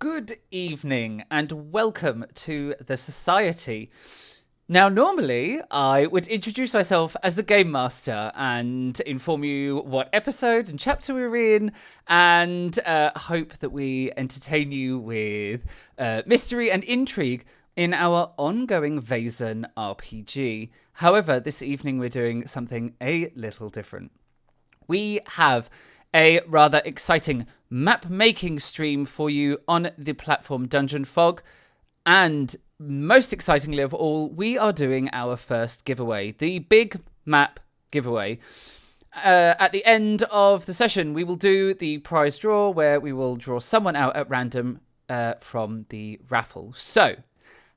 Good evening and welcome to the Society. Now, normally I would introduce myself as the Game Master and inform you what episode and chapter we're in and hope that we entertain you with mystery and intrigue in our ongoing Vaesen RPG. However, this evening we're doing something a little different. We have a rather exciting map making stream for you on the platform DGNFog, and most excitingly of all, we are doing our first giveaway, the big map giveaway. At the end of the session, we will do the prize draw where we will draw someone out at random from the raffle. So,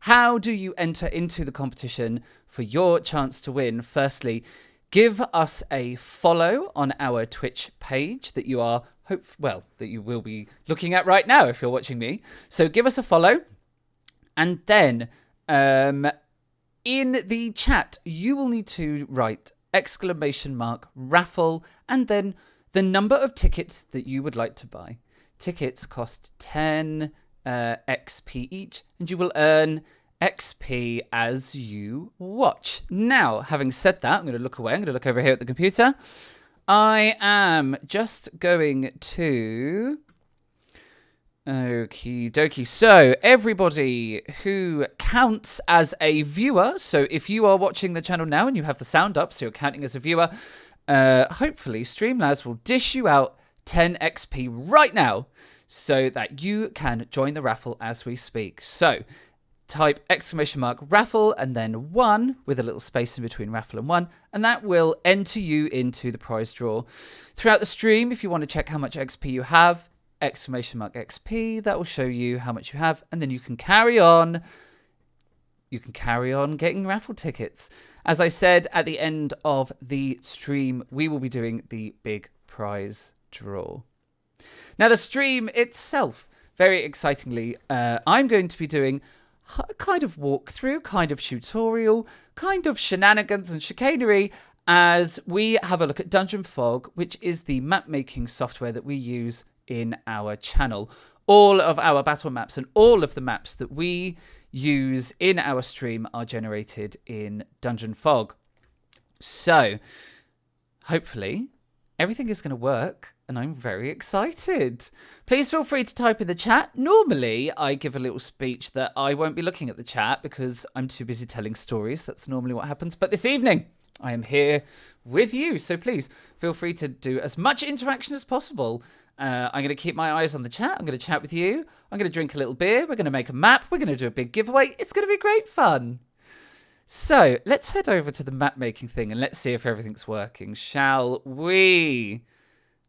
how do you enter into the competition for your chance to win? Firstly, give us a follow on our Twitch page that you are that you will be looking at right now if you're watching me. So give us a follow, and then in the chat you will need to write !raffle and then the number of tickets that you would like to buy. Tickets cost 10 XP each, and you will earn XP as you watch. Now, having said that, I'm going to look away. I'm going to look over here at the computer. I am just going to... Okie dokie. So, everybody who counts as a viewer, so if you are watching the channel now and you have the sound up, so you're counting as a viewer, hopefully Streamlabs will dish you out 10 XP right now so that you can join the raffle as we speak. So, type !raffle and then 1 with a little space in between raffle and 1, and that will enter you into the prize draw. Throughout the stream, if you want to check how much XP you have, !XP, that will show you how much you have, and then you can carry on. You can carry on getting raffle tickets. As I said, at the end of the stream, we will be doing the big prize draw. Now, the stream itself, very excitingly, I'm going to be doing a kind of walkthrough, kind of tutorial, kind of shenanigans and chicanery as we have a look at DGNFog, which is the map-making software that we use in our channel. All of our battle maps and all of the maps that we use in our stream are generated in DGNFog. So, hopefully, everything is going to work, and I'm very excited. Please feel free to type in the chat. Normally, I give a little speech that I won't be looking at the chat because I'm too busy telling stories. That's normally what happens. But this evening, I am here with you. So please feel free to do as much interaction as possible. I'm going to keep my eyes on the chat. I'm going to chat with you. I'm going to drink a little beer. We're going to make a map. We're going to do a big giveaway. It's going to be great fun. So let's head over to the map making thing and let's see if everything's working, shall we?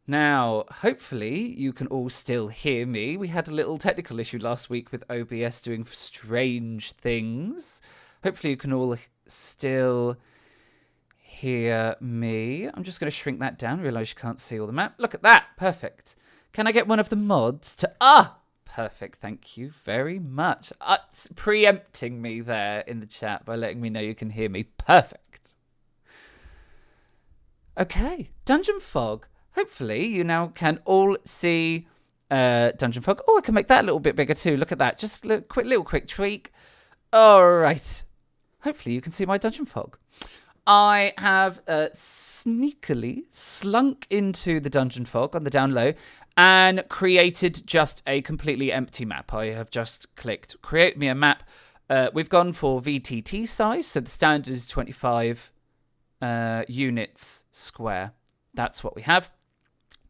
Now, hopefully you can all still hear me. We had a little technical issue last week with OBS doing strange things. Hopefully you can all still hear me. I'm just going to shrink that down. Realize you can't see all the map. Look at that. Perfect. Can I get one of the mods to... Perfect. Thank you very much. It's preempting me there in the chat by letting me know you can hear me. Perfect. Okay. DGNFog. Hopefully, you now can all see DGNFog. Oh, I can make that a little bit bigger too. Look at that. Just a little quick tweak. All right. Hopefully, you can see my DGNFog. I have sneakily slunk into the DGNFog on the down low and created just a completely empty map. I have just clicked create me a map. We've gone for VTT size, so the standard is 25 units square. That's what we have.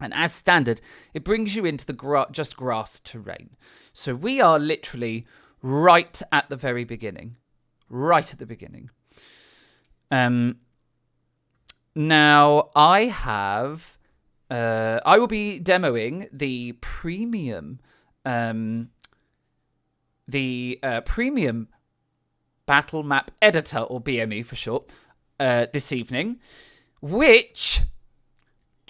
And as standard, it brings you into the just grass terrain. So we are literally right at the very beginning. Right at the beginning. Now, I will be demoing the premium premium battle map editor, or BME for short, this evening, which...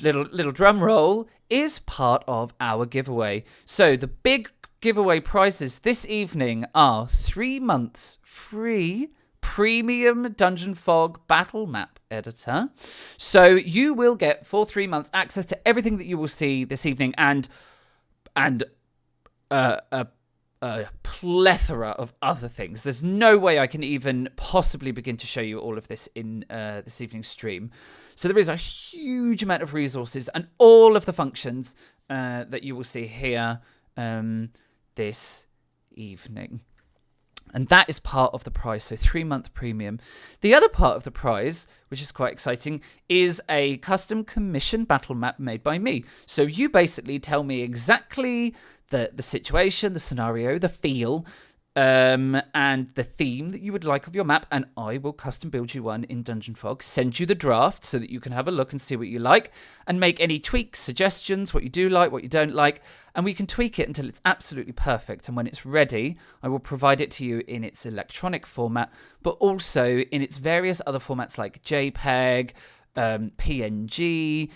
Little drum roll, is part of our giveaway. So the big giveaway prizes this evening are 3 months free premium DGNFog battle map editor. So you will get for 3 months access to everything that you will see this evening and a a plethora of other things. There's no way I can even possibly begin to show you all of this in this evening's stream. So there is a huge amount of resources and all of the functions that you will see here this evening. And that is part of the prize, so 3-month premium. The other part of the prize, which is quite exciting, is a custom commission battle map made by me. So you basically tell me exactly the situation, the scenario, the feel, and the theme that you would like of your map, and I will custom build you one in DGNFog, send you the draft so that you can have a look and see what you like, and make any tweaks, suggestions, what you do like, what you don't like, and we can tweak it until it's absolutely perfect. And when it's ready, I will provide it to you in its electronic format, but also in its various other formats like JPEG, PNG,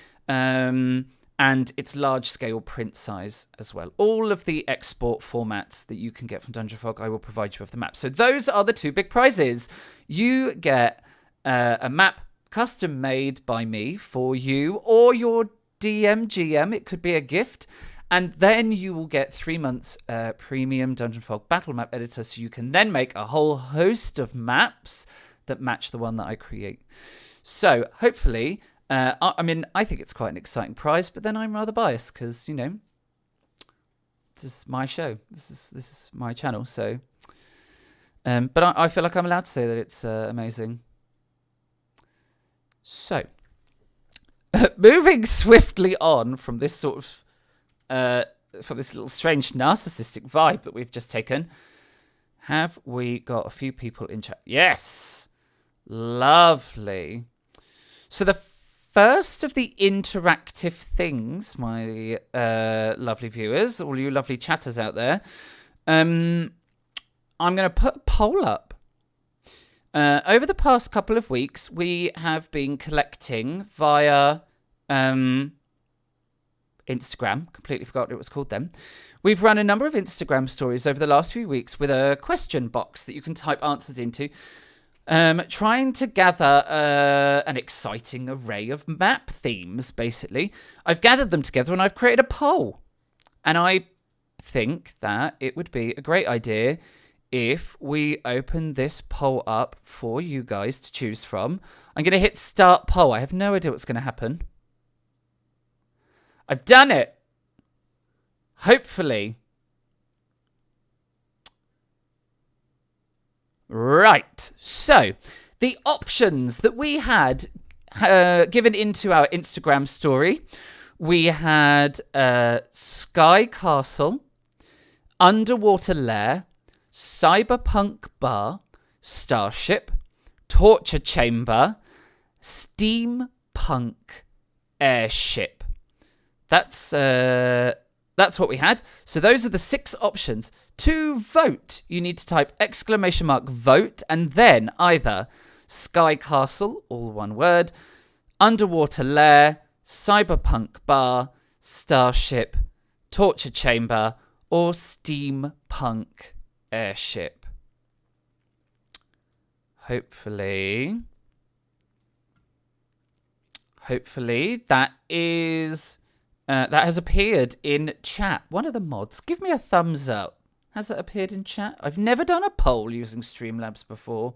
and its large-scale print size as well. All of the export formats that you can get from DGNFog, I will provide you with the map. So those are the 2 big prizes. You get a map custom made by me for you or your DM, GM. It could be a gift. And then you will get 3 months premium DGNFog battle map editor, so you can then make a whole host of maps that match the one that I create. So hopefully... I mean, I think it's quite an exciting prize, but then I'm rather biased because, you know, this is my show. This is my channel. So, but I feel like I'm allowed to say that it's amazing. So, moving swiftly on from this sort of, from this little strange narcissistic vibe that we've just taken, have we got a few people in chat? Yes, lovely. So the first of the interactive things, my lovely viewers, all you lovely chatters out there, I'm going to put a poll up. Over the past couple of weeks, we have been collecting via Instagram. Completely forgot what it was called then. We've run a number of Instagram stories over the last few weeks with a question box that you can type answers into. Trying to gather an exciting array of map themes, basically. I've gathered them together and I've created a poll. And I think that it would be a great idea if we open this poll up for you guys to choose from. I'm going to hit start poll. I have no idea what's going to happen. I've done it. Hopefully. Right, so the options that we had given into our Instagram story, we had Sky Castle, Underwater Lair, Cyberpunk Bar, Starship, Torture Chamber, Steampunk Airship. That's what we had. So those are the 6 options. To vote, you need to type !vote and then either Sky Castle, all one word, Underwater Lair, Cyberpunk Bar, Starship, Torture Chamber, or Steampunk Airship. Hopefully that is that has appeared in chat. One of the mods, give me a thumbs up. Has that appeared in chat? I've never done a poll using Streamlabs before.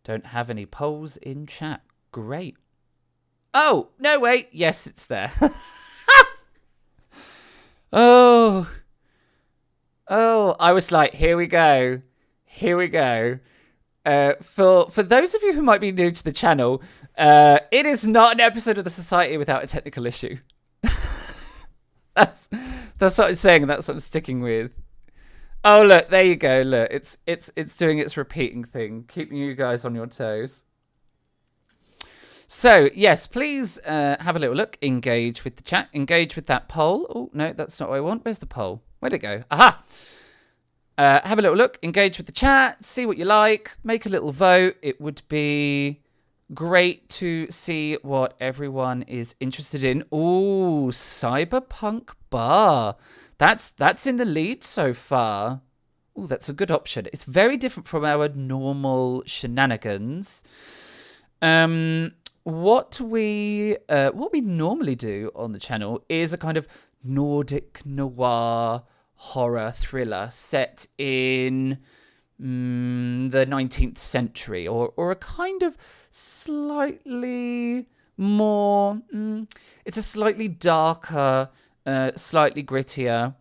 Don't have any polls in chat. Great. Oh, no, wait. Yes, it's there. Oh, I was like, here we go. Here we go. For those of you who might be new to the channel, it is not an episode of the Society without a technical issue. That's what I'm saying, and that's what I'm sticking with. Oh, look, there you go. Look, it's doing its repeating thing, keeping you guys on your toes. So, yes, please have a little look, engage with the chat, engage with that poll. Oh, no, that's not what I want. Where's the poll? Where'd it go? Aha! Have a little look, engage with the chat, see what you like, make a little vote. It would be great to see what everyone is interested in. Ooh, Cyberpunk Bar. That's in the lead so far. Ooh, that's a good option. It's very different from our normal shenanigans. what we normally do on the channel is a kind of Nordic noir horror thriller set in the 19th century, or a kind of slightly more. It's a slightly darker, slightly grittier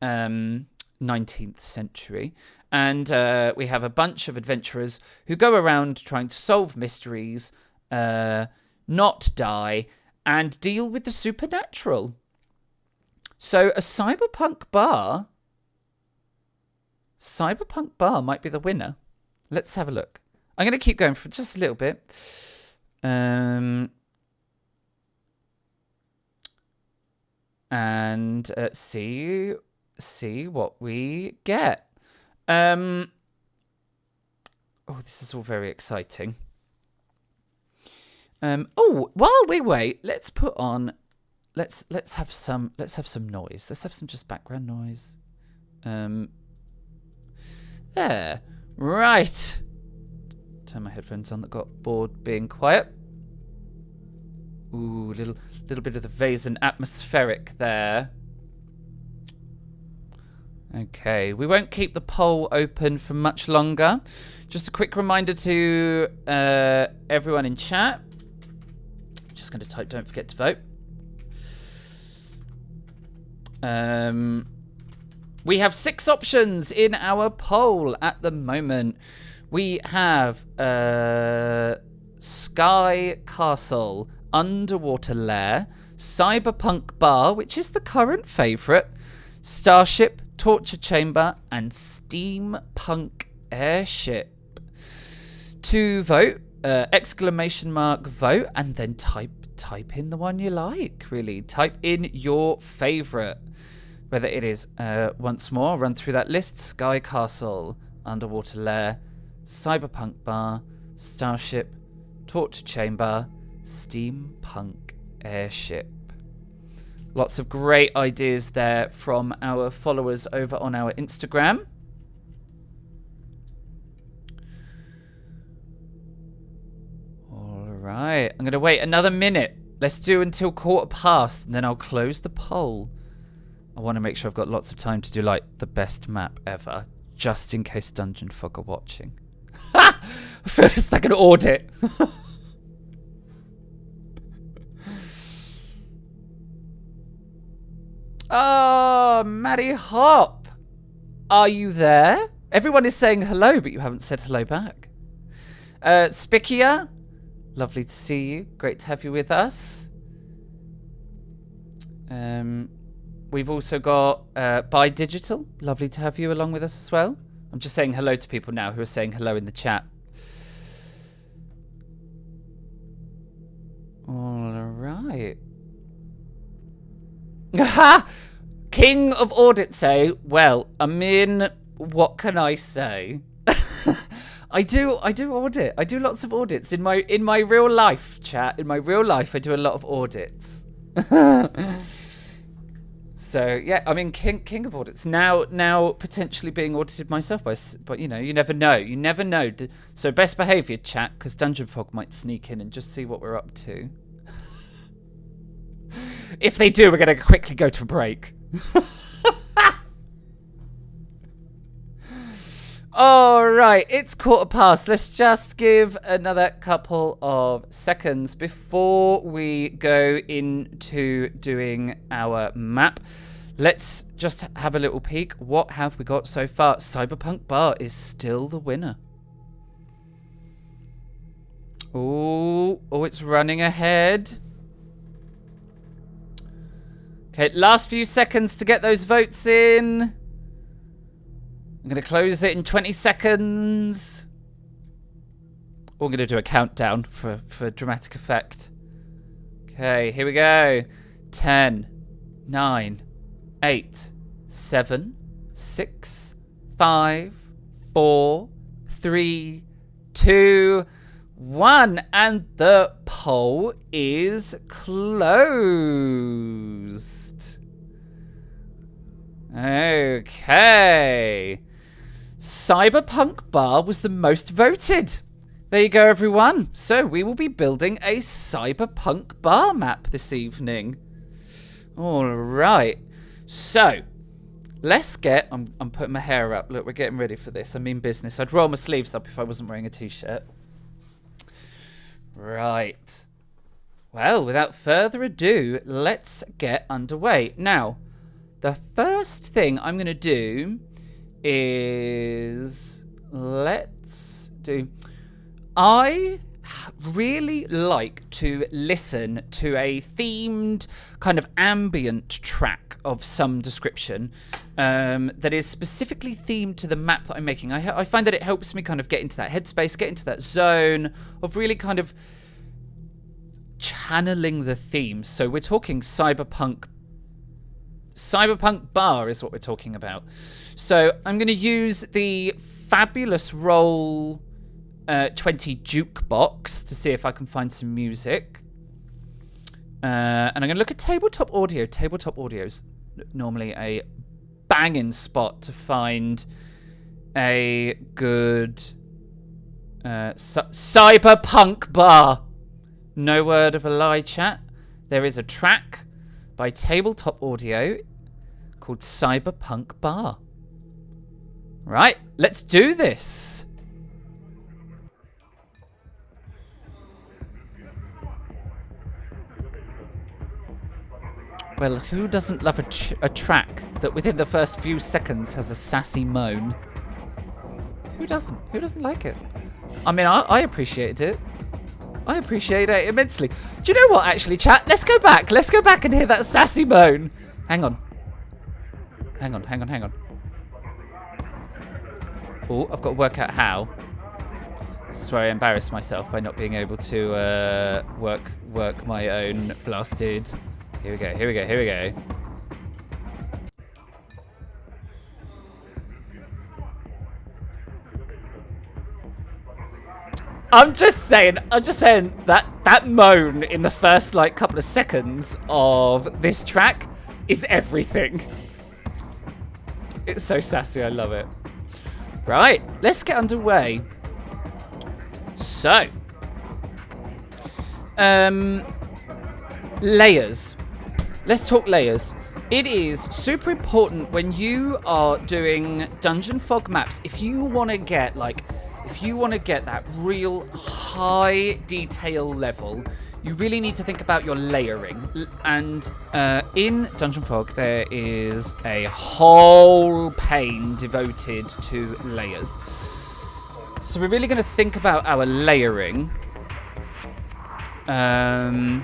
19th century. And we have a bunch of adventurers who go around trying to solve mysteries, not die, and deal with the supernatural. So a cyberpunk bar might be the winner. Let's have a look. I'm going to keep going for just a little bit. And see what we get. Oh, this is all very exciting. Oh, while we wait, let's put on. Let's have some noise. Let's have some just background noise. There. Right. Turn my headphones on that got bored being quiet. Ooh, little bit of the Vaesen atmospheric there. Okay, we won't keep the poll open for much longer. Just a quick reminder to everyone in chat. Just going to type, don't forget to vote. We have 6 options in our poll at the moment. We have Sky Castle, Underwater Lair, Cyberpunk Bar, which is the current favourite, Starship, Torture Chamber, and Steampunk Airship. To vote, exclamation mark vote, and then type in the one you like, really. Type in your favourite. Whether it is, once more, run through that list: Sky Castle, Underwater Lair, Cyberpunk Bar, Starship, Torture Chamber, Steampunk Airship. Lots of great ideas there from our followers over on our Instagram. All right, I'm going to wait another minute. Let's do until 1:15, and then I'll close the poll. I want to make sure I've got lots of time to do, like, the best map ever, just in case DGNFog are watching. First, like an audit. Oh, Maddie Hop. Are you there? Everyone is saying hello, but you haven't said hello back. Spikia, lovely to see you. Great to have you with us. We've also got Buy Digital. Lovely to have you along with us as well. I'm just saying hello to people now who are saying hello in the chat. All right. King of Audit say, well, I mean, what can I say? I do audit. I do lots of audits in my real life, chat. In my real life, I do a lot of audits. So yeah, I mean, king of audits. Now potentially being audited myself but you know, you never know. You never know. So best behaviour, chat, because DGNFog might sneak in and just see what we're up to. If they do, we're going to quickly go to a break. All right, it's 1:15. Let's just give another couple of seconds before we go into doing our map. Let's just have a little peek. What have we got so far? Cyberpunk Bar is still the winner. Oh, it's running ahead. Okay, last few seconds to get those votes in. I'm going to close it in 20 seconds. Or I'm going to do a countdown for dramatic effect. Okay, here we go. 10, 9, 8, 7, 6, 5, 4, 3, 2, 1. And the poll is closed. Okay. Cyberpunk Bar was the most voted. There you go, everyone. So we will be building a cyberpunk bar map this evening. All right. So let's get... I'm putting my hair up. Look, we're getting ready for this. I mean business. I'd roll my sleeves up if I wasn't wearing a t-shirt. Right. Well, without further ado, let's get underway. Now, the first thing I'm going to do is... I really like to listen to a themed kind of ambient track of some description that is specifically themed to the map that I'm making. I find that it helps me kind of get into that headspace, get into that zone of really kind of channeling the theme. So we're talking cyberpunk bar is what we're talking about. So I'm going to use the fabulous Roll 20 jukebox to see if I can find some music. And I'm going to look at tabletop audio. Tabletop audio's normally a banging spot to find a good cyberpunk bar. No word of a lie, chat. There is a track by Tabletop Audio called Cyberpunk Bar. Right, let's do this. Well, who doesn't love a track that within the first few seconds has a sassy moan? Who doesn't? Who doesn't like it? I mean, I appreciated it. I appreciate it immensely. Do you know what, actually, chat? Let's go back. Let's go back and hear that sassy moan. Hang on. Hang on. Oh, I've got to work out how. This is where I embarrass myself by not being able to work my own blasted... Here we go. I'm just saying that moan in the first like couple of seconds of this track is everything. It's so sassy, I love it. Right, let's get underway. So, layers. Let's talk layers. It is super important when you are doing dungeon fog maps. If you want to get that real high detail level, you really need to think about your layering. And in Dungeon Fog, there is a whole pane devoted to layers. So we're really going to think about our layering. As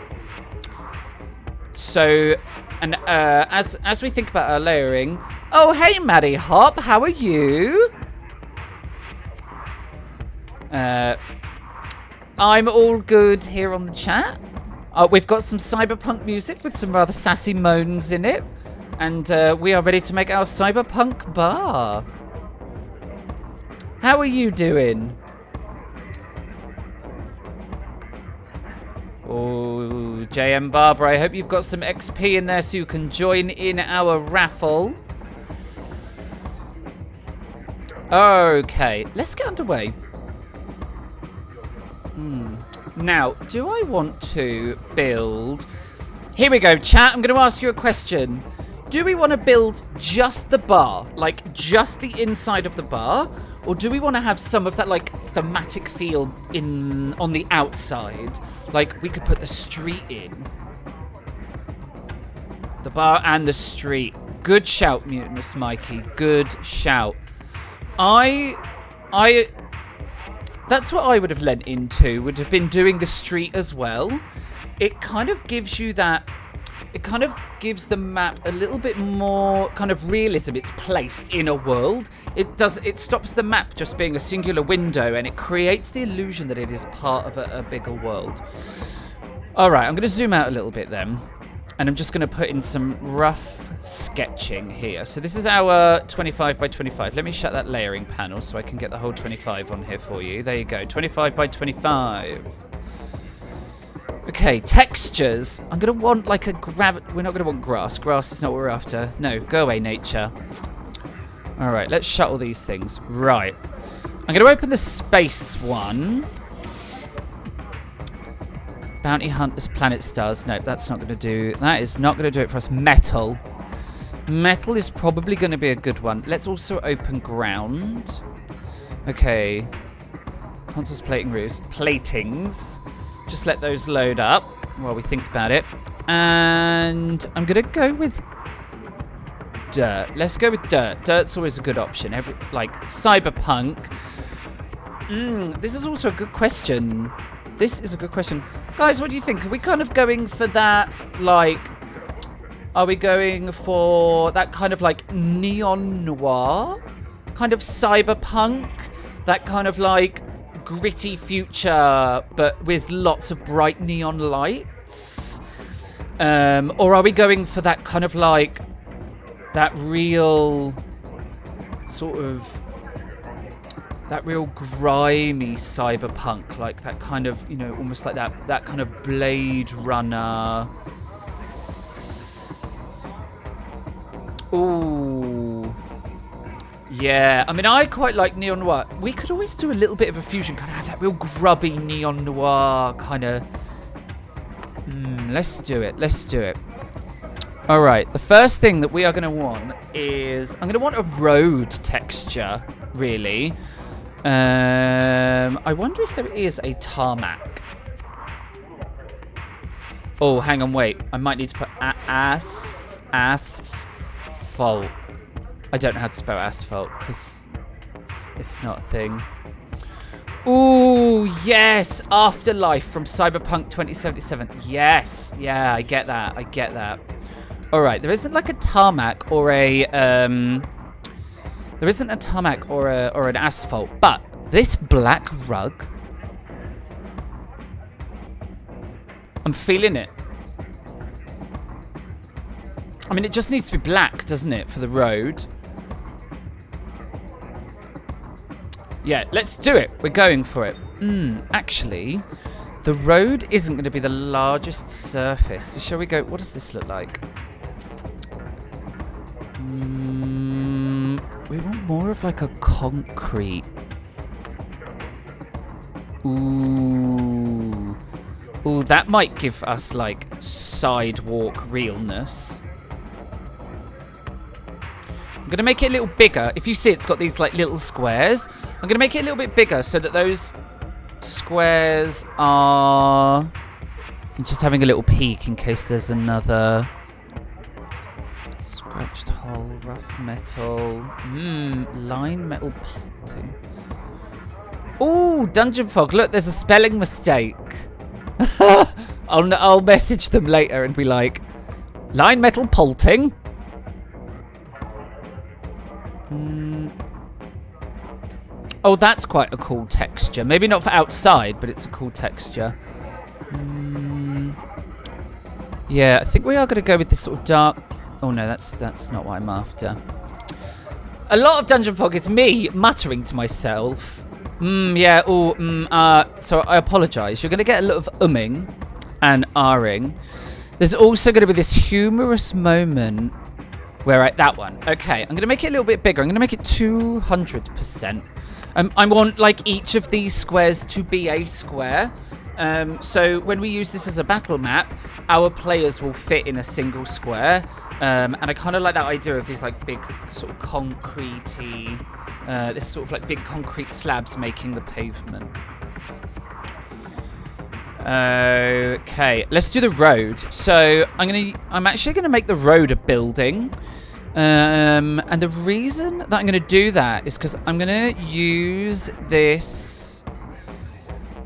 we think about our layering... Oh, hey, Maddie Hop, how are you? I'm all good here on the chat. We've got some cyberpunk music with some rather sassy moans in it. And we are ready to make our cyberpunk bar. How are you doing? Oh, JM Barbara, I hope you've got some XP in there so you can join in our raffle. Okay, let's get underway. Now, do I want to build... Here we go, chat. I'm going to ask you a question. Do we want to build just the bar? Like, just the inside of the bar? Or do we want to have some of that, like, thematic feel on the outside? Like, we could put the street in. The bar and the street. Good shout, Mutinous Mikey. Good shout. That's what I would have lent into, would have been doing the street as well. It kind of gives you that... It kind of gives the map a little bit more kind of realism. It's placed in a world. It stops the map just being a singular window, and it creates the illusion that it is part of a bigger world. All right, I'm going to zoom out a little bit then, and I'm just going to put in some rough sketching here. So this is our 25 by 25. Let me shut that layering panel so I can get the whole 25 on here for you. There you go, 25 by 25. Okay, textures. I'm going to want like a we're not going to want grass. Grass is not what we're after. No, go away, nature. All right, let's shuttle these things. Right. I'm going to open the space one. Bounty hunters, planet stars. No, that's not going to do. That is not going to do it for us. Metal. Metal is probably going to be a good one. Let's also open ground. Okay. Consoles, plating roofs. Platings. Just let those load up while we think about it. And I'm going to go with dirt. Let's go with dirt. Dirt's always a good option. Like cyberpunk. This is also a good question. This is a good question. Guys, what do you think? Are we kind of going for that, like... Are we going for that kind of, like, neon noir? Kind of cyberpunk? That kind of, like, gritty future, but with lots of bright neon lights? Or are we going for that kind of, like... That real... Sort of... That real grimy cyberpunk, like that kind of, you know, almost like that kind of Blade Runner. Ooh. Yeah, I mean, I quite like Neon Noir. We could always do a little bit of a fusion, kind of have that real grubby Neon Noir kind of... let's do it, let's do it. All right, the first thing that we are going to want is... I'm going to want a road texture, really. I wonder if there is a tarmac. Oh, hang on, wait. I might need to put asphalt. I don't know how to spell asphalt because it's not a thing. Ooh, yes! Afterlife from Cyberpunk 2077. Yes! Yeah, I get that. I get that. All right, there isn't like a tarmac or a... There isn't a tarmac or an asphalt, but this black rug, I'm feeling it. I mean, it just needs to be black, doesn't it, for the road? Yeah, let's do it. We're going for it. Actually, the road isn't going to be the largest surface. So shall we go? What does this look like? We want more of like a concrete. Ooh. Ooh, that might give us like sidewalk realness. I'm going to make it a little bigger. If you see it's got these like little squares. I'm going to make it a little bit bigger so that those squares are... I'm just having a little peek in case there's another... Scratched hole, rough metal. Line metal pulting. Ooh, Dungeon Fog. Look, there's a spelling mistake. I'll message them later and be like, line metal pulting. Oh, that's quite a cool texture. Maybe not for outside, but it's a cool texture. Yeah, I think we are going to go with this sort of dark... Oh no, that's not what I'm after. A lot of Dungeon Fog is me muttering to myself. Yeah, so I apologise. You're going to get a lot of umming and ahhing. There's also going to be this humorous moment where that one. Okay, I'm going to make it a little bit bigger. I'm going to make it 200%. I want like each of these squares to be a square. So when we use this as a battle map, our players will fit in a single square. And I kind of like that idea of these like big sort of concrete-y, this sort of like big concrete slabs making the pavement. Okay, let's do the road. So I'm actually gonna make the road a building. And the reason that I'm gonna do that is because I'm gonna use this.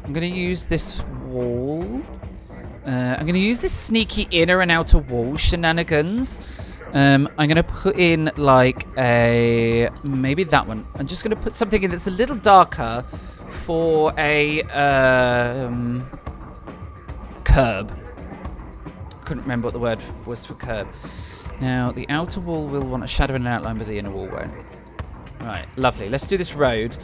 I'm gonna use this wall. I'm going to use this sneaky inner and outer wall shenanigans. I'm going to put in like maybe that one. I'm just going to put something in that's a little darker for a curb. Couldn't remember what the word was for curb. Now, the outer wall will want a shadow and an outline, but the inner wall won't. Right, lovely. Let's do this road.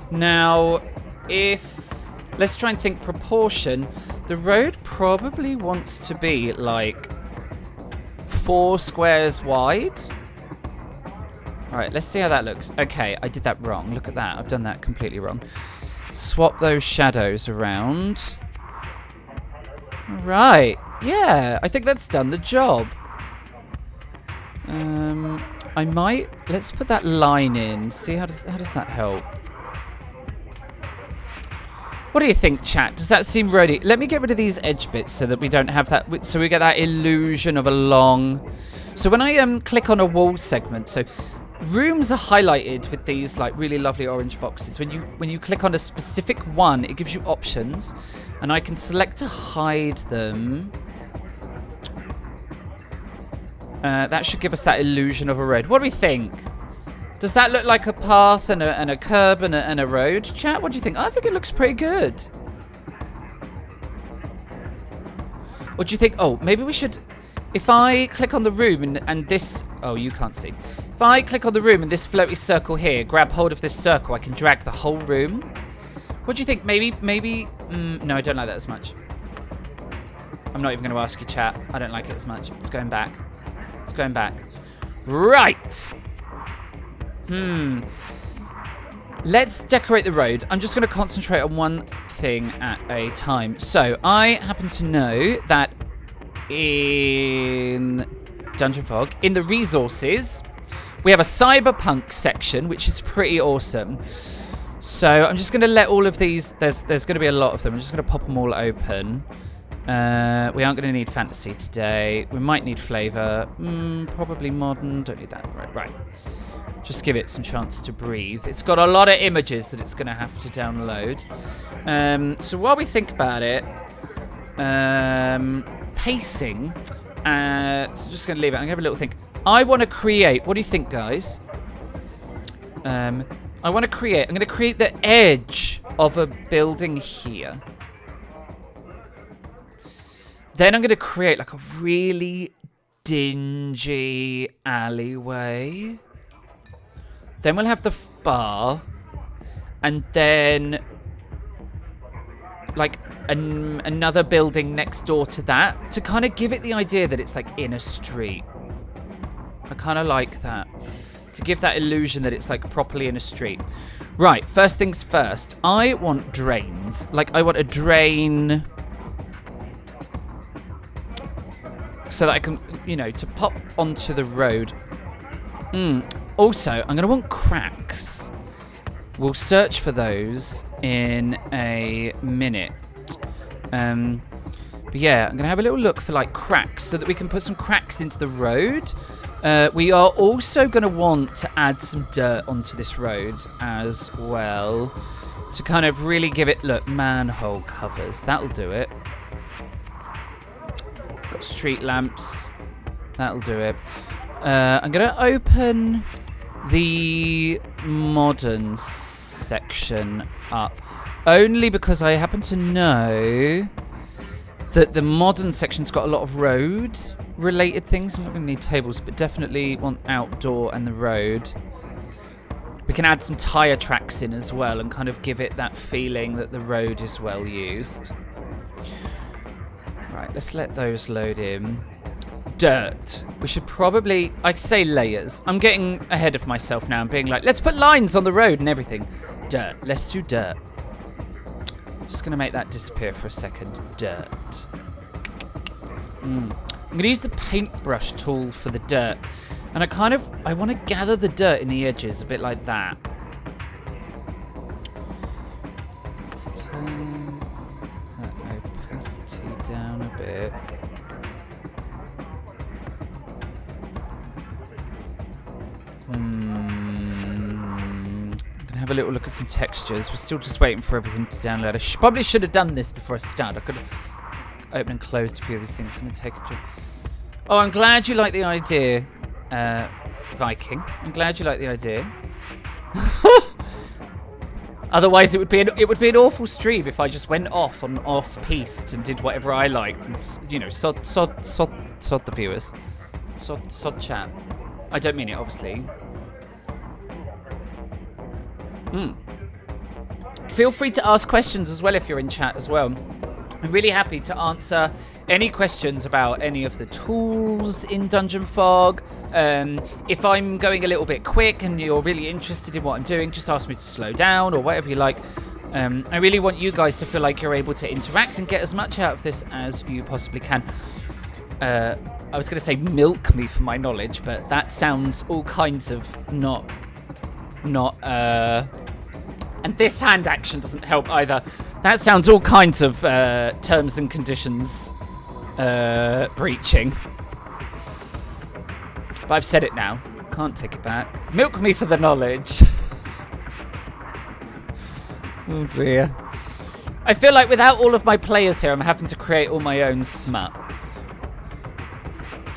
Now, let's try and think proportion. The road probably wants to be like 4 squares wide. All right, let's see how that looks. Okay, I did that wrong. Look at that. I've done that completely wrong. Swap those shadows around. Right. Yeah, I think that's done the job. I might... Let's put that line in. See, how does that help? What do you think, chat? Does that seem ready? Let me get rid of these edge bits so that we don't have that... So we get that illusion of a long... So when I click on a wall segment... So rooms are highlighted with these like really lovely orange boxes. When you click on a specific one, it gives you options. And I can select to hide them... that should give us that illusion of a road. What do we think? Does that look like a path and a curb and a road? Chat, what do you think? I think it looks pretty good. What do you think? Oh, maybe we should... If I click on the room and this... Oh, you can't see. If I click on the room and this floaty circle here, grab hold of this circle, I can drag the whole room. What do you think? Maybe... no, I don't like that as much. I'm not even going to ask you, chat. I don't like it as much. It's going back. It's going back. Right. Let's decorate the road. I'm just going to concentrate on one thing at a time. So, I happen to know that in DGNFog, in the resources, we have a cyberpunk section, which is pretty awesome. So, I'm just going to let all of these... There's going to be a lot of them. I'm just going to pop them all open. We aren't going to need fantasy today. We might need flavour. Probably modern. Don't need that. Right. Just give it some chance to breathe. It's got a lot of images that it's going to have to download. So while we think about it, pacing. So just going to leave it. I'm going to have a little think. I want to create... What do you think, guys? I want to create... I'm going to create the edge of a building here. Then I'm going to create like a really dingy alleyway. Then we'll have the bar. And then like another building next door to that. To kind of give it the idea that it's like in a street. I kind of like that. To give that illusion that it's like properly in a street. Right, first things first. I want drains. Like I want a drain... So that I can, you know, to pop onto the road. Also, I'm going to want cracks. We'll search for those in a minute. But yeah, I'm going to have a little look for, like, cracks so that we can put some cracks into the road. We are also going to want to add some dirt onto this road as well. To kind of really give it, look, manhole covers. That'll do it. Got street lamps. That'll do it. I'm going to open the modern section up. Only because I happen to know that the modern section's got a lot of road-related things. I'm not going to need tables, but definitely want outdoor and the road. We can add some tyre tracks in as well and kind of give it that feeling that the road is well used. Right, let's let those load in. Dirt. We should probably... I'd say layers. I'm getting ahead of myself now and being like, let's put lines on the road and everything. Dirt. Let's do dirt. Just going to make that disappear for a second. Dirt. I'm going to use the paintbrush tool for the dirt. And I want to gather the dirt in the edges, a bit like that. Let's turn that opacity down a bit. I'm going to have a little look at some textures. We're still just waiting for everything to download. I probably should have done this before I started. I could have opened and closed a few of these things. I'm going to take a... Oh, I'm glad you like the idea, Viking. I'm glad you like the idea. Otherwise, it would be an awful stream if I just went off on off-piste and did whatever I liked and, you know, sod the viewers. Sod chat. I don't mean it, obviously. Feel free to ask questions as well if you're in chat as well. I'm really happy to answer any questions about any of the tools in DGNFog. If I'm going a little bit quick and you're really interested in what I'm doing, just ask me to slow down or whatever you like. I really want you guys to feel like you're able to interact and get as much out of this as you possibly can. I was going to say milk me for my knowledge, but that sounds all kinds of not. And this hand action doesn't help either. That sounds all kinds of terms and conditions breaching. But I've said it now. Can't take it back. Milk me for the knowledge. Oh dear. I feel like without all of my players here, I'm having to create all my own smut.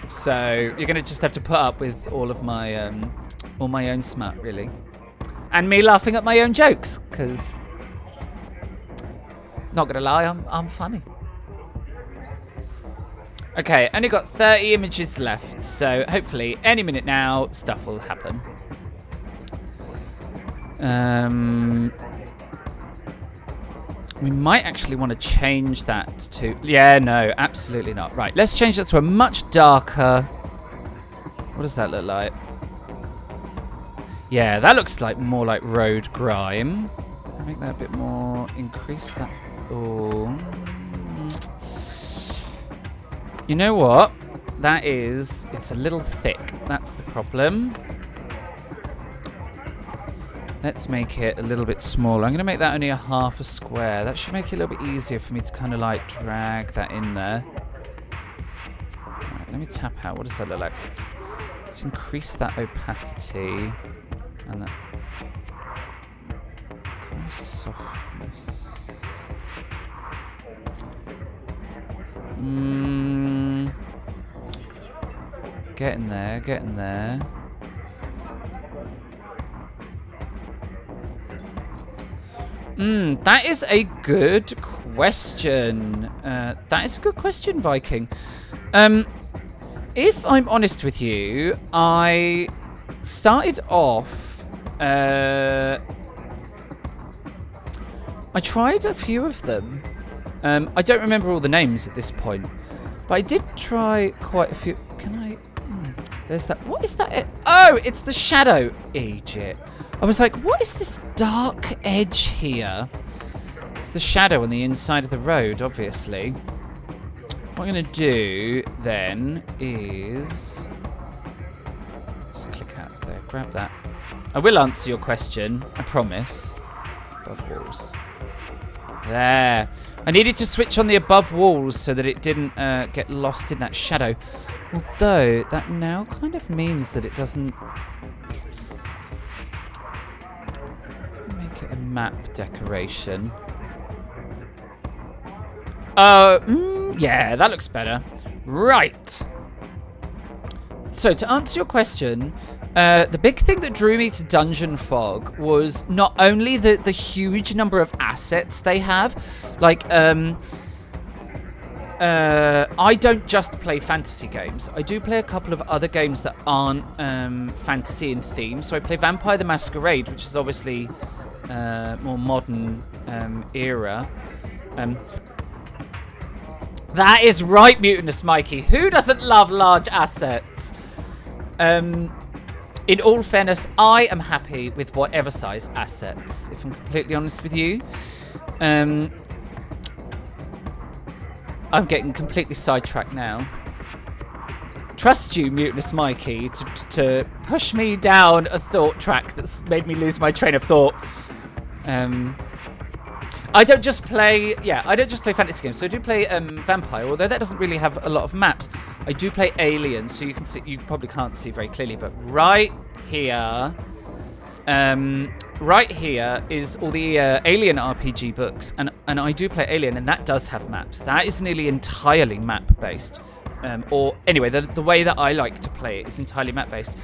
So you're going to just have to put up with all my own smut, really. And me laughing at my own jokes, because, not going to lie, I'm funny. Okay, only got 30 images left, so hopefully any minute now, stuff will happen. We might actually want to change that to... Yeah, no, absolutely not. Right, let's change that to a much darker... What does that look like? Yeah, that looks like more like road grime. Make that a bit more... Increase that... Oh... You know what? That is... It's a little thick. That's the problem. Let's make it a little bit smaller. I'm going to make that only a half a square. That should make it a little bit easier for me to kind of like drag that in there. Right, let me tap out. What does that look like? Let's increase that opacity. And that kind of softness. Getting there, getting there. That is a good question. That is a good question, Viking. If I'm honest with you, I started off... I tried a few of them. I don't remember all the names at this point. But I did try quite a few... Can I... There's that... What is that? Oh, it's the shadow agent. I was like, what is this dark edge here? It's the shadow on the inside of the road, obviously. What I'm going to do then is... Just click out of there. Grab that. I will answer your question. I promise. Above walls. There. I needed to switch on the above walls so that it didn't get lost in that shadow. Although, that now kind of means that it doesn't... Make it a map decoration. Yeah, that looks better. Right. So, to answer your question, the big thing that drew me to DGNFog was not only the huge number of assets they have, like, I don't just play fantasy games. I do play a couple of other games that aren't fantasy in theme. So I play Vampire the Masquerade, which is obviously more modern era. That is right, Mutinous Mikey. Who doesn't love large assets? In all fairness, I am happy with whatever size assets, if I'm completely honest with you. I'm getting completely sidetracked now. Trust you, Mutinous Mikey, to push me down a thought track that's made me lose my train of thought. I don't just play fantasy games. So I do play Vampire, although that doesn't really have a lot of maps. I do play Alien, so you can see, you probably can't see very clearly, but right here is all the Alien RPG books, and I do play Alien, and that does have maps. That is nearly entirely map-based. Or anyway, the way that I like to play it is entirely map-based.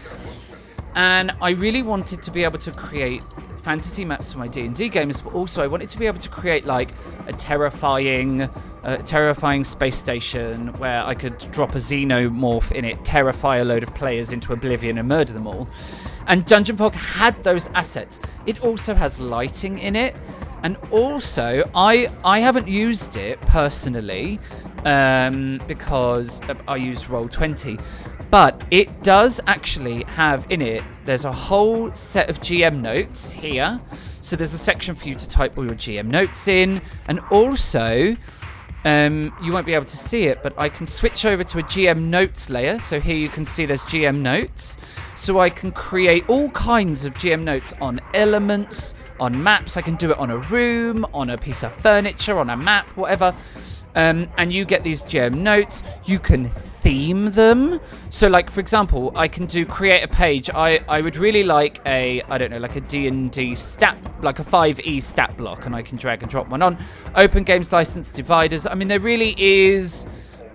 And I really wanted to be able to create fantasy maps for my D&D games, but also I wanted to be able to create like a terrifying space station where I could drop a xenomorph in it, terrify a load of players into oblivion and murder them all. And DGNFog had those assets. It also has lighting in it, and also I haven't used it personally because I use Roll20. But it does actually have in it, there's a whole set of GM notes here. So there's a section for you to type all your GM notes in. And also, you won't be able to see it, but I can switch over to a GM notes layer. So here you can see there's GM notes. So I can create all kinds of GM notes on elements, on maps. I can do it on a room, on a piece of furniture, on a map, whatever. And you get these GM notes. You can theme them. So, like, for example, I can create a page. I would really like I don't know, like a D&D stat, like a 5e stat block, and I can drag and drop one on. Open Games License dividers. I mean, there really is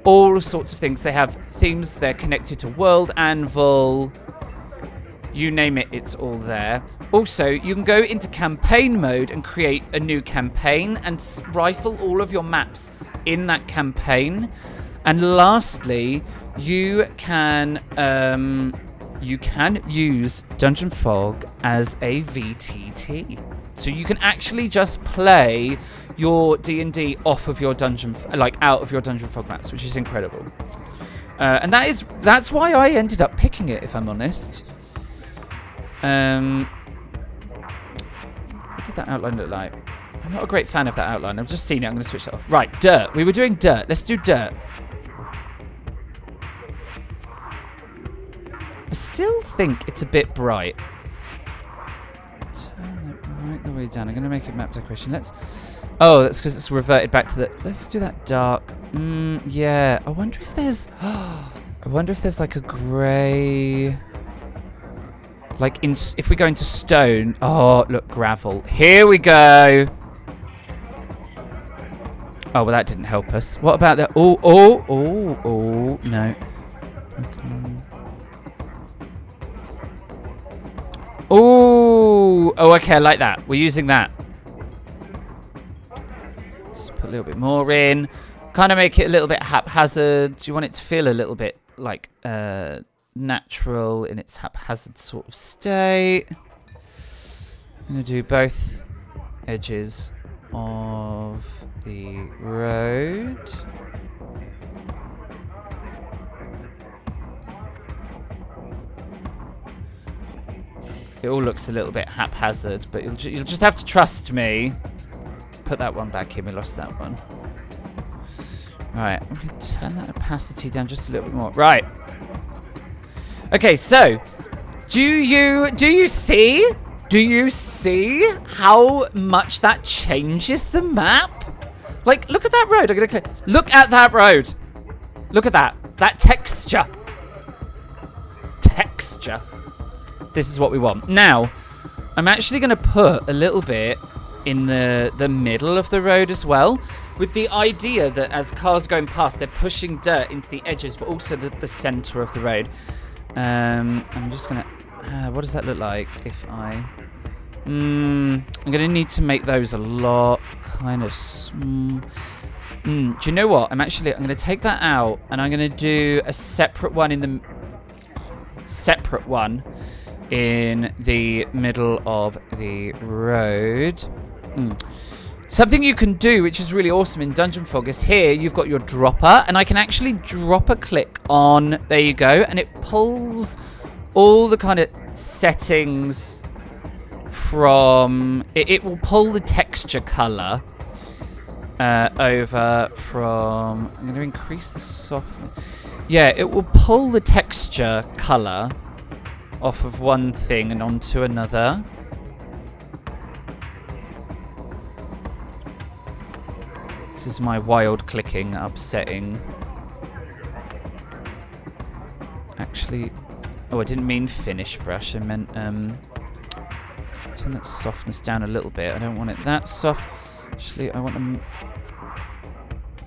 all sorts of things. They have themes. They're connected to World Anvil. You name it, it's all there. Also, you can go into campaign mode and create a new campaign and rifle all of your maps in that campaign. And lastly, you can use DGNFog as a VTT. So you can actually just play your D&D off of your out of your DGNFog maps, which is incredible. And that's why I ended up picking it, if I'm honest. What did that outline look like? I'm not a great fan of that outline. I've just seen it. I'm going to switch that off. Right, dirt. We were doing dirt. Let's do dirt. I still think it's a bit bright. Turn that right the way down. I'm going to make it map decoration. Oh, that's because it's reverted back to the... Let's do that dark. Yeah. I wonder if there's like a grey... Like, if we go into stone... Oh, look, gravel. Here we go. Oh, well, that didn't help us. What about that? Oh, no. Okay. Oh, okay, I like that. We're using that. Let's put a little bit more in. Kind of make it a little bit haphazard. Do you want it to feel a little bit like natural in its haphazard sort of state? I'm going to do both edges of the road. It all looks a little bit haphazard, but you'll just have to trust me. Put that one back in. We lost that one. Right, I'm going to turn that opacity down just a little bit more. Right. Okay, so do you see? Do you see how much that changes the map? Like, look at that road. I'm going to click. Look at that road. Look at that. That texture. Texture. This is what we want. Now, I'm actually going to put a little bit in the middle of the road as well, with the idea that as cars going past, they're pushing dirt into the edges, but also the center of the road. I'm just going to... what does that look like if I... I'm going to need to make those a lot kind of small. Do you know what? I'm going to take that out, and I'm going to do a separate one in the... Separate one in the middle of the road. Something you can do, which is really awesome in DGNFog, is here you've got your dropper, and I can actually drop a click on, there you go, and it pulls all the kind of settings from, it will pull the texture color over from, I'm going to increase the softness. Yeah, it will pull the texture color off of one thing and onto another. This is my wild clicking upsetting. Actually, oh, I didn't mean finish brush. I meant turn that softness down a little bit. I don't want it that soft. Actually, I want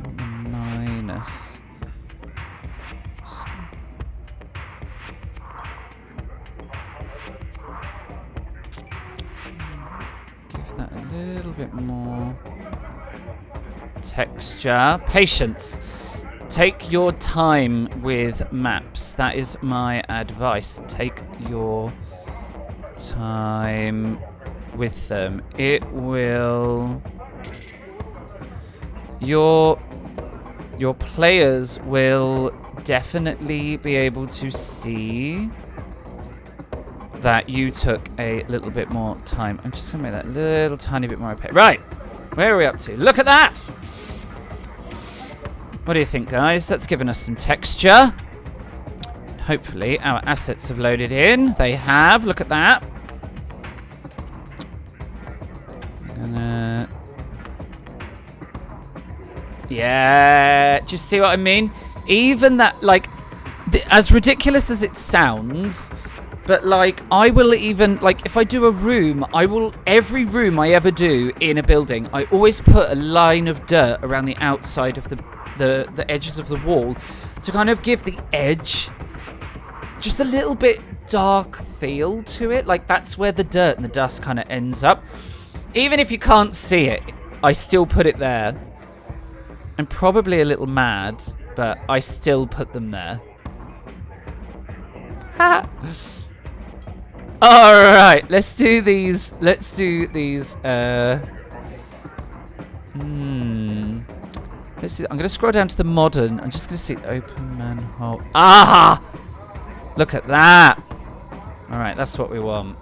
the minus. Give that a little bit more texture. Patience. Take your time with maps. That is my advice. Take your time with them. It will... Your players will definitely be able to see that you took a little bit more time. I'm just going to make that a little tiny bit more opaque. Right. Where are we up to? Look at that! What do you think, guys? That's given us some texture. Hopefully, our assets have loaded in. They have. Look at that. Yeah. Do you see what I mean? Even that, like, as ridiculous as it sounds, but, like, I will even, like, if I do a room, every room I ever do in a building, I always put a line of dirt around the outside of the edges of the wall to kind of give the edge just a little bit dark feel to it. Like, that's where the dirt and the dust kind of ends up. Even if you can't see it, I still put it there. I'm probably a little mad, but I still put them there. Ha! Alright, let's do these. Let's do these. Let's see. I'm going to scroll down to the modern. I'm just going to see open manhole. Ah! Look at that. Alright, that's what we want.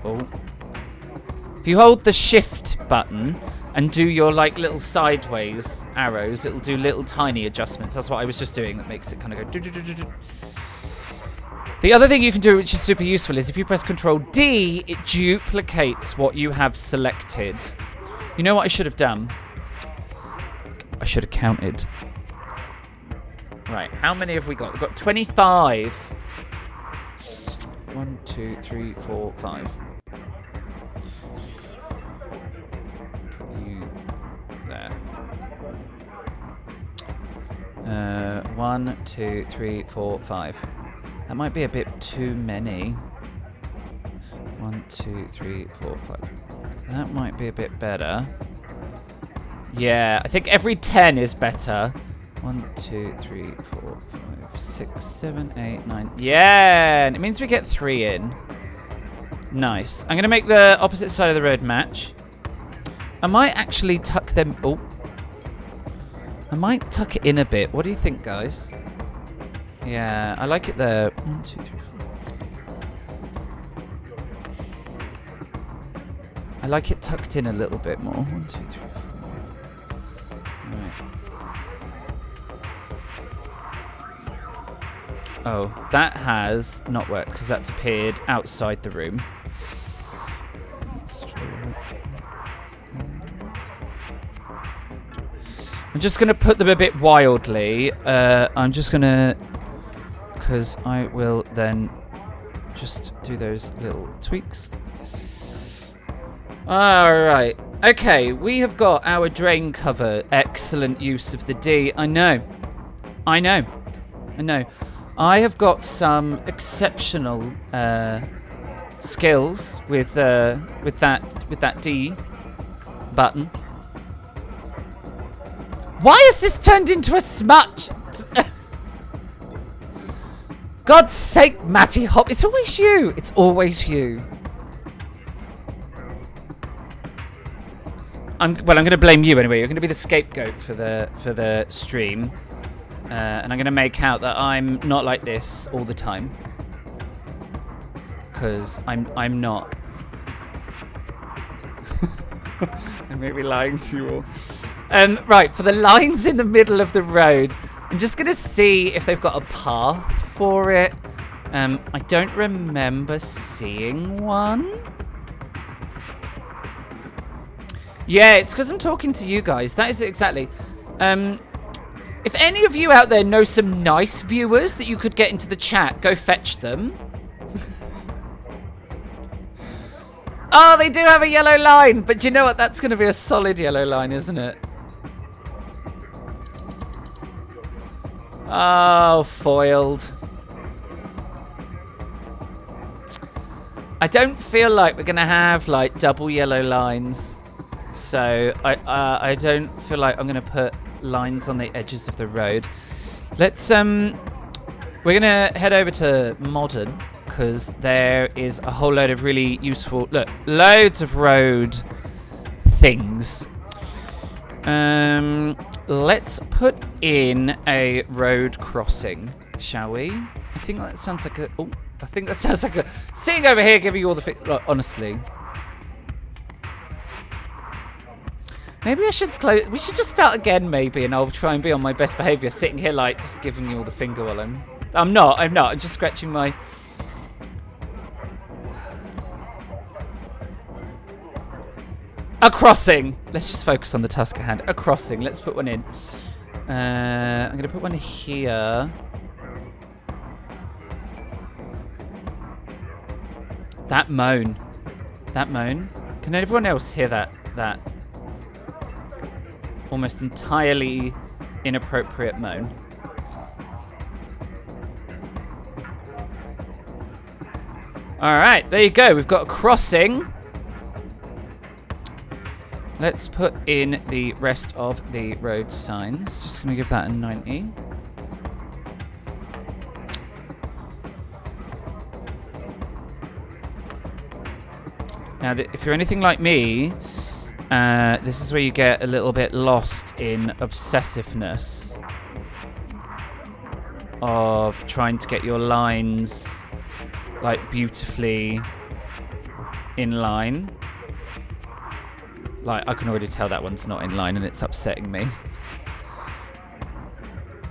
Oh. If you hold the shift button and do your like little sideways arrows, it'll do little tiny adjustments. That's what I was just doing. That makes it kind of go. The other thing you can do, which is super useful, is if you press Control D, it duplicates what you have selected. You know what I should have done? I should have counted. Right, how many have we got? We've got 25. 1, 2, 3, 4, 5. Put you there. 1, 2, 3, 4, 5. That might be a bit too many. 1, 2, 3, 4, 5. That might be a bit better. Yeah, I think every 10 is better. 1, 2, 3, 4, 5, 6, 7, 8, 9. Yeah, and it means we get 3 in. Nice. I'm going to make the opposite side of the road match. I might actually tuck them... Oh. I might tuck it in a bit. What do you think, guys? Yeah, I like it there. 1, 2, 3, 4. I like it tucked in a little bit more. 1, 2, 3, 4. Right. Oh, that has not worked because that's appeared outside the room. Let's try that. I'm just going to put them a bit wildly. I'm just going to... Because I will then just do those little tweaks. Alright. Okay, we have got our drain cover. Excellent use of the D. I know. I have got some exceptional skills with that D button. Why has this turned into a smudge? God's sake, Matty Hop! It's always you. It's always you. I'm going to blame you anyway. You're going to be the scapegoat for the stream. And I'm going to make out that I'm not like this all the time. Because I'm not. I may be lying to you all. Right, for the lines in the middle of the road, I'm just going to see if they've got a path for it. I don't remember seeing one. Yeah, it's because I'm talking to you guys. That is it exactly. If any of you out there know some nice viewers that you could get into the chat, go fetch them. Oh, they do have a yellow line, but you know what? That's going to be a solid yellow line, isn't it? Oh, foiled. I don't feel like we're going to have, like, double yellow lines. So, I don't feel like I'm going to put lines on the edges of the road. Let's, we're going to head over to modern, because there is a whole load of really useful, look, loads of road things. Let's put in a road crossing, shall we? I think that sounds like a... Oh, I think that sounds like a... Sitting over here giving you all the... Look, honestly. Maybe I should close... We should just start again, maybe, and I'll try and be on my best behaviour. Sitting here, like, just giving you all the finger while I'm... I'm not. I'm just scratching my... A crossing. Let's just focus on the task at hand. A crossing. Let's put one in. I'm going to put one here. That moan. That moan. Can everyone else hear that? That almost entirely inappropriate moan. All right, there you go. We've got a crossing. Let's put in the rest of the road signs. Just going to give that a 90. Now, if you're anything like me, this is where you get a little bit lost in obsessiveness of trying to get your lines, like, beautifully in line. Like, I can already tell that one's not in line and it's upsetting me.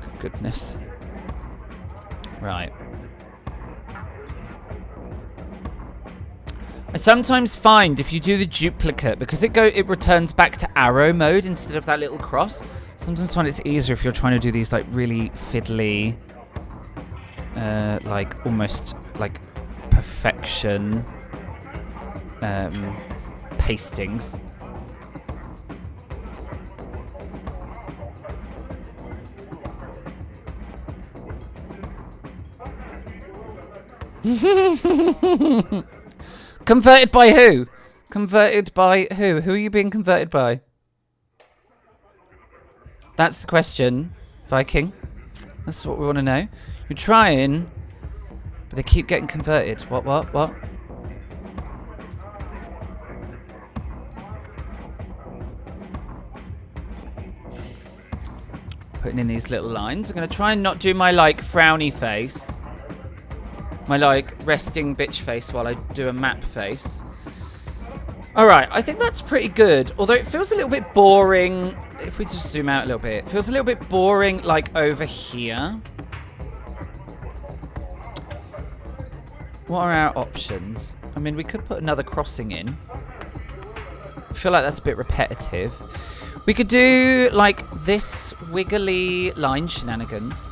Good goodness. Right. I sometimes find if you do the duplicate, because it returns back to arrow mode instead of that little cross, sometimes find it's easier if you're trying to do these, like, really fiddly, like, almost, like, perfection pastings. Converted by who? Converted by who? Who are you being converted by? That's the question, Viking. That's what we want to know. You're trying, but they keep getting converted. What? Putting in these little lines. I'm going to try and not do my, like, frowny face. My, like, resting bitch face while I do a map face. Alright, I think that's pretty good. Although it feels a little bit boring. If we just zoom out a little bit. It feels a little bit boring, like, over here. What are our options? I mean, we could put another crossing in. I feel like that's a bit repetitive. We could do, like, this wiggly line shenanigans.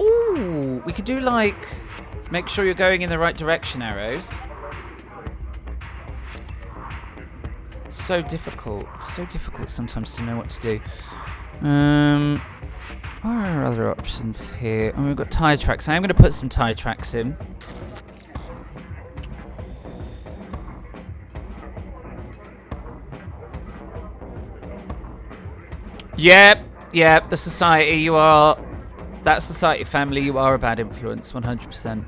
Ooh, we could do, like, make sure you're going in the right direction arrows. It's so difficult. It's so difficult sometimes to know what to do. What are our other options here? Oh, we've got tire tracks. I am going to put some tire tracks in. Yep, the society you are... That society family, you are a bad influence, 100%.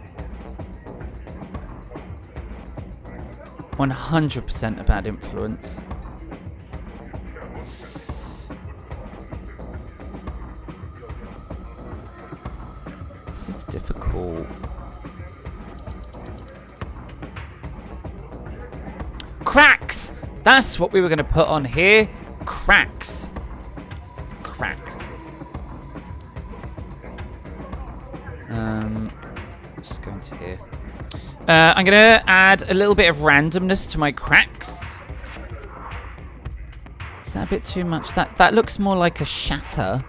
100% a bad influence. This is difficult. Cracks! That's what we were going to put on here. Cracks. Crack. Just go into here. I'm going to add a little bit of randomness to my cracks. Is that a bit too much? That looks more like a shatter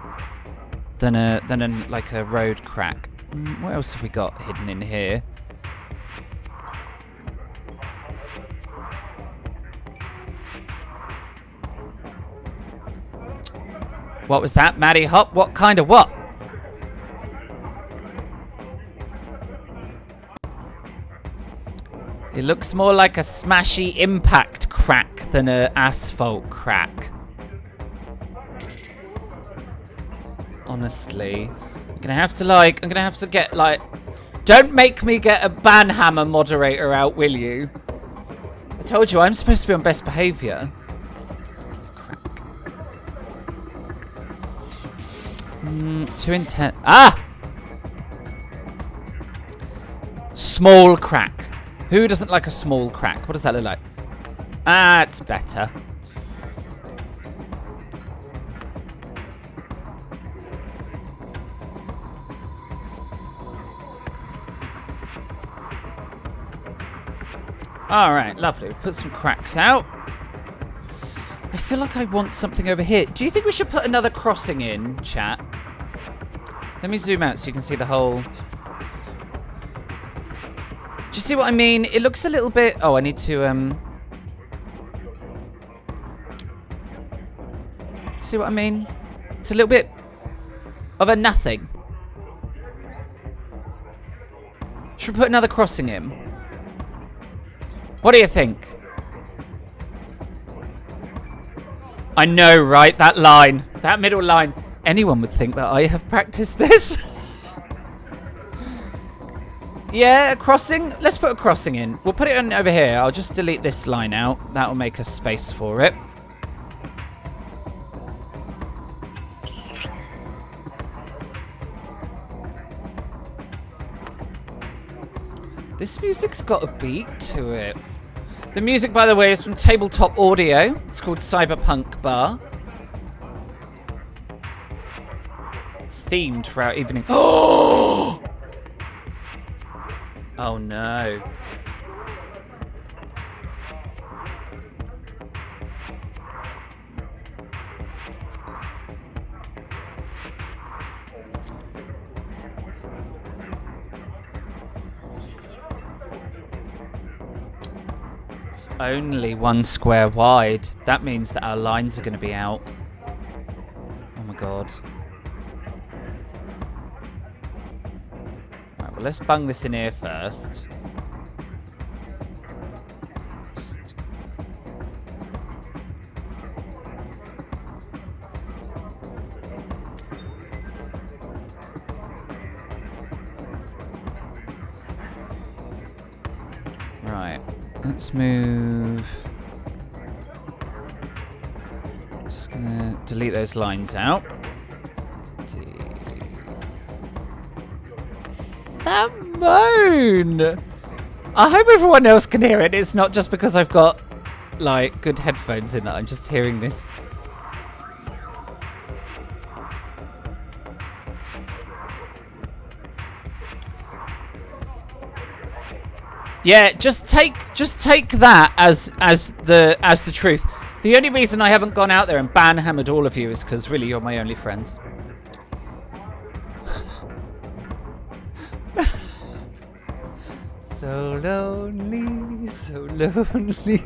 than like a road crack. What else have we got hidden in here? What was that, Maddie Hop? What kind of what? It looks more like a smashy impact crack than an asphalt crack. Honestly. I'm gonna have to get, like... Don't make me get a banhammer moderator out, will you? told you, I'm supposed to be on best behaviour. Crack. Too intense. Ah! Small crack. Who doesn't like a small crack? What does that look like? Ah, it's better. Alright, lovely. We've put some cracks out. I feel like I want something over here. Do you think we should put another crossing in, chat? Let me zoom out so you can see the whole... Do you see what I mean? It looks a little bit... Oh, I need to... See what I mean? It's a little bit of a nothing. Should we put another crossing in? What do you think? I know, right? That line. That middle line. Anyone would think that I have practiced this. Yeah, a crossing. Let's put a crossing in. We'll put it on over here. I'll just delete this line out. That will make a space for it. This music's got a beat to it. The music, by the way, is from Tabletop Audio. It's called Cyberpunk Bar. It's themed for our evening. Oh! Oh no. It's only 1 square wide. That means that our lines are going to be out. Oh my god. Right, well, let's bung this in here first. Right. Let's move. Just gonna delete those lines out. That moan! I hope everyone else can hear it. It's not just because I've got, like, good headphones in that I'm just hearing this. Yeah, just take that as the truth. The only reason I haven't gone out there and ban-hammered all of you is because really you're my only friends. So lonely, so lonely.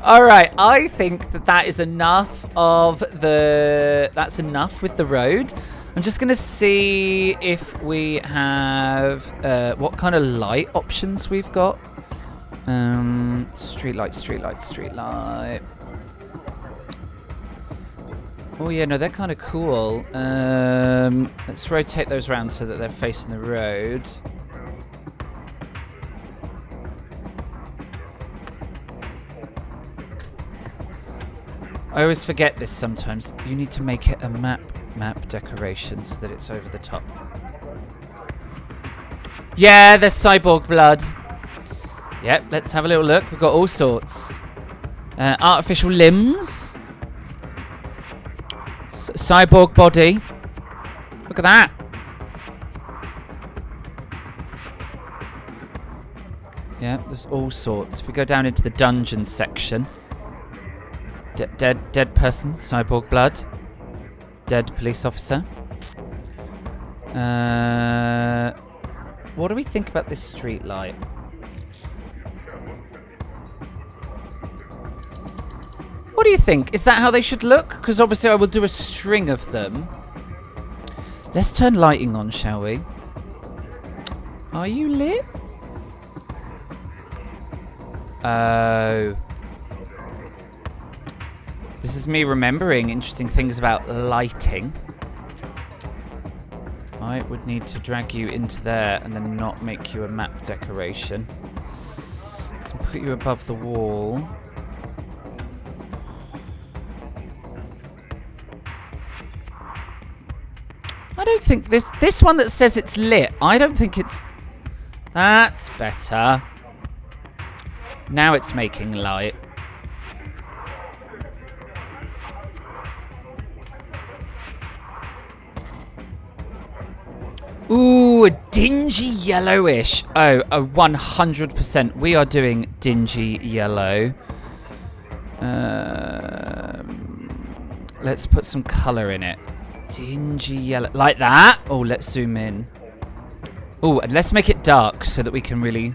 All right, I think that is enough of the. That's enough with the road. I'm just going to see if we have what kind of light options we've got. Street light, street light, street light. Oh yeah, no, they're kind of cool. Let's rotate those around so that they're facing the road. I always forget this sometimes. You need to make it a map decoration so that it's over the top. Yeah, there's cyborg blood. Yep, let's have a little look. We've got all sorts. Artificial limbs. Cyborg body. Look at that. Yeah, there's all sorts. If we go down into the dungeon section. Dead person, cyborg blood. Dead police officer. What do we think about this street light? What do you think? Is that how they should look? Because obviously I will do a string of them. Let's turn lighting on, shall we? Are you lit? Oh. This is me remembering interesting things about lighting. I would need to drag you into there and then not make you a map decoration. I can put you above the wall. I don't think this one that says it's lit, I don't think it's... That's better. Now it's making light. Ooh, a dingy yellowish. Oh, 100%. We are doing dingy yellow. Let's put some colour in it. Dingy yellow. Like that? Oh, let's zoom in. Oh, and let's make it dark so that we can really...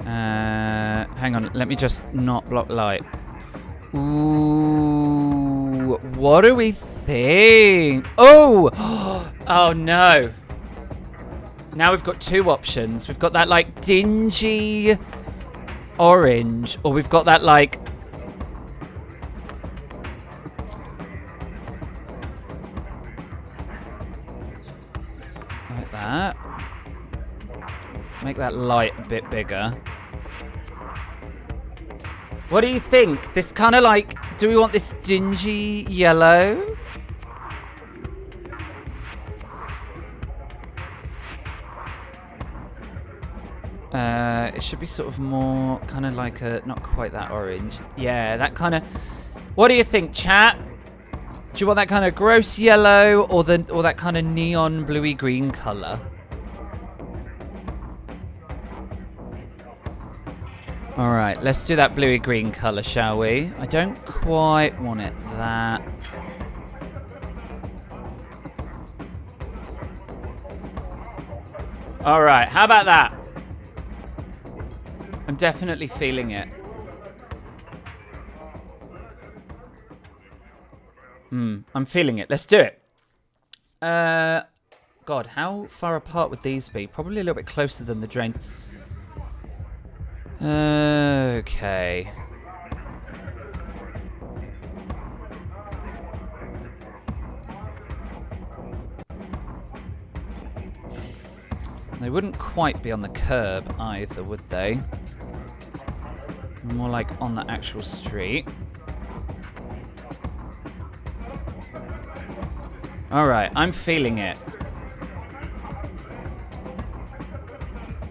Hang on. Let me just not block light. Ooh, what do we think? Oh! Oh, no. Now we've got two options. We've got that, like, dingy orange, or we've got that, like... Like that. Make that light a bit bigger. What do you think? This kind of like, do we want this dingy yellow? It should be sort of more kind of like a, not quite that orange. Yeah, that kind of, what do you think, chat? Do you want that kind of gross yellow or that kind of neon bluey green color? All right, let's do that bluey green color, shall we? I don't quite want it that. All right, how about that? I'm definitely feeling it. I'm feeling it. Let's do it. God, how far apart would these be? Probably a little bit closer than the drains. Okay. They wouldn't quite be on the curb either, would they? More like on the actual street. Alright, I'm feeling it.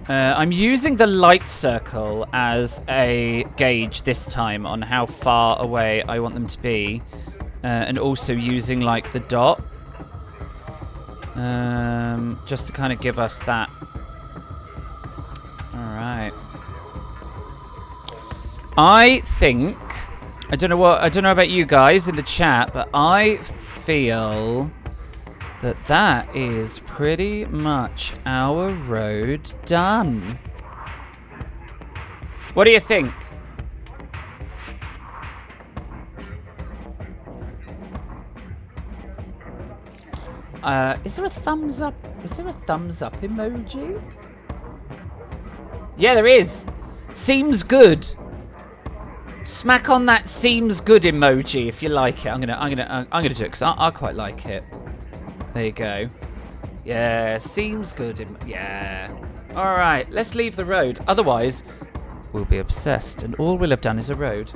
I'm using the light circle as a gauge this time on how far away I want them to be. And also using like the dot. Just to kind of give us that. Alright. I think, I don't know about you guys in the chat, but I feel that is pretty much our road done. What do you think? Is there a thumbs up? Is there a thumbs up emoji? Yeah, there is. Seems good. Smack on that seems good emoji if you like it. I'm gonna do it because I quite like it. There you go. Yeah, seems good. Yeah. All right, let's leave the road. Otherwise, we'll be obsessed, and all we'll have done is a road.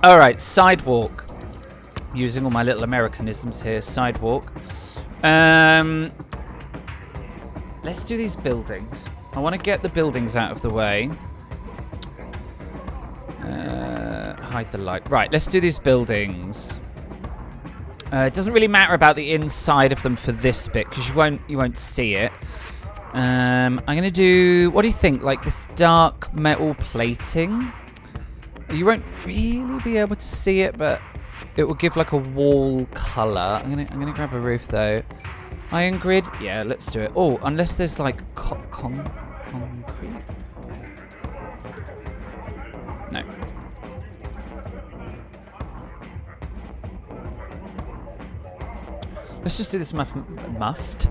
All right, sidewalk. Using all my little Americanisms here. Sidewalk. Let's do these buildings. I want to get the buildings out of the way. Hide the light. Right, let's do these buildings. It doesn't really matter about the inside of them for this bit because you won't see it. I'm gonna do. What do you think? Like this dark metal plating. You won't really be able to see it, but it will give like a wall color. I'm gonna grab a roof though. Iron grid. Yeah, let's do it. Oh, unless there's like concrete. No. Let's just do this muffed.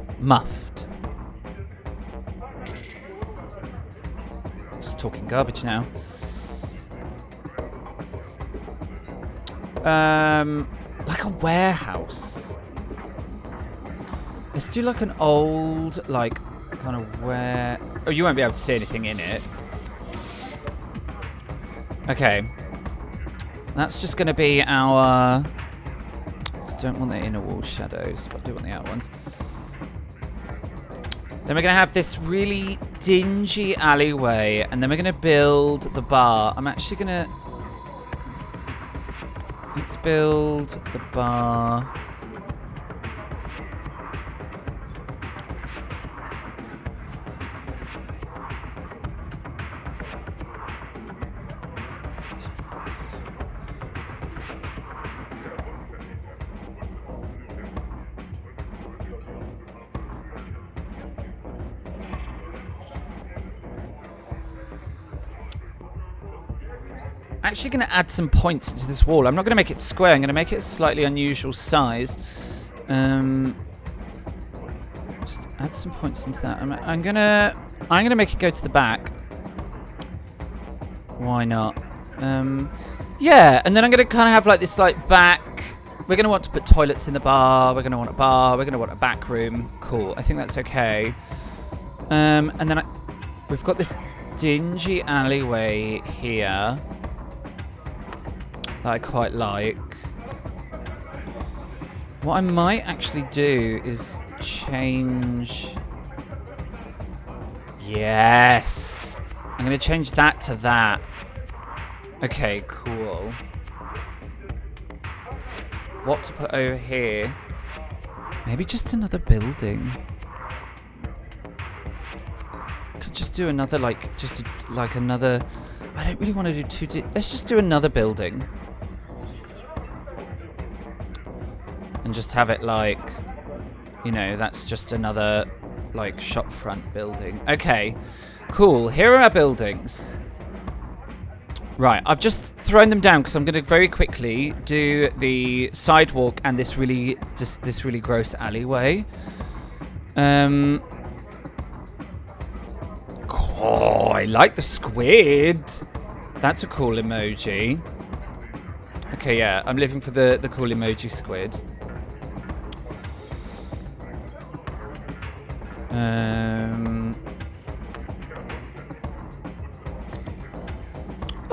Just talking garbage now. Like a warehouse. Let's do like an old, like, kind of where... Oh, you won't be able to see anything in it. Okay. That's just going to be our... I don't want the inner wall shadows, but I do want the outer ones. Then we're going to have this really dingy alleyway, and then we're going to build the bar. I'm actually going to... Let's build the bar... Actually going to add some points into this wall. I'm not going to make it square. I'm going to make it a slightly unusual size. Just add some points into that. I'm gonna make it go to the back. Why not? Yeah, and then I'm gonna kind of have like this like back. We're gonna want to put toilets in the bar. We're gonna want a bar. We're gonna want a back room. Cool. I think that's okay. And then we've got this dingy alleyway here that I quite like. What I might actually do is change... Yes! I'm going to change that to that. Okay, cool. What to put over here? Maybe just another building. Could just do another, like, another... I don't really want to do two... Let's just do another building. And just have it like, you know, that's just another, like, shop front building. Okay, cool. Here are our buildings. Right, I've just thrown them down because I'm going to very quickly do the sidewalk and this really gross alleyway. Oh, I like the squid. That's a cool emoji. Okay, yeah, I'm living for the cool emoji squid.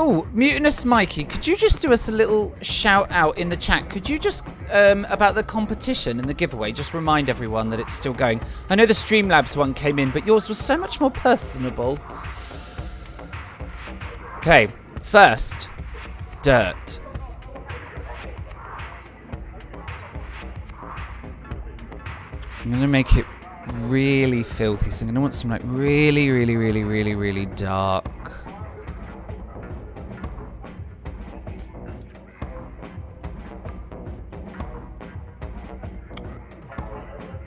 Oh, Mutinous Mikey, could you just do us a little shout out in the chat? Could you just, about the competition and the giveaway, just remind everyone that it's still going? I know the Streamlabs one came in, but yours was so much more personable. Okay, first, dirt. I'm going to make it really filthy, so I'm going to want some like really dark.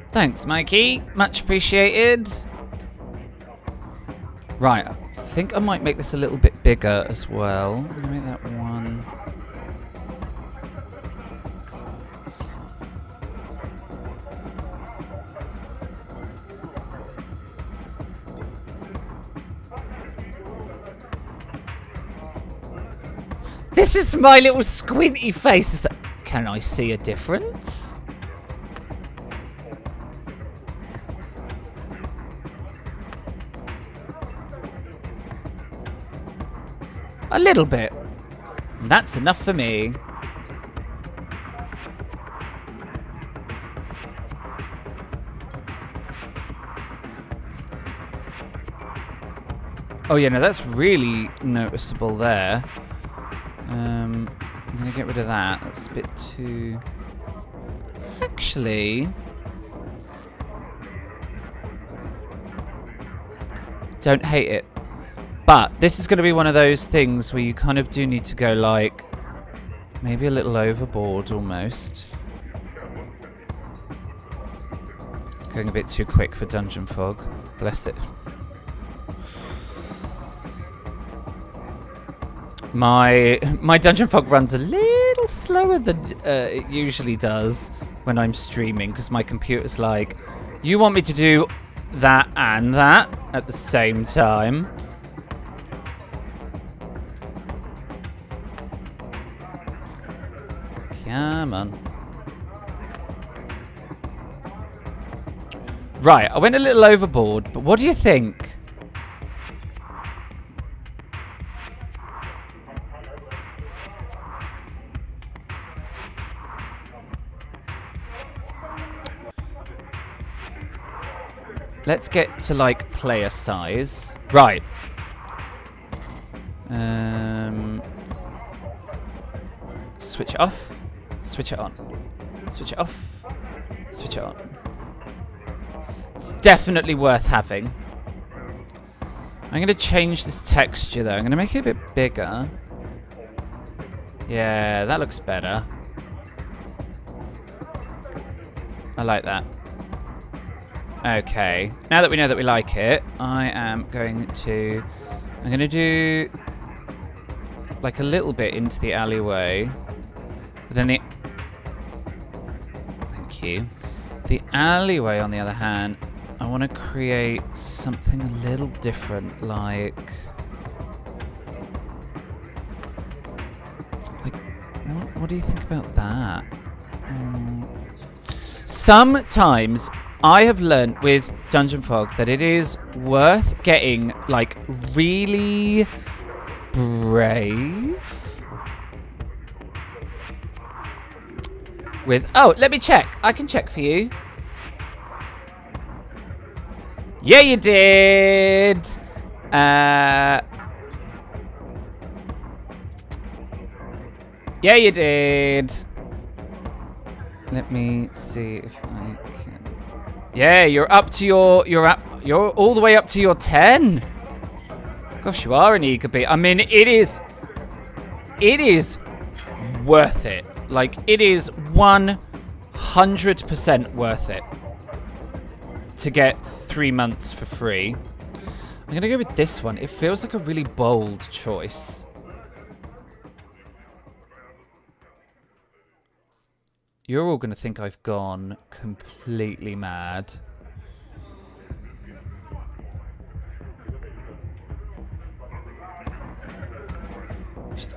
Thanks, Mikey. Much appreciated. Right, I think I might make this a little bit bigger as well. I'm going to make that one. This is my little squinty face. Can I see a difference? A little bit. And that's enough for me. Oh yeah, no, that's really noticeable there. I'm going to get rid of that. That's a bit too... Actually... Don't hate it. But this is going to be one of those things where you kind of do need to go like... Maybe a little overboard almost. Going a bit too quick for DGNFog. Bless it. My DGNFog runs a little slower than it usually does when I'm streaming because my computer's like, you want me to do that and that at the same time? Come on. Right, I went a little overboard, but what do you think? Let's get to, like, player size. Right. Switch it off. Switch it on. Switch it off. Switch it on. It's definitely worth having. I'm going to change this texture, though. I'm going to make it a bit bigger. Yeah, that looks better. I like that. Okay. Now that we know that we like it, I'm going to do like a little bit into the alleyway. But then thank you. The alleyway, on the other hand, I want to create something a little different, like what do you think about that? Sometimes I have learned with DGNFog that it is worth getting, like, really brave with... Oh, let me check. I can check for you. Yeah, you did. Yeah, you did. Let me see if I can... Yeah, you're all the way up to your 10. Gosh, you are an eager bee. I mean, it is worth it. Like, it is 100% worth it to get 3 months for free. I'm gonna go with this one. It feels like a really bold choice. You're all going to think I've gone completely mad.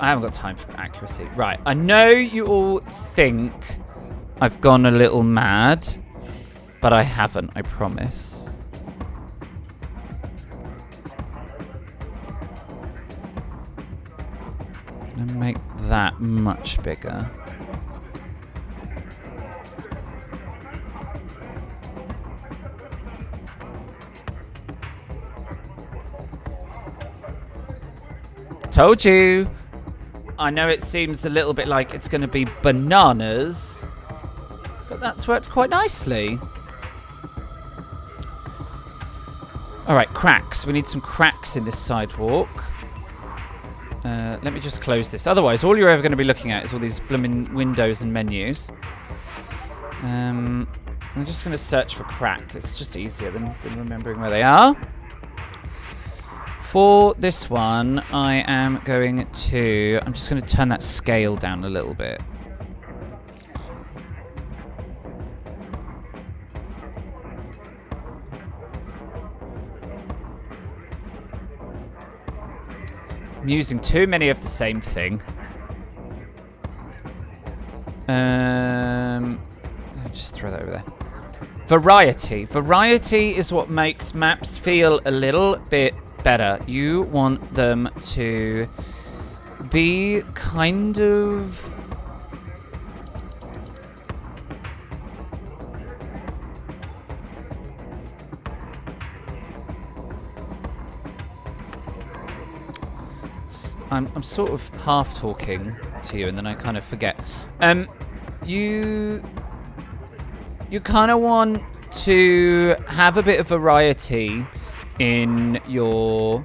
I haven't got time for accuracy. Right, I know you all think I've gone a little mad, but I haven't, I promise. I'm going to make that much bigger. Told you. I know it seems a little bit like it's going to be bananas, but that's worked quite nicely. All right, cracks. We need some cracks in this sidewalk. Let me just close this. Otherwise, all you're ever going to be looking at is all these blooming windows and menus. I'm just going to search for crack. It's just easier than remembering where they are. For this one, I'm just going to turn that scale down a little bit. I'm using too many of the same thing. I'll just throw that over there. Variety. Variety is what makes maps feel a little bit better. You want them to be kind of... I'm sort of half talking to you and then I kind of forget. You kind of want to have a bit of variety in your...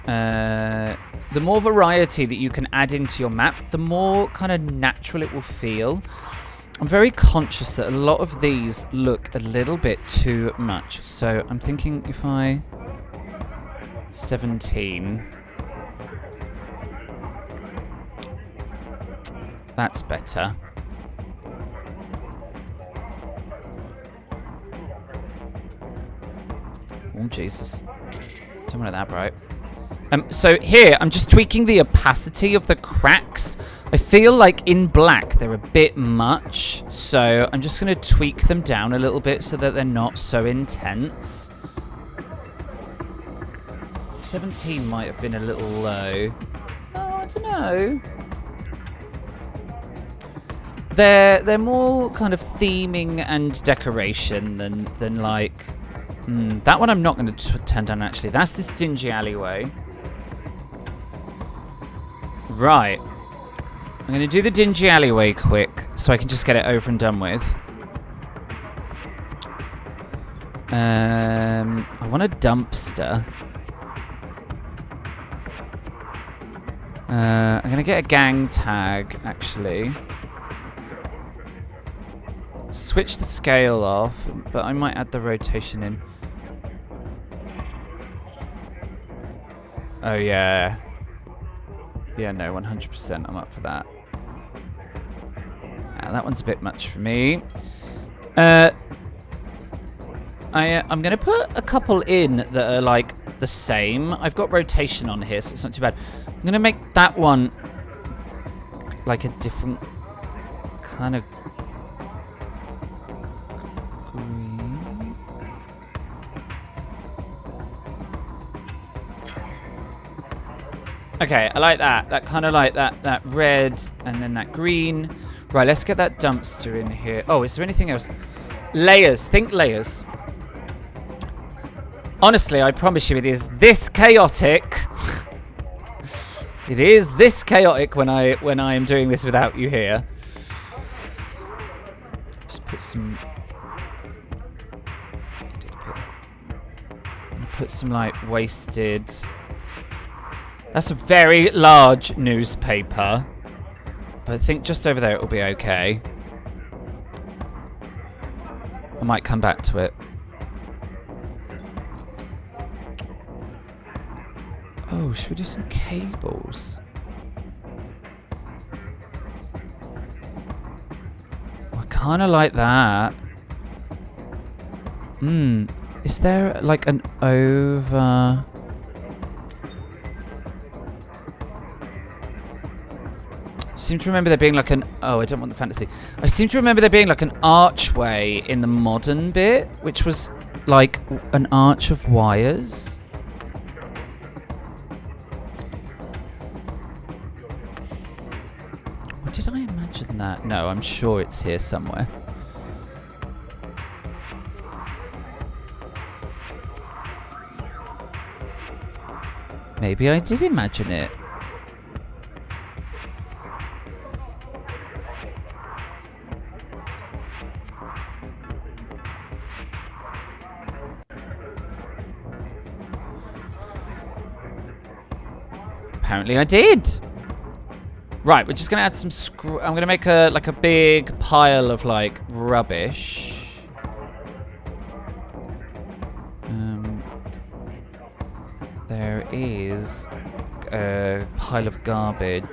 the more variety that you can add into your map, the more kind of natural it will feel. I'm very conscious that a lot of these look a little bit too much. So I'm thinking if I... 17... That's better. Oh, Jesus. Something like that, right? So here, I'm just tweaking the opacity of the cracks. I feel like in black they're a bit much, so I'm just going to tweak them down a little bit so that they're not so intense. 17 might have been a little low. Oh, I don't know. They're more kind of theming and decoration than like... that one I'm not going to turn down, actually. That's this dingy alleyway. Right. I'm going to do the dingy alleyway quick so I can just get it over and done with. I want a dumpster. I'm going to get a gang tag, actually. Switch the scale off, but I might add the rotation in. Oh, yeah. Yeah, no, 100%. I'm up for that. That one's a bit much for me. I'm going to put a couple in that are, like, the same. I've got rotation on here, so it's not too bad. I'm going to make that one, like, a different kind of green. Okay, I like that. That kind of like that red and then that green. Right, let's get that dumpster in here. Oh, is there anything else? Layers. Think layers. Honestly, I promise you it is this chaotic. It is this chaotic when I am doing this without you here. Just put some... Put some, like, wasted... That's a very large newspaper. But I think just over there it will be okay. I might come back to it. Oh, should we do some cables? Oh, I kind of like that. Is there like an over... I seem to remember there being like an... Oh, I don't want the fantasy. I seem to remember there being like an archway in the modern bit, which was like an arch of wires. Or did I imagine that? No, I'm sure it's here somewhere. Maybe I did imagine it. Apparently I did. Right, we're just gonna add some I'm gonna make a like a big pile of like rubbish. There is a pile of garbage.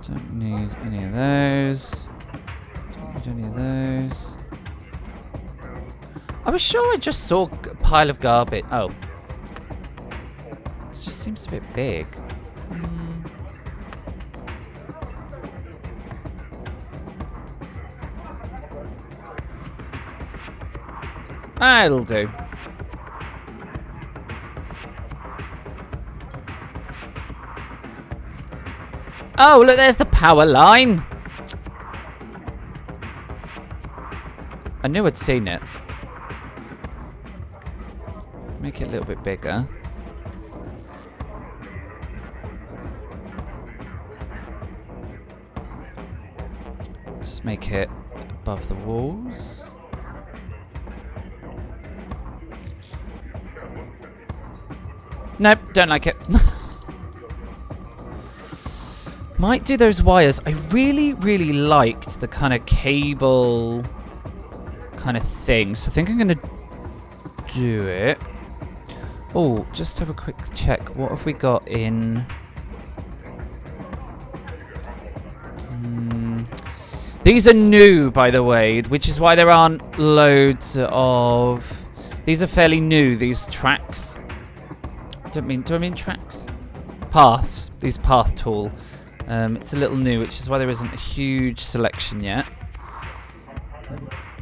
Don't need any of those. Any of those. I was sure I just saw a pile of garbage. Oh. It just seems a bit big. That'll do. Oh, look, there's the power line. I knew I'd seen it. Make it a little bit bigger. Just make it above the walls. Nope, don't like it. Might do those wires. I really, really liked the kind of cable kind of thing. So I think I'm going to do it. Oh, just have a quick check. What have we got in... These are new, by the way, which is why there aren't loads of... These are fairly new, these tracks. Do I mean tracks? Paths. These path tool. It's a little new, which is why there isn't a huge selection yet.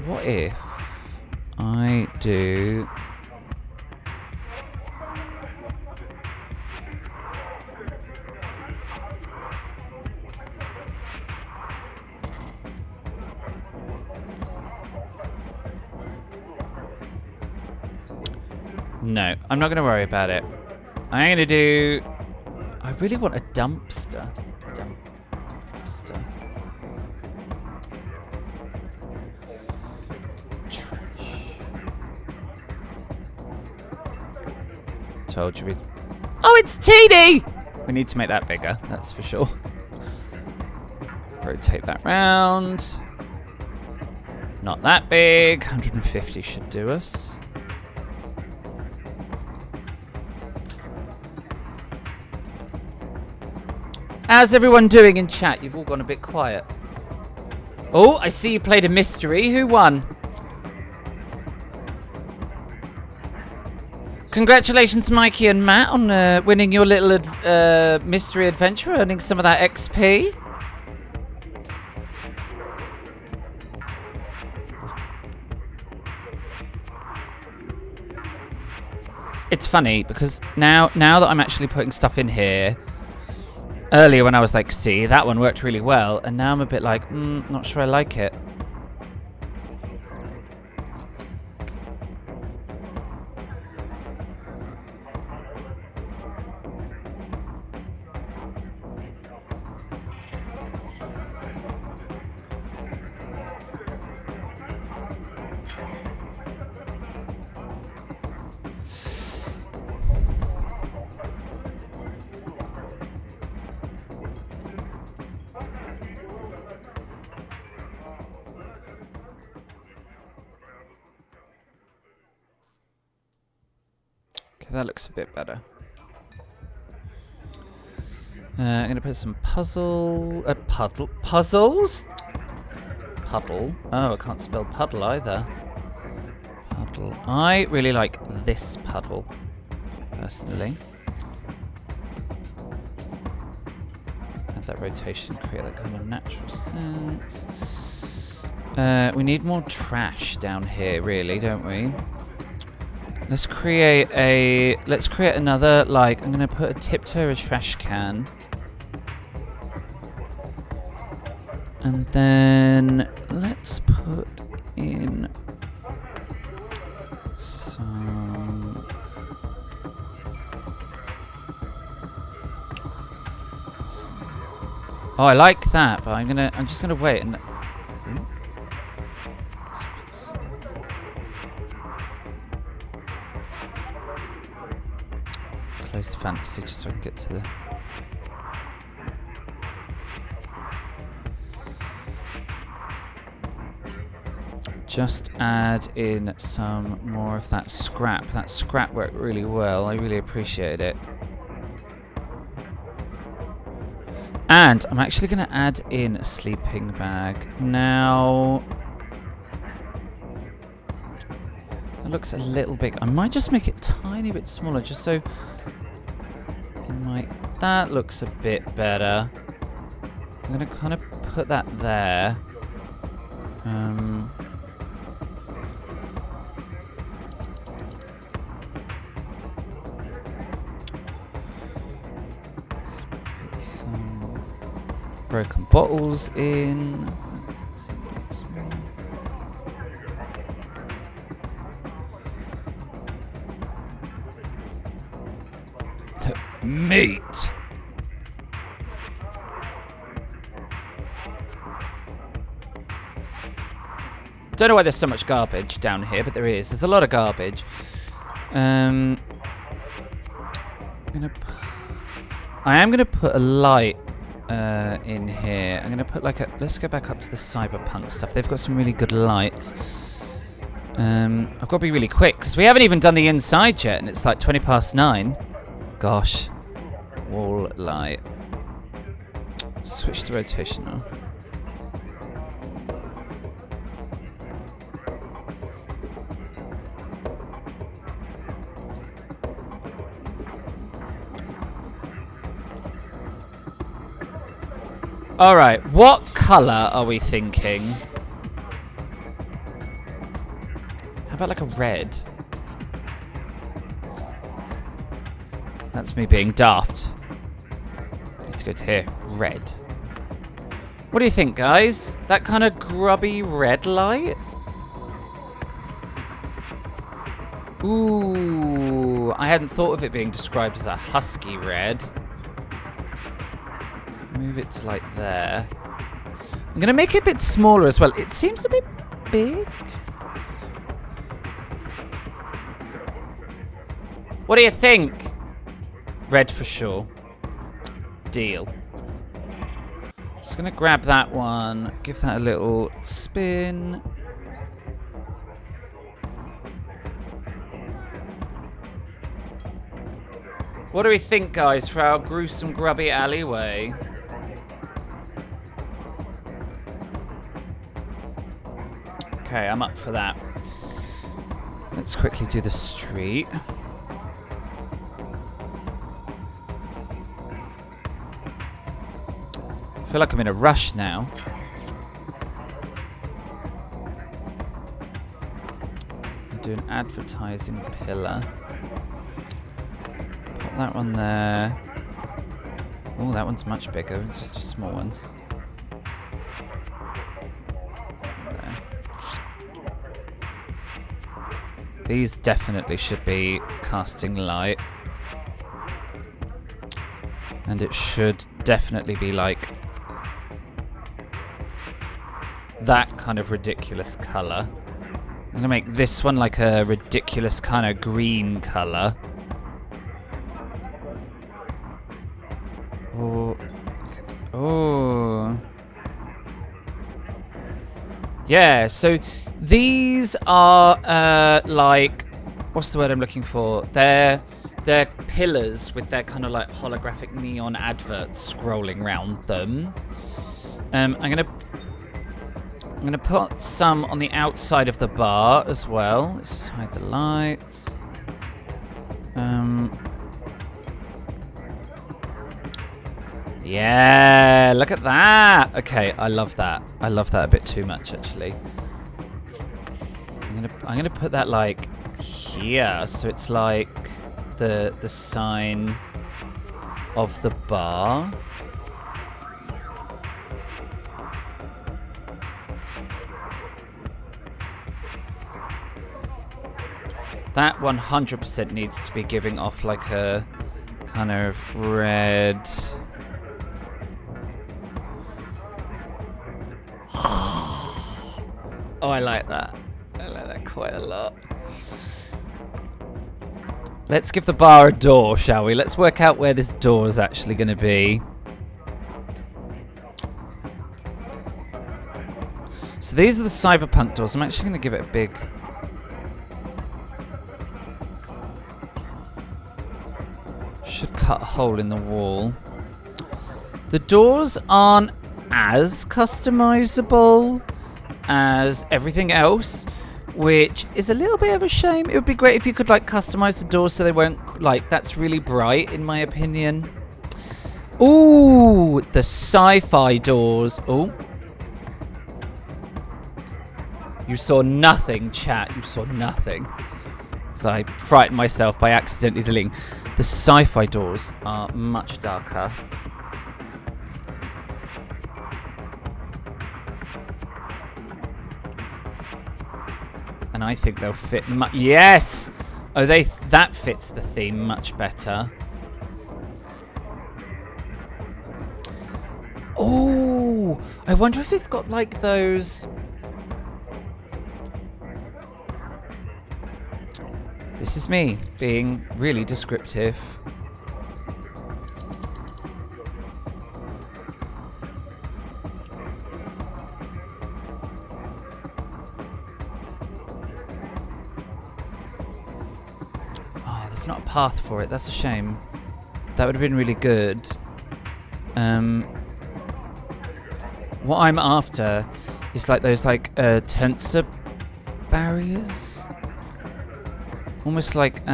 What if I do... No, I'm not going to worry about it. I'm going to do... I really want a dumpster. Dumpster. Trash. Told you we'd... Oh, it's teeny! We need to make that bigger, that's for sure. Rotate that round. Not that big. 150 should do us. How's everyone doing in chat? You've all gone a bit quiet. Oh, I see you played a mystery. Who won? Congratulations, Mikey and Matt, on winning your little mystery adventure, earning some of that XP. It's funny because now that I'm actually putting stuff in here. Earlier when I was like, see, that one worked really well, and now I'm a bit like, not sure I like it. That looks a bit better. I'm going to put some puzzles? Puddle. Oh, I can't spell puddle either. Puddle. I really like this puddle, personally. Add that rotation, create that kind of natural sense. We need more trash down here, really, don't we? Let's create another, like, I'm going to put a tiptoe trash can. And then let's put in some... Oh, I like that, but I'm just gonna wait and... Close the fantasy just so I can get to the... Just add in some more of that scrap. That scrap worked really well. I really appreciated it. And I'm actually going to add in a sleeping bag. Now... That looks a little big. I might just make it a tiny bit smaller just so... That looks a bit better. I'm going to kind of put that there. Let's put some broken bottles in. Meat. Don't know why there's so much garbage down here, but there is. There's a lot of garbage. I am gonna put a light in here. I'm gonna put like a. Let's go back up to the cyberpunk stuff. They've got some really good lights. I've got to be really quick because we haven't even done the inside yet, and it's like 9:20. Gosh. Wall light. Switch the rotation off. Alright, what colour are we thinking? How about like a red? That's me being daft. Let's go to here. Red. What do you think, guys? That kind of grubby red light? Ooh, I hadn't thought of it being described as a husky red. Move it to like there. I'm going to make it a bit smaller as well. It seems a bit big. What do you think? Red for sure. Deal. Just going to grab that one. Give that a little spin. What do we think, guys, for our gruesome, grubby alleyway? Okay, I'm up for that. Let's quickly do the street. I feel like I'm in a rush now. Do an advertising pillar. Pop that one there. Oh, that one's much bigger. Just small ones. There. These definitely should be casting light. And it should definitely be like that kind of ridiculous colour. I'm going to make this one like a ridiculous kind of green colour. Oh. Oh. Yeah, so these are like, what's the word I'm looking for? They're pillars with their kind of like holographic neon adverts scrolling around them. I'm gonna put some on the outside of the bar as well. Let's just hide the lights. Yeah, look at that. Okay, I love that. I love that a bit too much, actually. I'm gonna put that like here, so it's like the sign of the bar. That 100% needs to be giving off like a kind of red. Oh, I like that. I like that quite a lot. Let's give the bar a door, shall we? Let's work out where this door is actually going to be. So these are the cyberpunk doors. I'm actually going to give it a big... Should cut a hole in the wall. The doors aren't as customizable as everything else, which is a little bit of a shame. It would be great if you could like customize the doors so they weren't like that's really bright, in my opinion. Ooh, the sci-fi doors. Oh, you saw nothing, chat. You saw nothing. So I frightened myself by accidentally deleting. The sci-fi doors are much darker. And I think they'll fit yes! Oh, that fits the theme much better. Oh, I wonder if they've got like those... This is me being really descriptive. Oh, there's not a path for it. That's a shame. That would have been really good. What I'm after is like those like tensor barriers. Almost like,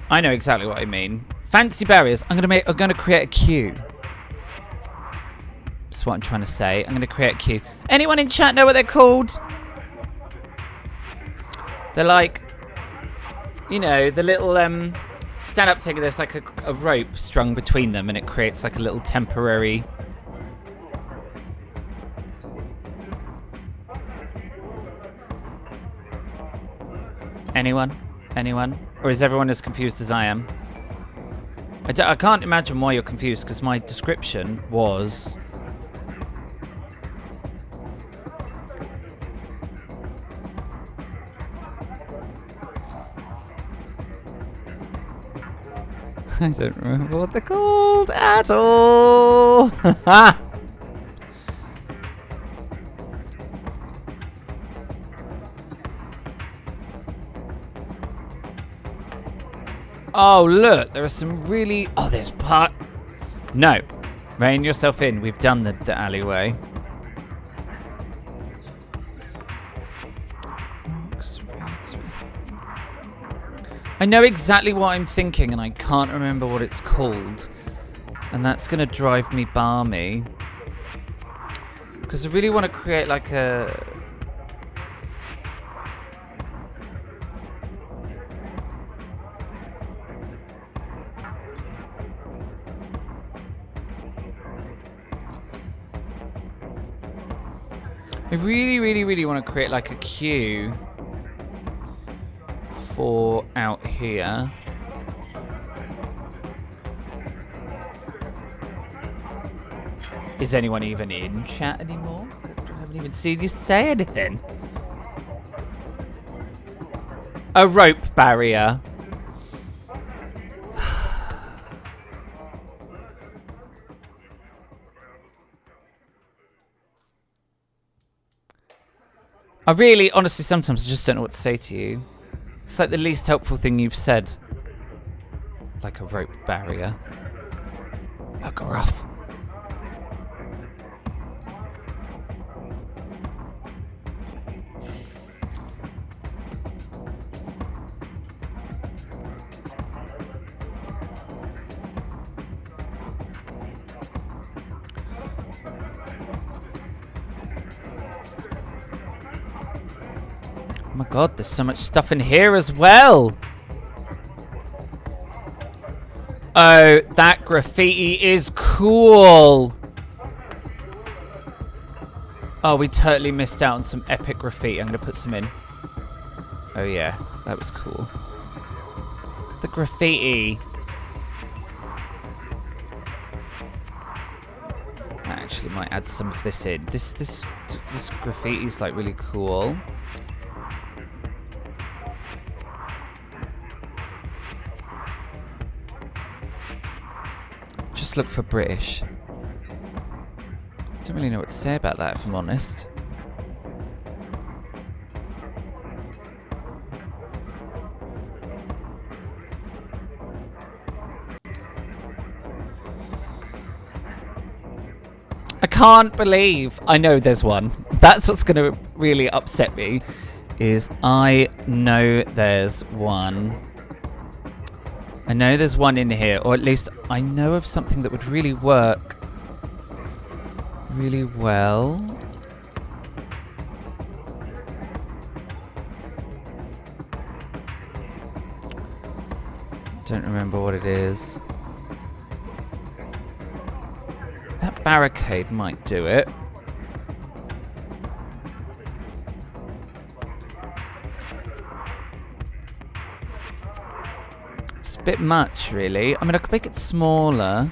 I know exactly what I mean. Fancy barriers. I'm gonna create a queue. That's what I'm trying to say. I'm gonna create a queue. Anyone in chat know what they're called? They're like, you know, the little stand-up thing. There's like a rope strung between them, and it creates like a little temporary. Anyone? Anyone? Or is everyone as confused as I am? I can't imagine why you're confused, because my description was... I don't remember what they're called at all! Oh, look, there are some really... Oh, there's part... No. Rein yourself in. We've done the alleyway. I know exactly what I'm thinking, and I can't remember what it's called. And that's going to drive me balmy. Because I really want to create like a... I really, really, really want to create like a queue for out here. Is anyone even in chat anymore? I haven't even seen you say anything. A rope barrier. I really, honestly, sometimes I just don't know what to say to you. It's like the least helpful thing you've said. Like a rope barrier. Bugger off. Oh my god, there's so much stuff in here as well. Oh, that graffiti is cool. Oh, we totally missed out on some epic graffiti. I'm going to put some in. Oh yeah, that was cool. Look at the graffiti. I actually might add some of this in. This graffiti is like really cool. Just look for British. Don't really know what to say about that, if I'm honest. I can't believe I know there's one. That's what's going to really upset me, is I know there's one. I know there's one in here, or at least I know of something that would really work really well. Don't remember what it is. That barricade might do it. It's a bit much, really. I mean, I could make it smaller.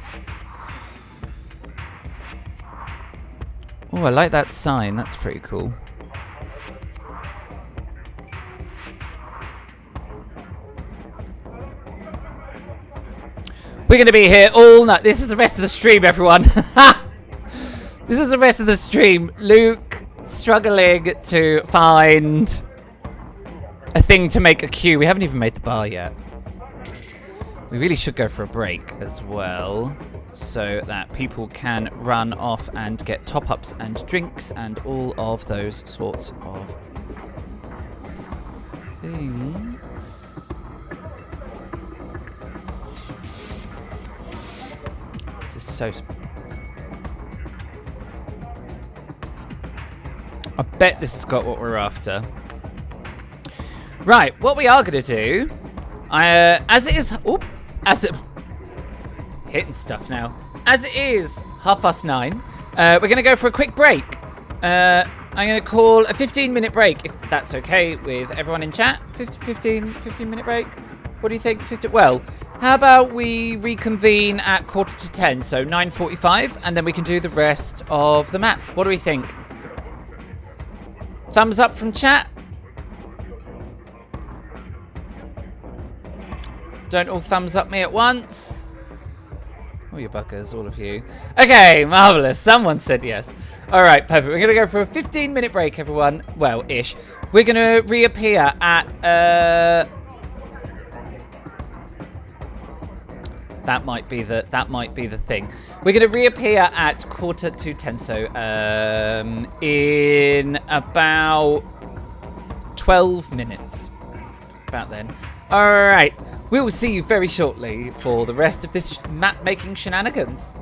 Oh, I like that sign. That's pretty cool. We're going to be here all night. This is the rest of the stream, everyone. This is the rest of the stream. Luke struggling to find a thing to make a queue. We haven't even made the bar yet. We really should go for a break as well, so that people can run off and get top-ups and drinks and all of those sorts of things. I bet this has got what we're after. Right, what we are going to do, as it is, hitting stuff now. As it is 9:30, we're going to go for a quick break. I'm going to call a 15-minute break, if that's okay with everyone in chat. 15-minute break? What do you think? Well, how about we reconvene at 9:45, so 9:45, and then we can do the rest of the map. What do we think? Thumbs up from chat? Don't all thumbs up me at once. Oh, you buggers, all of you. Okay, marvellous. Someone said yes. All right, perfect. We're going to go for a 15-minute break, everyone. Well, ish. We're going to reappear at... That might be the thing. We're going to reappear at 9:45, so in about 12 minutes. About then. All right. We will see you very shortly for the rest of this map-making shenanigans.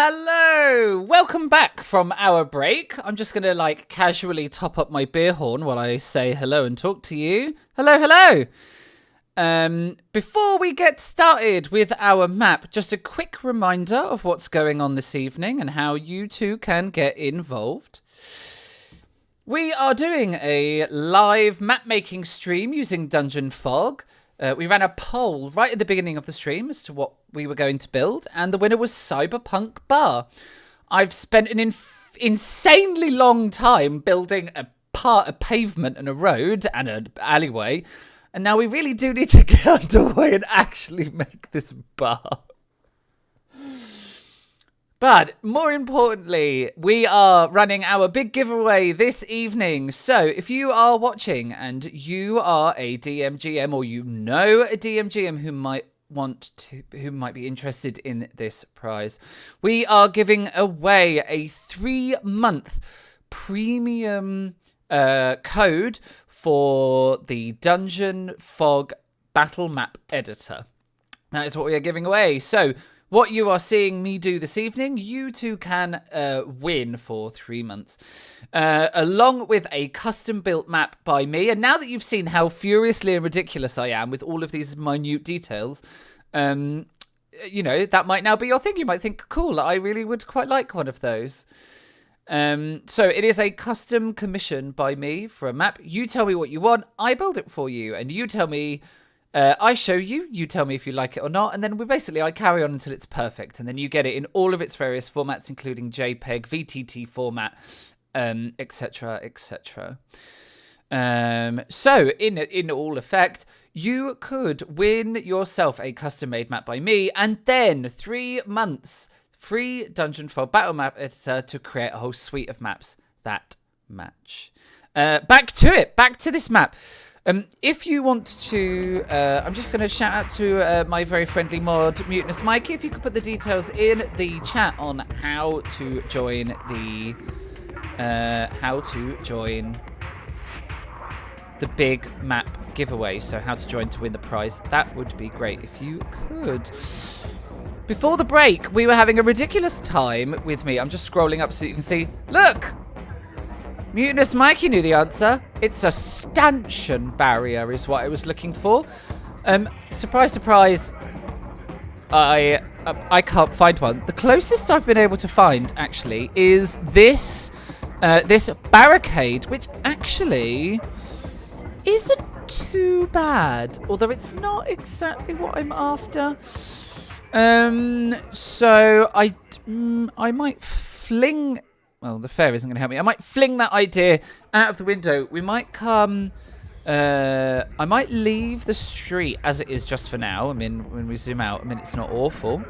Hello! Welcome back from our break. I'm just going to like casually top up my beer horn while I say hello and talk to you. Hello, hello! Before we get started with our map, just a quick reminder of what's going on this evening and how you too can get involved. We are doing a live map making stream using DGNFog. We ran a poll right at the beginning of the stream as to what we were going to build, and the winner was Cyberpunk Bar. I've spent an insanely long time building a pavement and a road and an alleyway, and now we really do need to get underway and actually make this bar. But more importantly, we are running our big giveaway this evening. So if you are watching and you are a DMGM or you know a DMGM who might be interested in this prize, we are giving away a 3-month premium code for the DGNFog battle map editor. That is what we are giving away. So what you are seeing me do this evening, you too can win for 3 months, along with a custom-built map by me. And now that you've seen how furiously and ridiculous I am with all of these minute details, you know, that might now be your thing. You might think, cool, I really would quite like one of those. So it is a custom commission by me for a map. You tell me what you want, I build it for you, and you tell me... I show you, you tell me if you like it or not, and then I carry on until it's perfect, and then you get it in all of its various formats, including JPEG, VTT format, etc., etc. So, in all effect, you could win yourself a custom-made map by me, and then 3 months free DGNFog battle map editor to create a whole suite of maps that match. Back to this map. If you want to, I'm just going to shout out to my very friendly mod, Mutinous Mikey. If you could put the details in the chat on how to join the big map giveaway. So how to join to win the prize. That would be great if you could. Before the break, we were having a ridiculous time with me. I'm just scrolling up so you can see. Look! Mutinous Mikey knew the answer. It's a stanchion barrier is what I was looking for. Surprise, surprise. I can't find one. The closest I've been able to find, actually, is this barricade, which actually isn't too bad. Although it's not exactly what I'm after. So I might fling... Well, the fair isn't going to help me. I might fling that idea out of the window. We might come... I might leave the street as it is just for now. I mean, when we zoom out, I mean, it's not awful.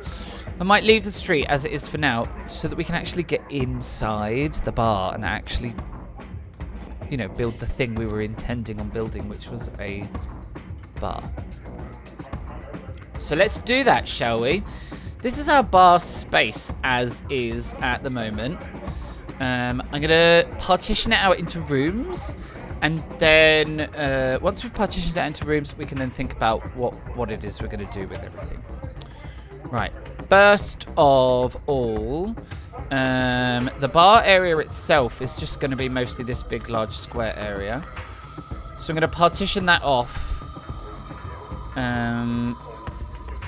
I might leave the street as it is for now so that we can actually get inside the bar and actually, you know, build the thing we were intending on building, which was a bar. So let's do that, shall we? This is our bar space as is at the moment. I'm going to partition it out into rooms, and then once we've partitioned it into rooms, we can then think about what it is we're going to do with everything. Right, first of all, the bar area itself is just going to be mostly this big, large square area. So I'm going to partition that off.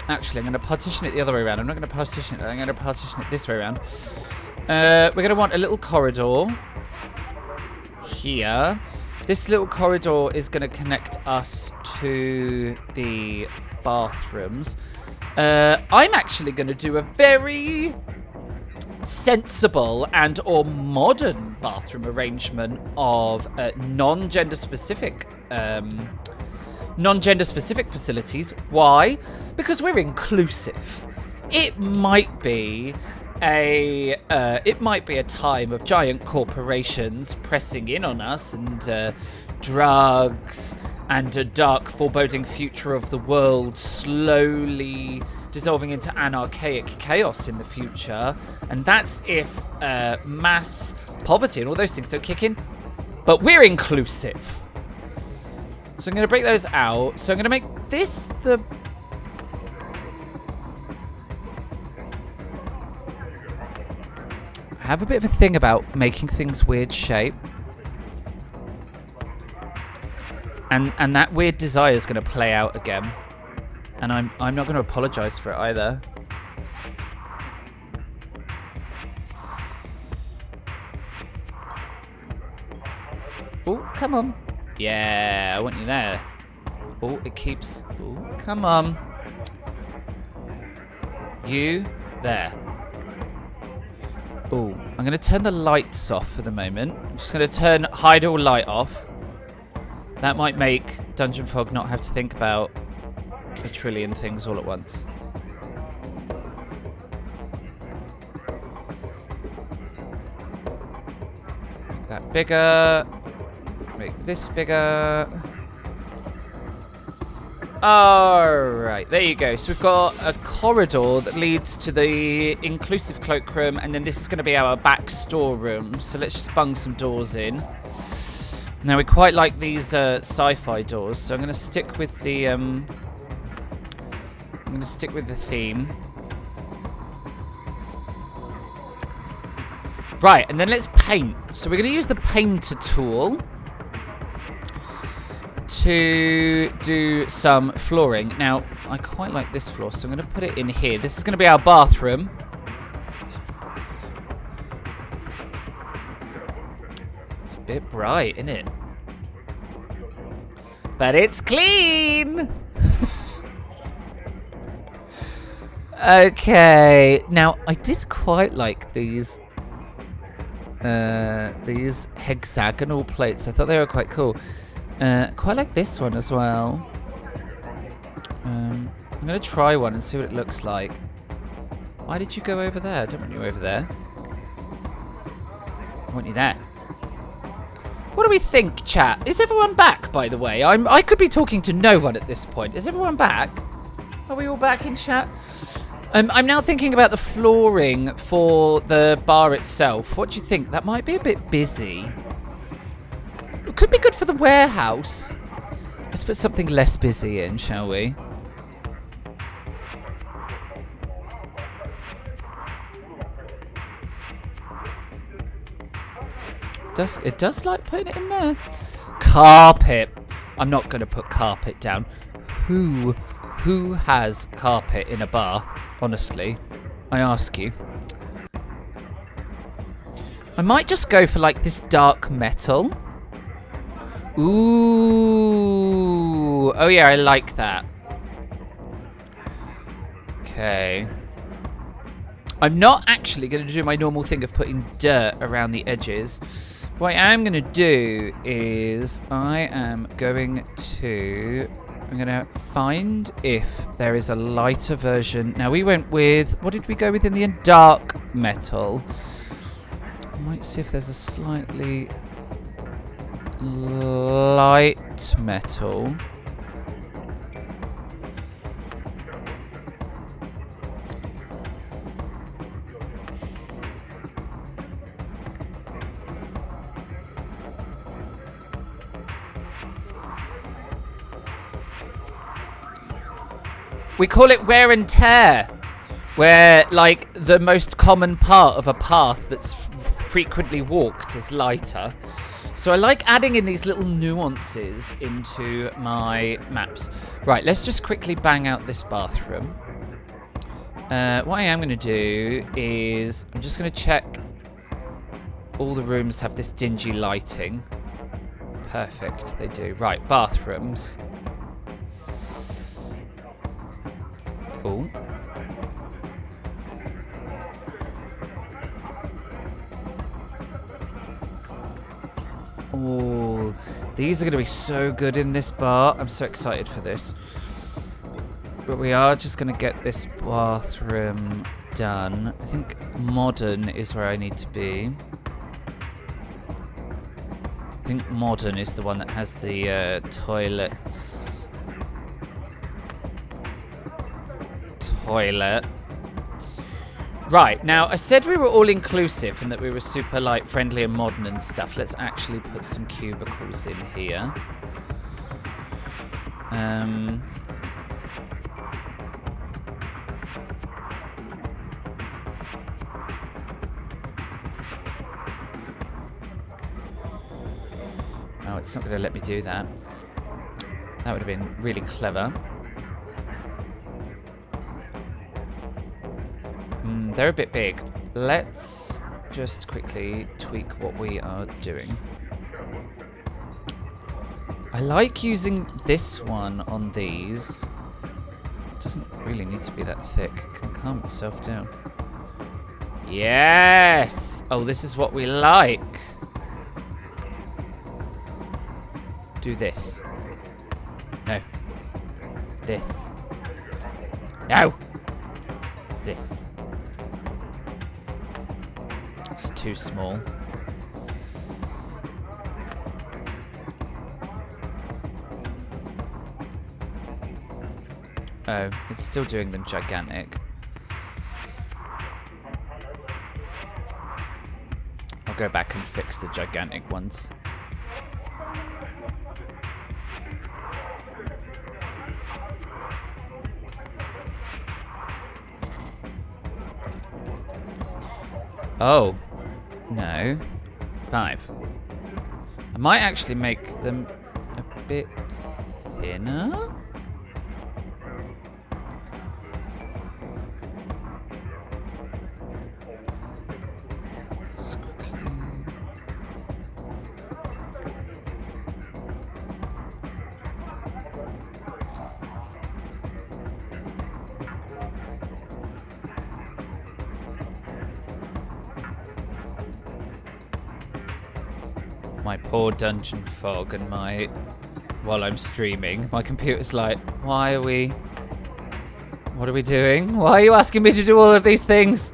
Actually, I'm going to partition it the other way around. I'm not going to partition it. I'm going to partition it this way around. We're going to want a little corridor here. This little corridor is going to connect us to the bathrooms. I'm actually going to do a very sensible and or modern bathroom arrangement of non-gender specific facilities. Why? Because we're inclusive. It might be a time of giant corporations pressing in on us and drugs and a dark foreboding future of the world slowly dissolving into anarchaic chaos in the future. And that's if mass poverty and all those things don't kick in. But we're inclusive. So I'm going to break those out. So I'm going to make this the... I have a bit of a thing about making things weird shape. And that weird desire is going to play out again. And I'm not going to apologize for it either. Oh, come on. Yeah, I want you there. Oh, it keeps... Oh, come on. You there. Oh, I'm going to turn the lights off for the moment. I'm just going to hide all light off. That might make Dungeon Fog not have to think about a trillion things all at once. Make that bigger. Make this bigger. Alright, there you go. So we've got a corridor that leads to the inclusive cloakroom, and then this is going to be our back storeroom. So let's just bung some doors in. Now we quite like these sci-fi doors, so I'm going to stick with the theme. Right, and then let's paint. So we're going to use the painter tool to do some flooring. Now, I quite like this floor, so I'm going to put it in here. This is going to be our bathroom. It's a bit bright, isn't it? But it's clean! Okay. Now, I did quite like these hexagonal plates. I thought they were quite cool. Quite like this one as well. I'm going to try one and see what it looks like. Why did you go over there? I don't want you over there. I want you there. What do we think, chat? Is everyone back, by the way? I could be talking to no one at this point. Is everyone back? Are we all back in chat? I'm now thinking about the flooring for the bar itself. What do you think? That might be a bit busy. It could be good for the warehouse. Let's put something less busy in, shall we? It does like putting it in there. Carpet. I'm not going to put carpet down. Who has carpet in a bar? Honestly, I ask you. I might just go for like this dark metal. Ooh. Oh yeah, I like that. Okay. I'm not actually going to do my normal thing of putting dirt around the edges. What I am going to do is I'm going to find if there is a lighter version. Now we went with, what did we go with in the end? Dark metal. I might see if there's a slightly light metal. We call it wear and tear, where like the most common part of a path that's frequently walked is lighter. So I like adding in these little nuances into my maps. Right, let's just quickly bang out this bathroom. What I am going to do is I'm just going to check all the rooms have this dingy lighting. Perfect, they do. Right, bathrooms. Oh. Oh, these are going to be so good in this bar. I'm so excited for this. But we are just going to get this bathroom done. I think modern is where I need to be. I think modern is the one that has the toilets. Toilet. Right, now I said we were all inclusive and that we were super like friendly and modern and stuff. Let's actually put some cubicles in here. Oh, it's not going to let me do that. That would have been really clever. They're a bit big. Let's just quickly tweak what we are doing. I like using this one on these. It doesn't really need to be that thick. It can calm itself down. Yes! Oh, this is what we like. Do this. No. This. No! This. It's too small. Oh, it's still doing them gigantic. I'll go back and fix the gigantic ones. Oh, no. 5. I might actually make them a bit thinner. My poor dungeon fog and while I'm streaming, my computer's like, what are we doing? Why are you asking me to do all of these things?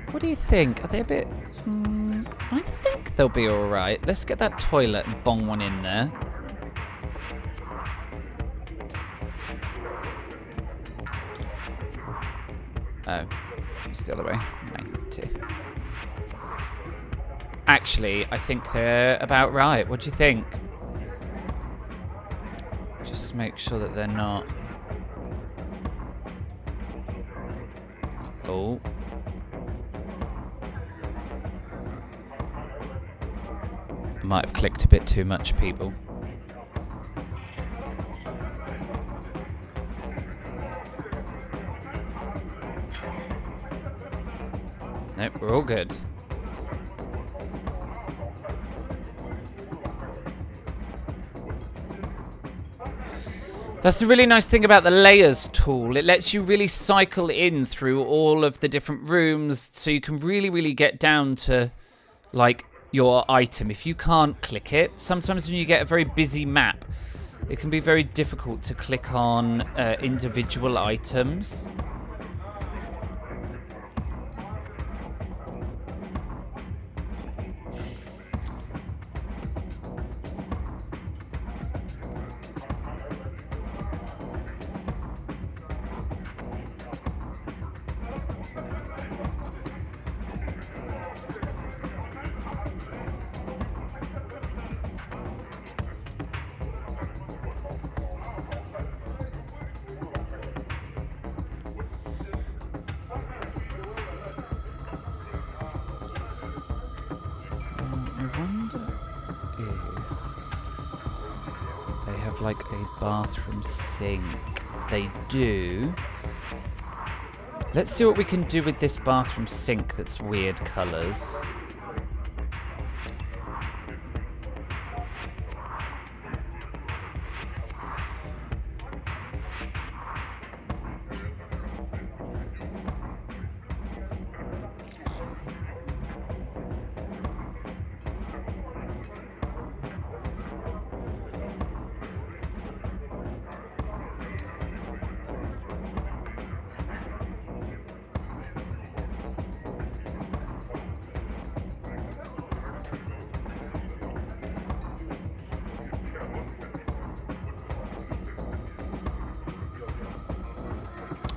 What do you think? Are they a bit... I think they'll be alright. Let's get that toilet and bong one in there. Oh, it's the other way. 90. Actually, I think they're about right. What do you think? Just make sure that they're not... Oh. I might have clicked a bit too much, people. Nope, we're all good. That's the really nice thing about the layers tool. It lets you really cycle in through all of the different rooms, so you can really get down to like your item. If you can't click it, sometimes when you get a very busy map, it can be very difficult to click on individual items. Like a bathroom sink. They do. Let's see what we can do with this bathroom sink that's weird colours.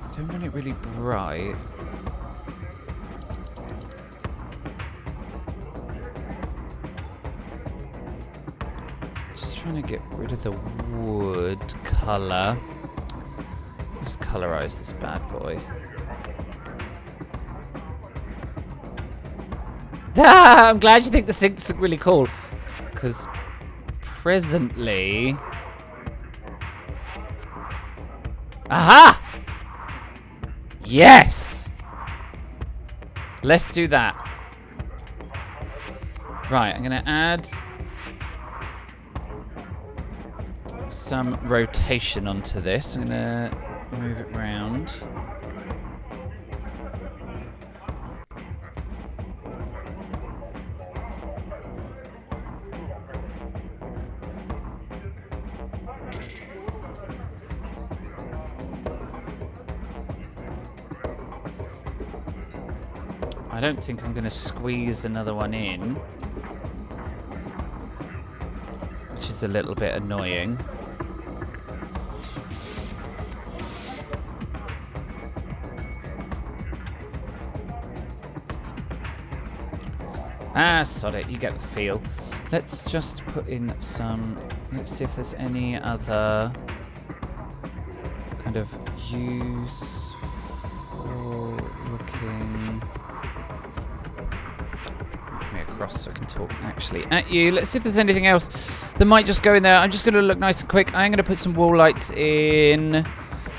I don't want it really bright. Just trying to get rid of the wood colour. Let's colourize this bad boy. Ah, I'm glad you think the sinks look really cool. Because presently... Aha! Yes! Let's do that. Right, I'm going to add some rotation onto this. I'm going to move it round. I don't think I'm going to squeeze another one in, which is a little bit annoying. Ah, sod it, you get the feel. Let's just put in some... Let's see if there's any other kind of useful looking... across so I can talk actually at you. Let's see if there's anything else that might just go in there. I'm just going to look nice and quick. I'm going to put some wall lights in.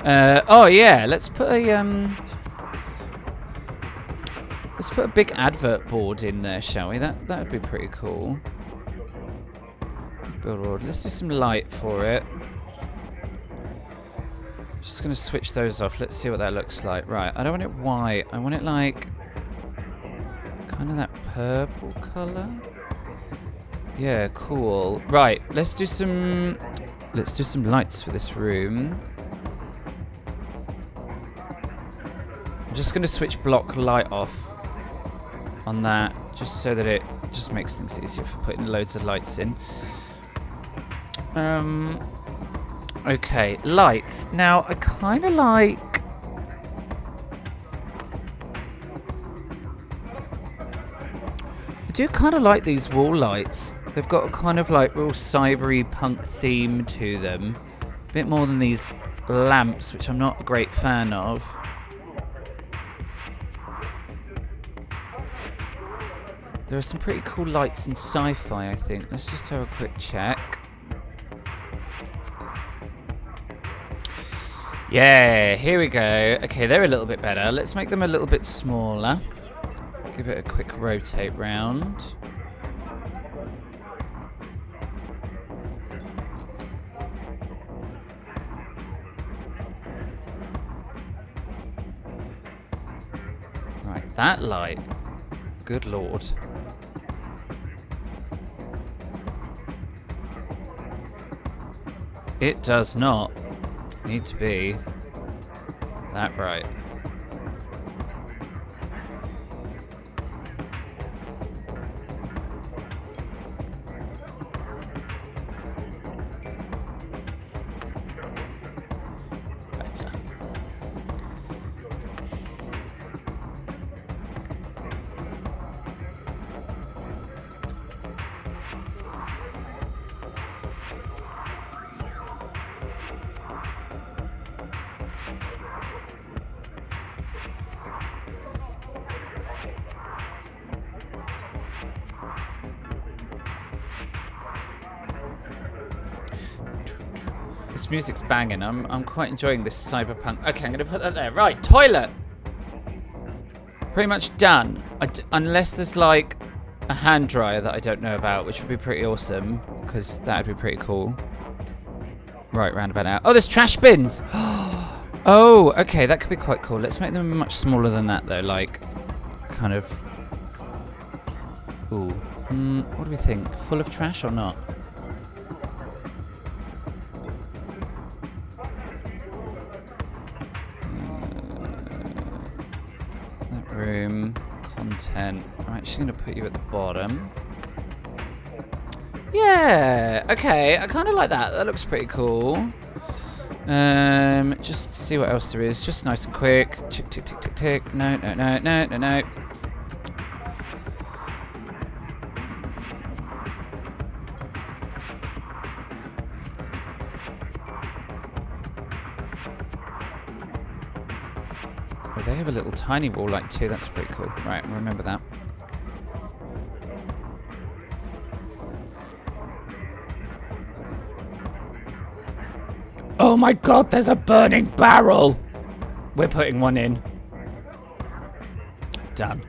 Oh yeah, let's put a big advert board in there, shall we? That would be pretty cool. Big billboard. Let's do some light for it. Just going to switch those off. Let's see what that looks like. Right, I don't want it white. I want it like kind of that purple color. Yeah, cool. Right, let's do some lights for this room. I'm just going to switch block light off on that, just so that it just makes things easier for putting loads of lights in. Okay, lights. Now, I kind of like... I do kind of like these wall lights. They've got a kind of like real cybery punk theme to them. A bit more than these lamps, which I'm not a great fan of. There are some pretty cool lights in sci-fi, I think. Let's just have a quick check. Yeah, here we go. Okay, they're a little bit better. Let's make them a little bit smaller. Give it a quick rotate round. Right, that light. Good lord. It does not need to be that bright. This music's banging. I'm quite enjoying this cyberpunk. Okay, I'm going to put that there. Right, toilet. Pretty much done. Unless there's like a hand dryer that I don't know about, which would be pretty awesome, because that would be pretty cool. Right, round about now. Oh, there's trash bins. Oh, okay, that could be quite cool. Let's make them much smaller than that, though. Like, kind of... Ooh. What do we think? Full of trash or not? Room, content. I'm actually going to put you at the bottom. Yeah, okay. I kind of like that. That looks pretty cool. Just see what else there is. Just nice and quick. Tick, tick, tick, tick, tick. No. Oh, they have a little tiny wall light too. That's pretty cool. Right, remember that. Oh my god, there's a burning barrel! We're putting one in. Done.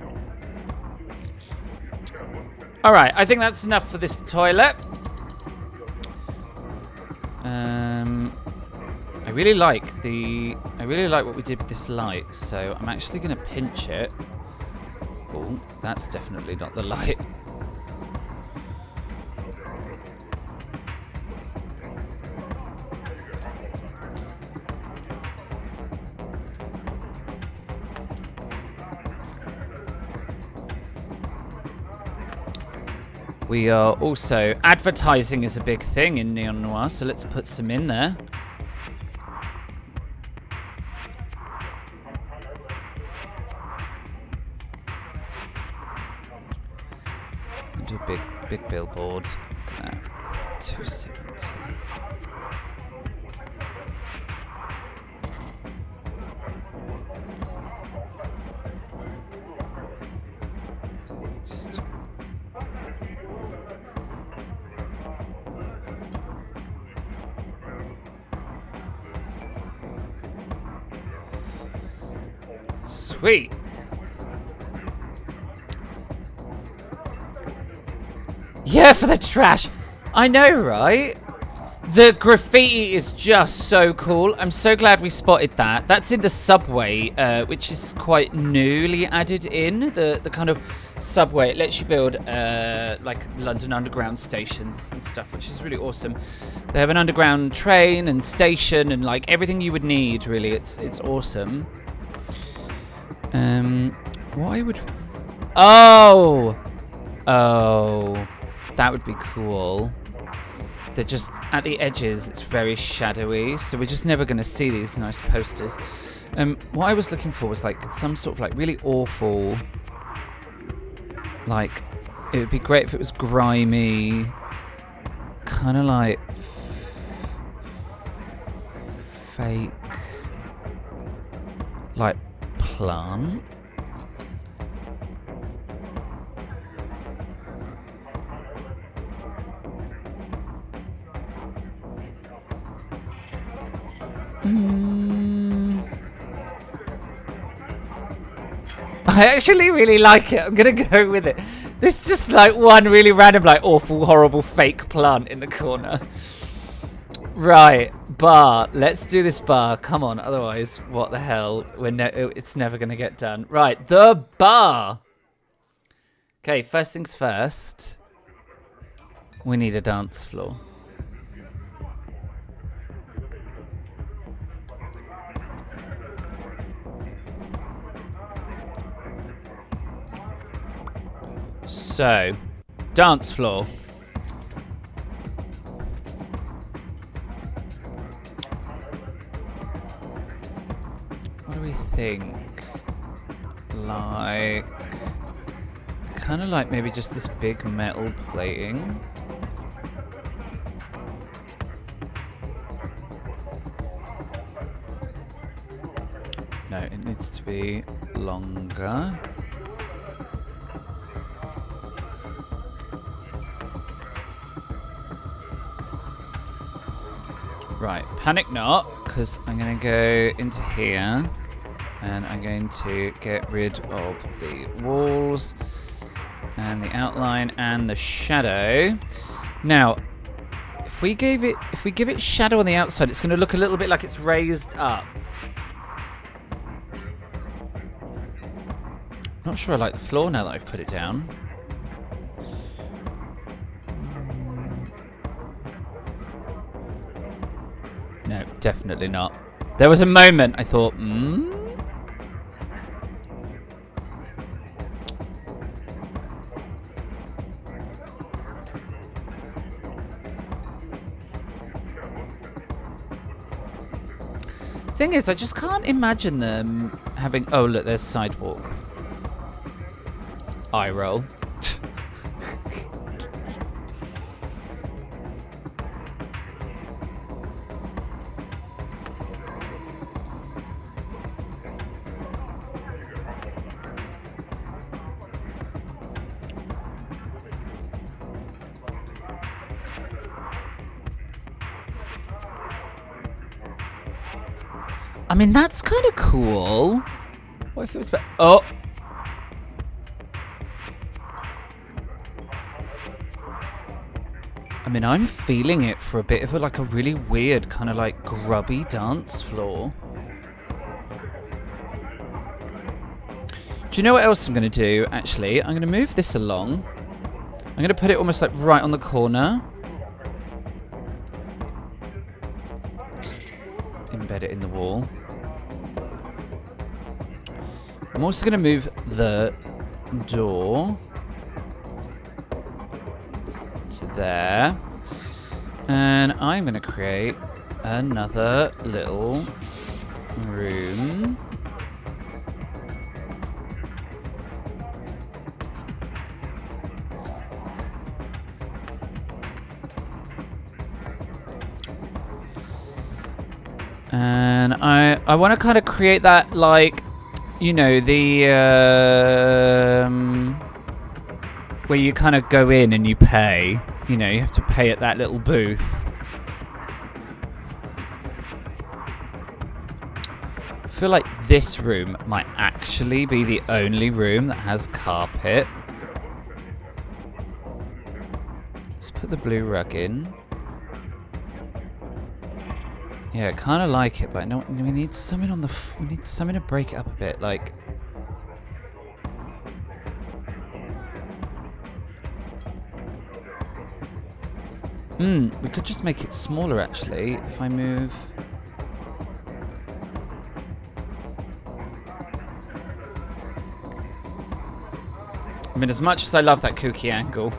Alright, I think that's enough for this toilet. I really like what we did with this light, so I'm actually gonna pinch it. Oh, that's definitely not the light. We are also... advertising is a big thing in Neon Noir, so let's put some in there. Do a big billboard. Look at that. 270. Sweet. Yeah, for the trash. I know, right? The graffiti is just so cool. I'm so glad we spotted that. That's in the subway, which is quite newly added in. The kind of subway. It lets you build like London Underground stations and stuff, which is really awesome. They have an underground train and station and like everything you would need, really. It's awesome. What I would... Oh! That would be cool. They're just at the edges. It's very shadowy, so we're just never going to see these nice posters. What I was looking for was like some sort of like really awful... Like, it would be great if it was grimy. Kind of like... fake... Like, plant. I actually really like it. I'm gonna go with it. There's just like one really random, like awful, horrible fake plant in the corner. Right, bar. Let's do this bar. Come on, otherwise, what the hell? It's never gonna get done. Right, the bar. Okay, first things first. We need a dance floor. So, dance floor. What do we think? Like, kind of like maybe just this big metal plating. No, it needs to be longer. Right, panic not, because I'm going to go into here, and I'm going to get rid of the walls, and the outline, and the shadow. Now, if we give it shadow on the outside, it's going to look a little bit like it's raised up. Not sure I like the floor now that I've put it down. No, definitely not. There was a moment I thought, Thing is, I just can't imagine them having... Oh, look, there's sidewalk. Eye roll. I mean, that's kind of cool. What if it was... Oh! I mean, I'm feeling it for a bit of a really weird kind of like grubby dance floor. Do you know what else I'm going to do, actually? I'm going to move this along. I'm going to put it almost like right on the corner. Just embed it in the wall. I'm also going to move the door to there. And I'm going to create another little room. And I want to kind of create that, like, you know, the where you kind of go in and you pay. You know, you have to pay at that little booth. I feel like this room might actually be the only room that has carpet. Let's put the blue rug in. Yeah, I kind of like it, but I know we need something on the. We need something to break it up a bit, like. We could just make it smaller, actually, if I move. I mean, as much as I love that kooky angle.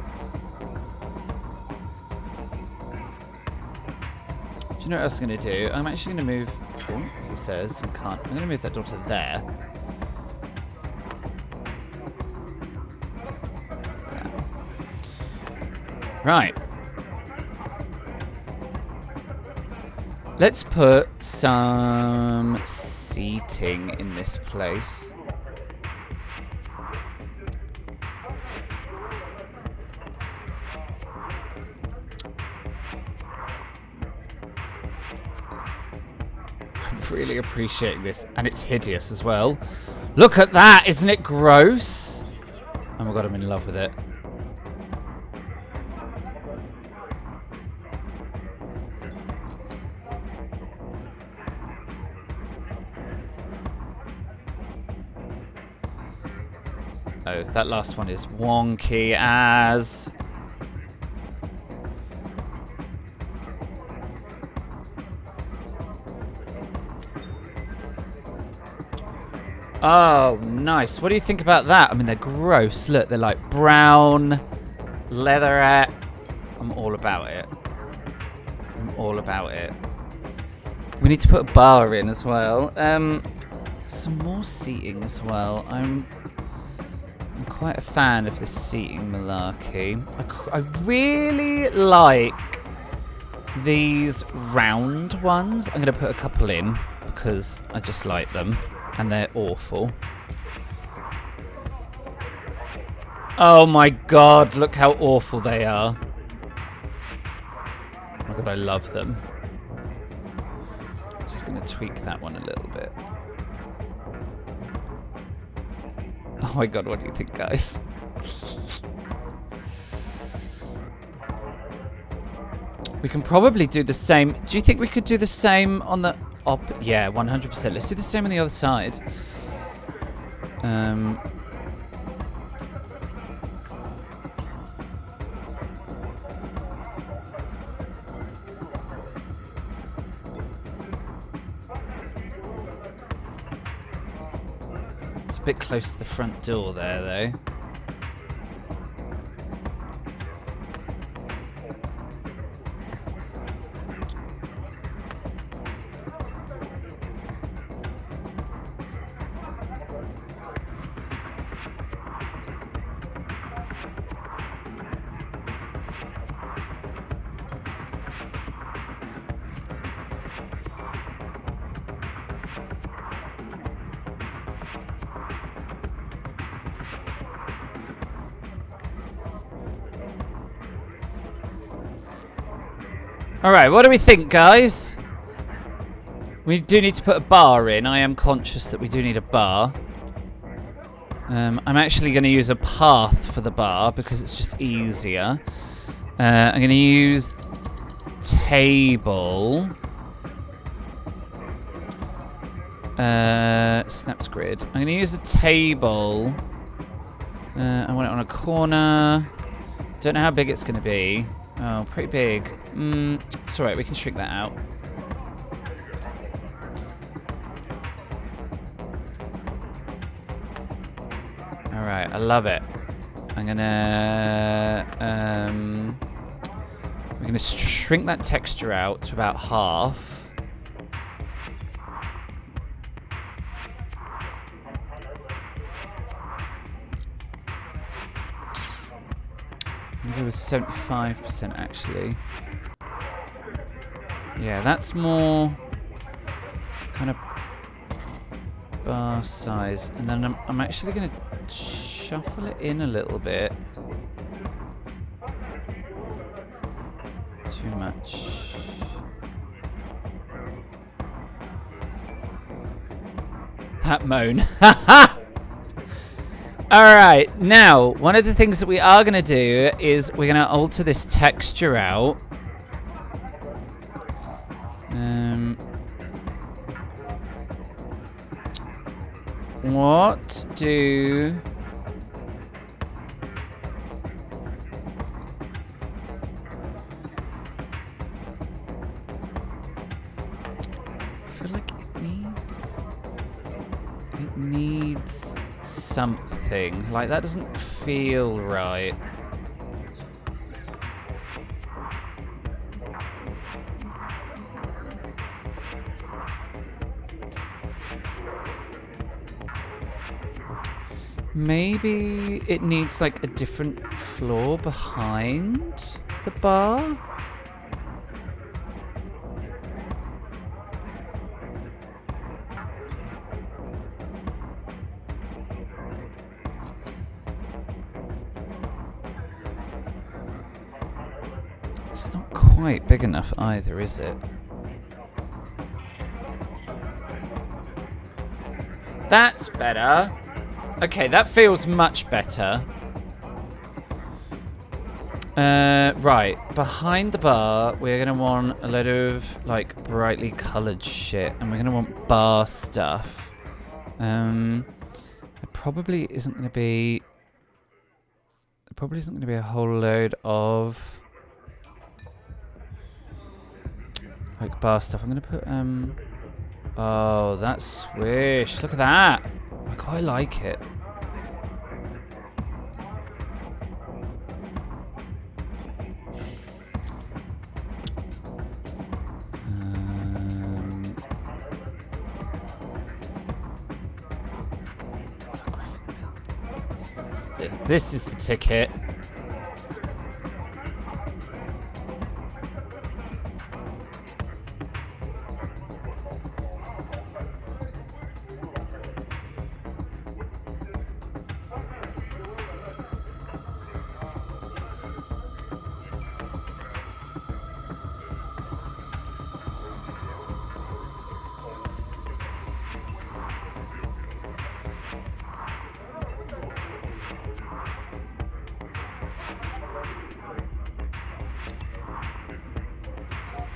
Do you know what else I'm going to do? I'm actually going to move... Oh, he says you can't. I'm going to move that door to there. Right. Let's put some seating in this place. I'm really appreciating this, and it's hideous as well. Look at that! Isn't it gross? Oh my god, I'm in love with it. Oh, that last one is wonky as... Oh, nice. What do you think about that? I mean, they're gross. Look, they're like brown, leatherette. I'm all about it. I'm all about it. We need to put a bar in as well. Some more seating as well. I'm quite a fan of this seating malarkey. I really like these round ones. I'm going to put a couple in because I just like them. And they're awful. Oh my god, look how awful they are. Oh my god, I love them. Just going to tweak that one a little bit. Oh my god, what do you think, guys? We can probably do the same. Do you think we could do the same on the... Yeah, 100%. Let's do the same on the other side. It's a bit close to the front door there, though. Alright, what do we think, guys? We do need to put a bar in. I am conscious that we do need a bar. I'm actually going to use a path for the bar because it's just easier. I'm going to use table. Snaps grid. I'm going to use a table. I want it on a corner. Don't know how big it's going to be. Oh, pretty big. It's alright, we can shrink that out. Alright, I love it. I'm gonna we're gonna shrink that texture out to about half. I'm gonna go with 75% actually. Yeah, that's more kind of bar size, and then I'm actually gonna shuffle it in a little bit. Too much. That moan. Alright, now, one of the things that we are going to do is we're going to alter this texture out. What do... I feel like it needs something. Like, that doesn't feel right. Maybe it needs like a different floor behind the bar? It's not quite big enough either, is it? That's better. Okay, that feels much better. Right, behind the bar, we're going to want a lot of, like, brightly coloured shit. And we're going to want bar stuff. There probably isn't going to be... There probably isn't going to be a whole load of... like, bar stuff. I'm going to put, oh, that's swish. Look at that. I quite like it. This is the ticket.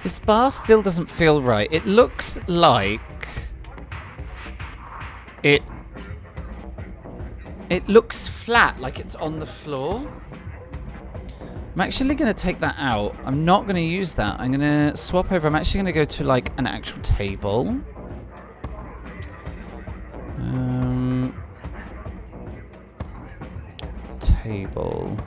This bar still doesn't feel right. It looks like it looks flat, like it's on the floor. I'm actually going to take that out. I'm not going to use that. I'm going to swap over. I'm actually going to go to like an actual table. Table.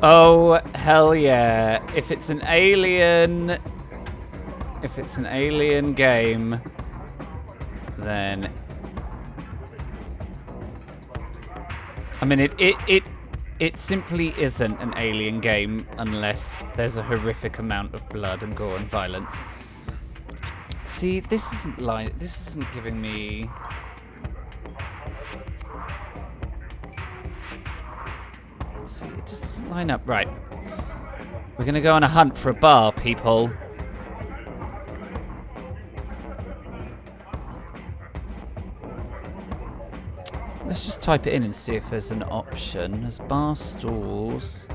Oh, hell yeah. If it's an alien game, then I mean it It simply isn't an Alien game unless there's a horrific amount of blood and gore and violence. See, this isn't giving me... See, it just doesn't line up. Right. We're going to go on a hunt for a bar, people. Let's just type it in and see if there's an option. There's bar stalls.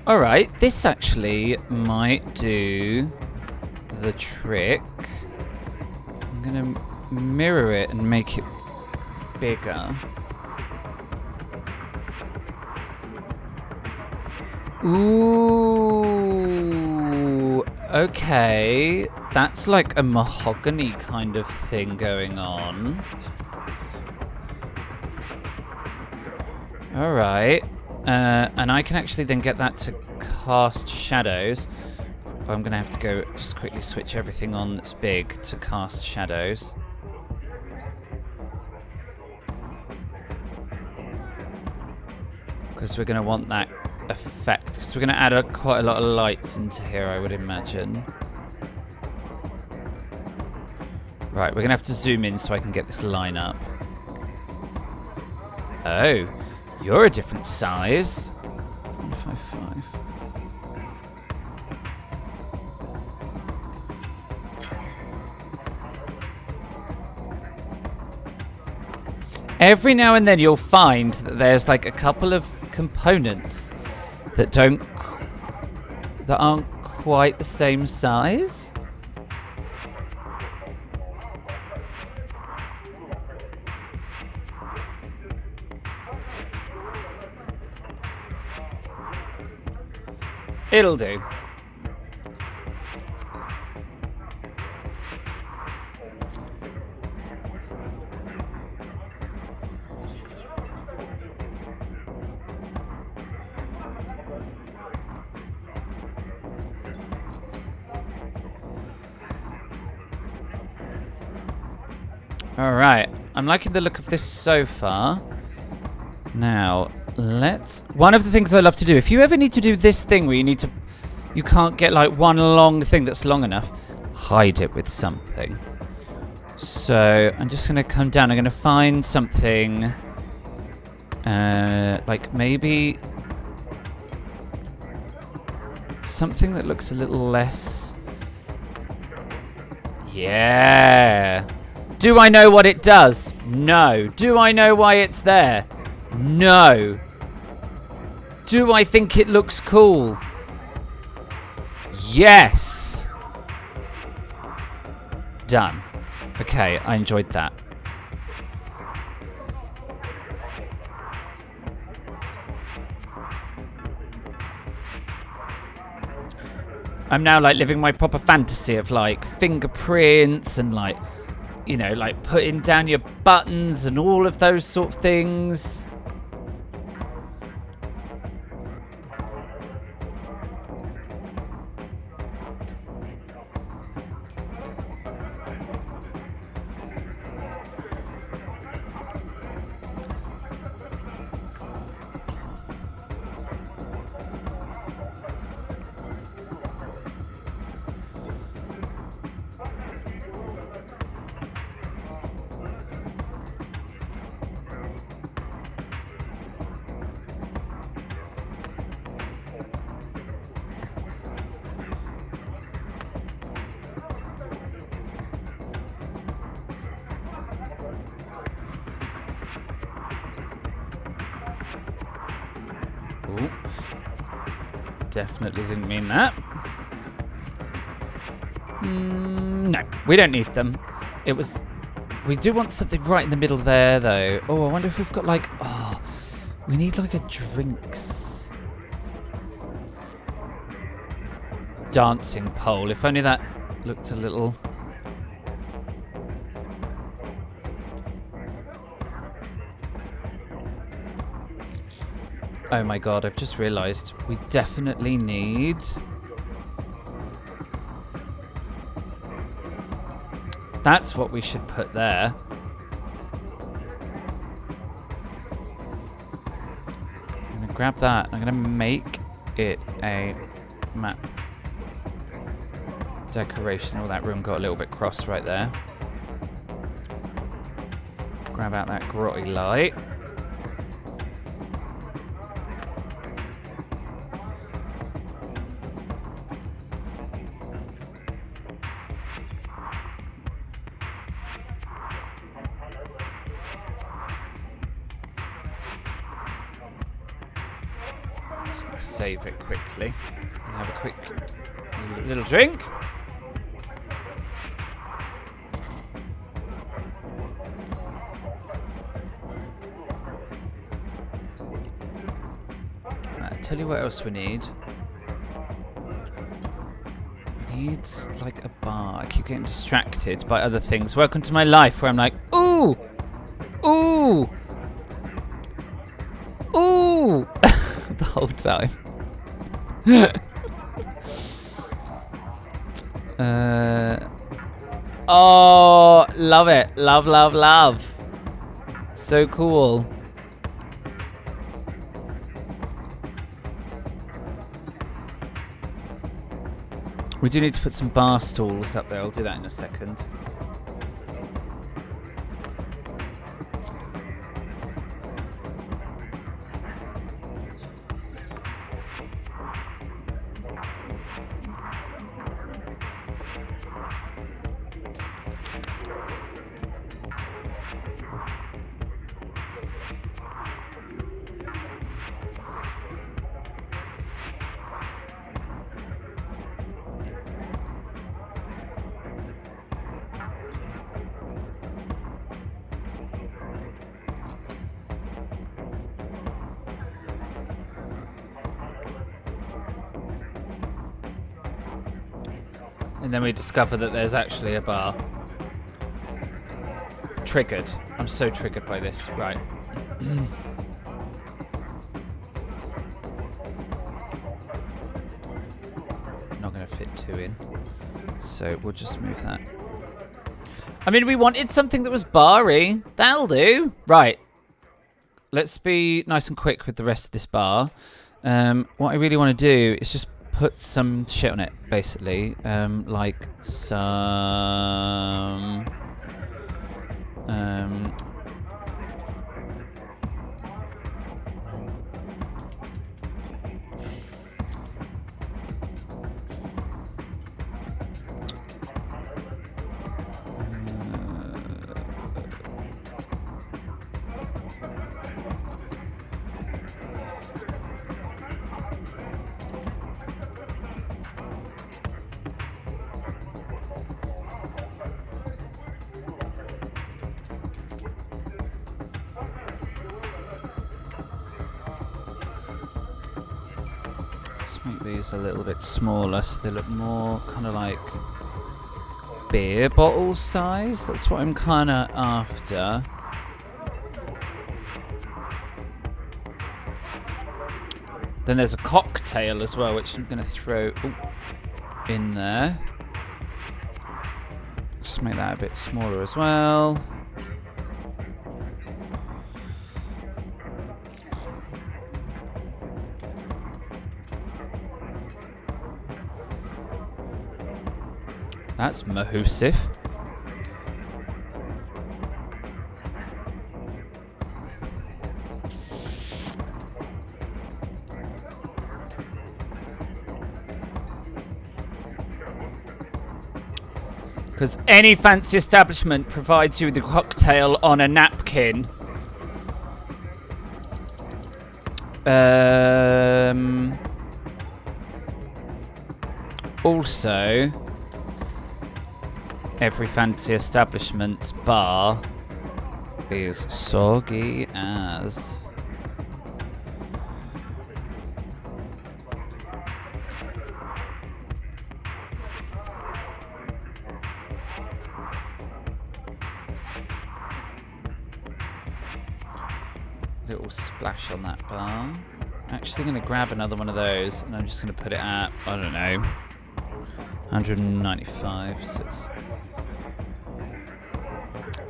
Alright, this actually might do the trick. I'm going to mirror it and make it bigger. Ooh, okay. That's like a mahogany kind of thing going on. Alright. And I can actually then get that to cast shadows. I'm going to have to go just quickly switch everything on that's big to cast shadows. Because we're going to want that effect. Because we're going to add quite a lot of lights into here, I would imagine. Right, we're going to have to zoom in so I can get this line up. Oh. You're a different size. 155. Every now and then you'll find that there's like a couple of components that aren't quite the same size. It'll do. Alright, I'm liking the look of this so far. Now, one of the things I love to do, if you ever need to do this thing where you can't get like one long thing that's long enough, hide it with something. So I'm just going to come down. I'm going to find something like maybe something that looks a little less. Yeah. Do I know what it does? No. Do I know why it's there? No. Do I think it looks cool? Yes. Done. Okay, I enjoyed that. I'm now like living my proper fantasy of like fingerprints and like, you know, like putting down your buttons and all of those sort of things. Ooh. Definitely didn't mean that. No, we don't need them. We do want something right in the middle there, though. Oh, I wonder if we've got like... Oh, we need like a drinks... dancing pole. If only that looked a little... Oh my god, I've just realised we definitely need... That's what we should put there. I'm going to grab that. I'm going to make it a map decoration. Oh, that room got a little bit cross right there. Grab out that grotty light. Just gonna save it quickly and have a quick little drink. Right, tell you what else we need. We need like a bar. I keep getting distracted by other things. Welcome to my life where I'm like, ooh, ooh, ooh. The whole time. Oh, love it. Love, love, love. So cool. We do need to put some bar stools up there. I'll do that in a second. And then we discover that there's actually a bar. Triggered. I'm so triggered by this. Right. Not going to fit two in. So we'll just move that. I mean, we wanted something that was bar-y. That'll do. Right. Let's be nice and quick with the rest of this bar. What I really want to do is just put some shit on it, basically. Like some... let's make these a little bit smaller so they look more kind of like beer bottle size. That's what I'm kind of after. Then there's a cocktail as well, which I'm going to throw in there. Just make that a bit smaller as well. That's mahusif. Because any fancy establishment provides you with a cocktail on a napkin. Also, every fancy establishment's bar is soggy as. little splash on that bar. Actually going to grab another one of those, and I'm just going to put it at, I don't know, 195. So it's...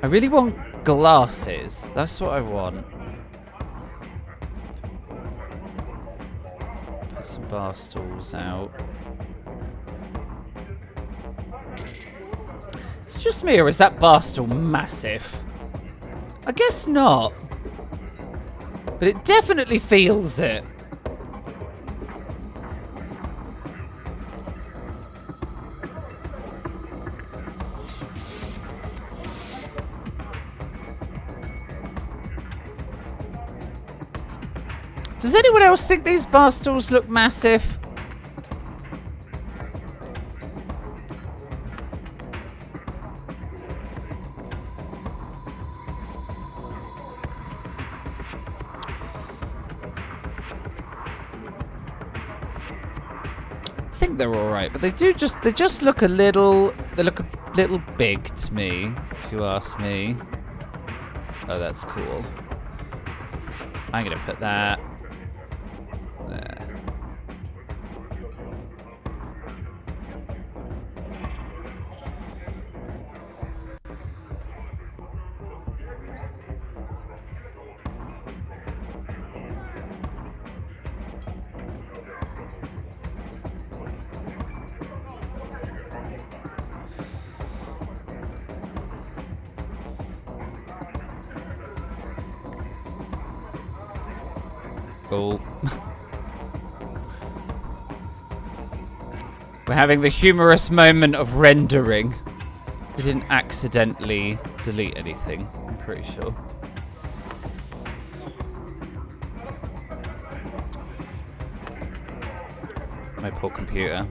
I really want glasses. That's what I want. Put some bar stools out. Is it just me, or is that bar stool massive? I guess not. But it definitely feels it. Does anyone else think these bar stools look massive? I think they're all right, but they just look a little big to me, if you ask me. Oh, that's cool. I'm gonna put that there. Oh. We're having the humorous moment of rendering. We didn't accidentally delete anything, I'm pretty sure. My poor computer.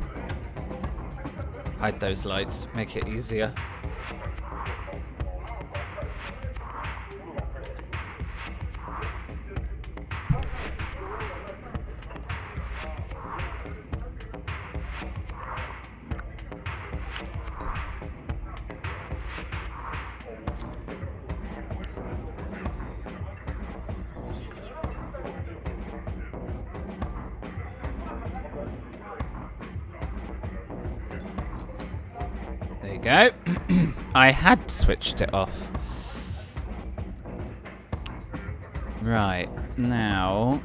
Hide those lights, make it easier. There you go. I had switched it off. Right, now...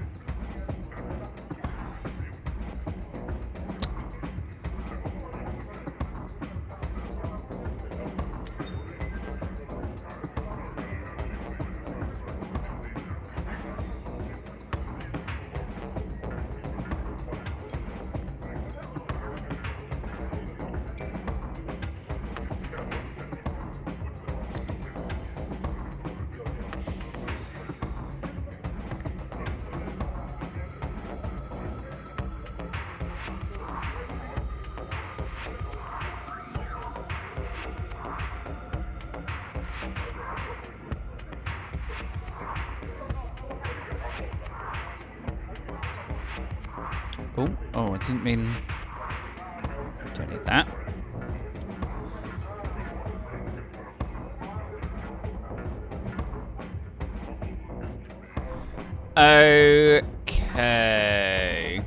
Oh, I didn't mean... Don't need that. Okay.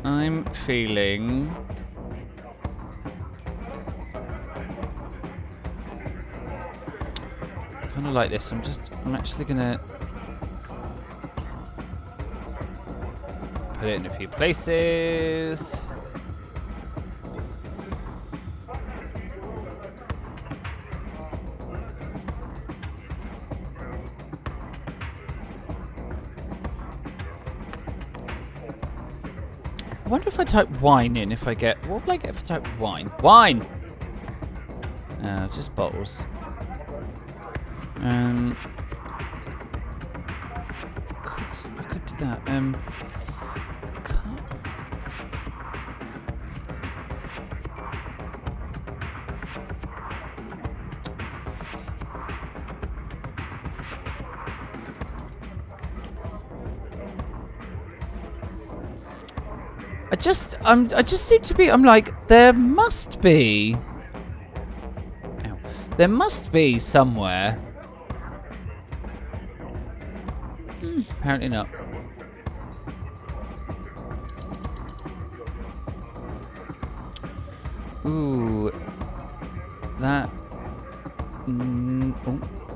I'm feeling... kind of like this. I'm actually gonna... put it in a few places. I wonder if I type wine in, if I get... What will I get if I type wine? Wine! Just bottles. I could do that. I just seem to be, I'm like, there must be somewhere Apparently not. Ooh. That...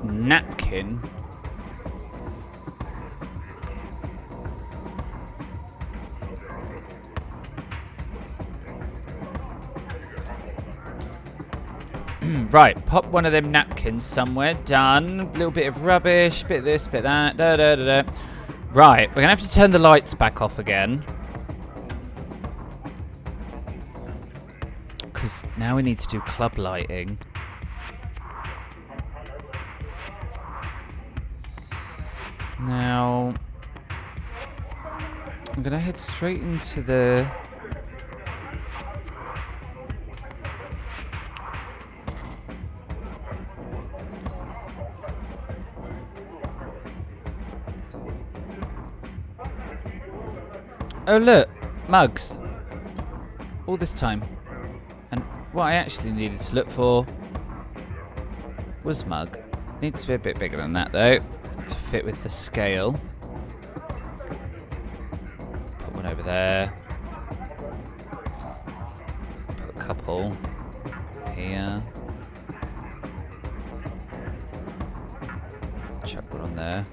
napkin. Right, pop one of them napkins somewhere. Done. A little bit of rubbish, bit of this, bit of that. Da, da, da, da. Right, we're going to have to turn the lights back off again. Because now we need to do club lighting. Now, I'm going to head straight into the... Oh look, mugs. All this time. And what I actually needed to look for was mug. Needs to be a bit bigger than that though, to fit with the scale. Put one over there. Put a couple here. Chuck one on there.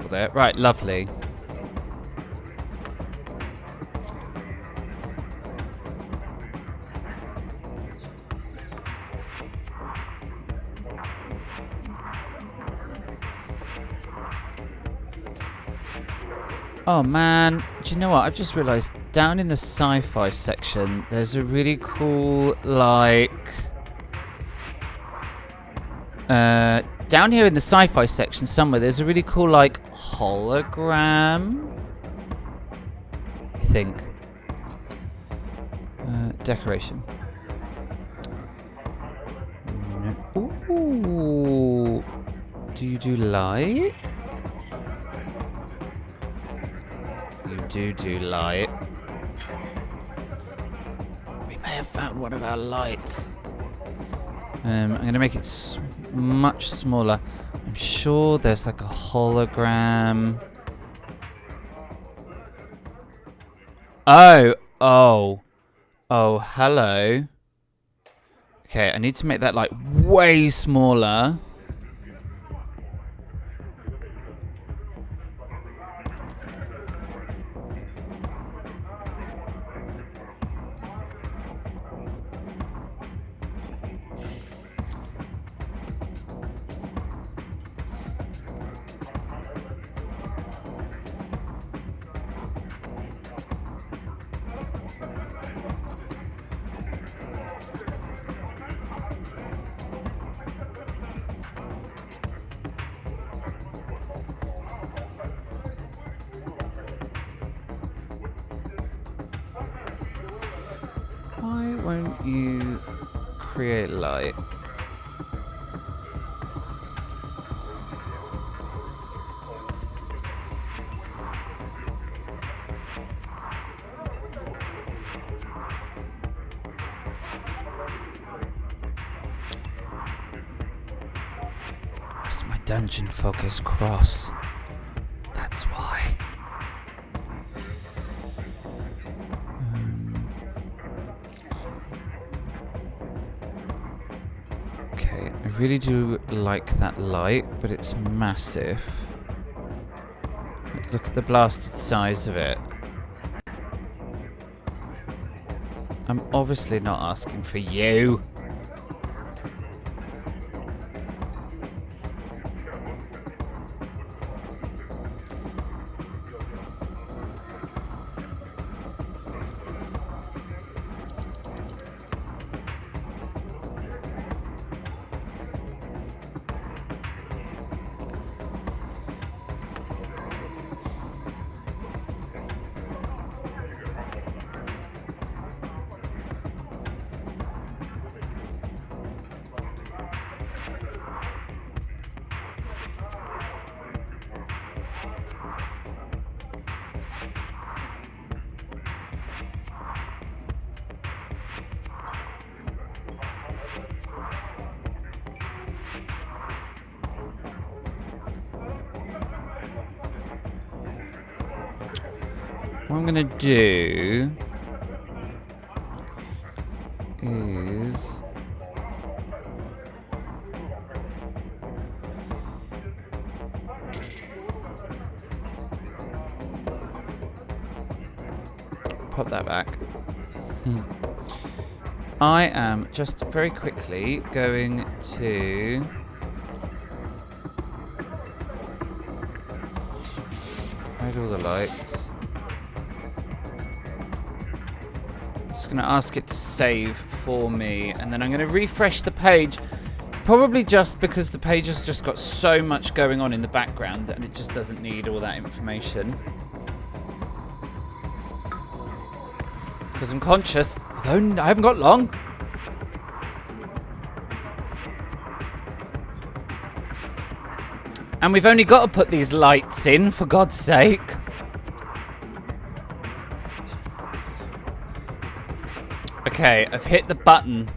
There. Right, lovely. Oh man, do you know what? I've just realised down in the sci-fi section there's a really cool down here in the sci-fi section somewhere, there's a really cool, hologram. I think. Decoration. Ooh. Do you do light? You do light. We may have found one of our lights. I'm going to make it much smaller. I'm sure there's a hologram. Oh, hello. Okay, I need to make that way smaller. Why won't you create light? Because my dungeon fog is cross. That's why. Okay, I really do like that light, but it's massive. Look at the blasted size of it. I'm obviously not asking for you. What I'm going to do is... pop that back. I am just very quickly going to hide all the lights. Just going to ask it to save for me, and then I'm going to refresh the page. Probably just because the page has just got so much going on in the background and it just doesn't need all that information. Because I'm conscious, I haven't got long. And we've only got to put these lights in, for God's sake. Okay, I've hit the button.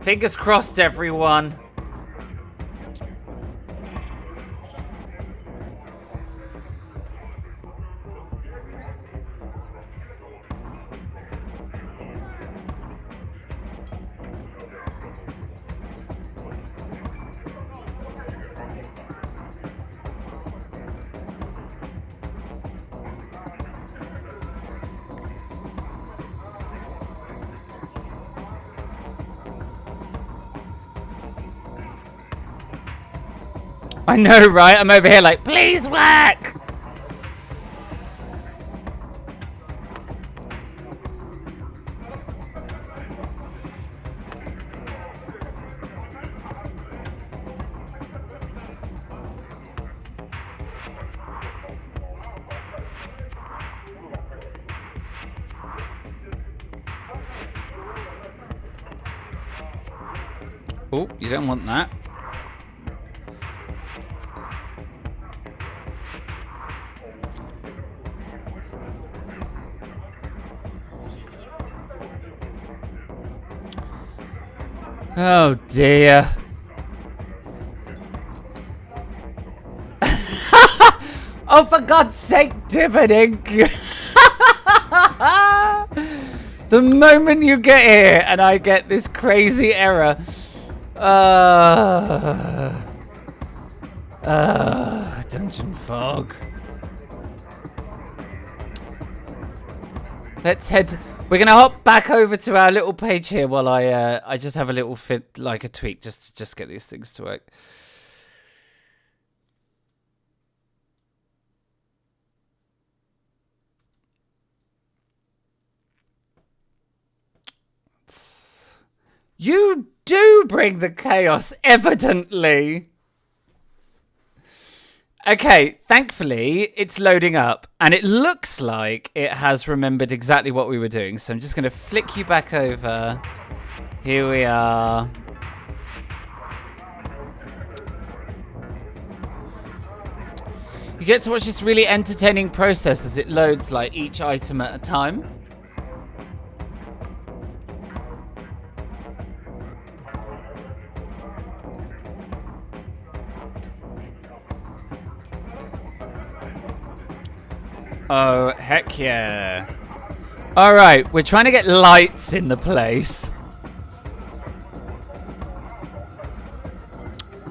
Fingers crossed, everyone. I know, right? I'm over here like, please work! Oh, you don't want that. Oh dear. Oh, for God's sake, dividend. The moment you get here and I get this crazy error. Dungeon fog. Let's head. We're gonna hop back over to our little page here while I just have a little fit, like a tweak, just to get these things to work. You do bring the chaos, evidently. Okay, thankfully, it's loading up, and it looks like it has remembered exactly what we were doing. So I'm just going to flick you back over. Here we are. You get to watch this really entertaining process as it loads like each item at a time. Oh, heck yeah. Alright, we're trying to get lights in the place.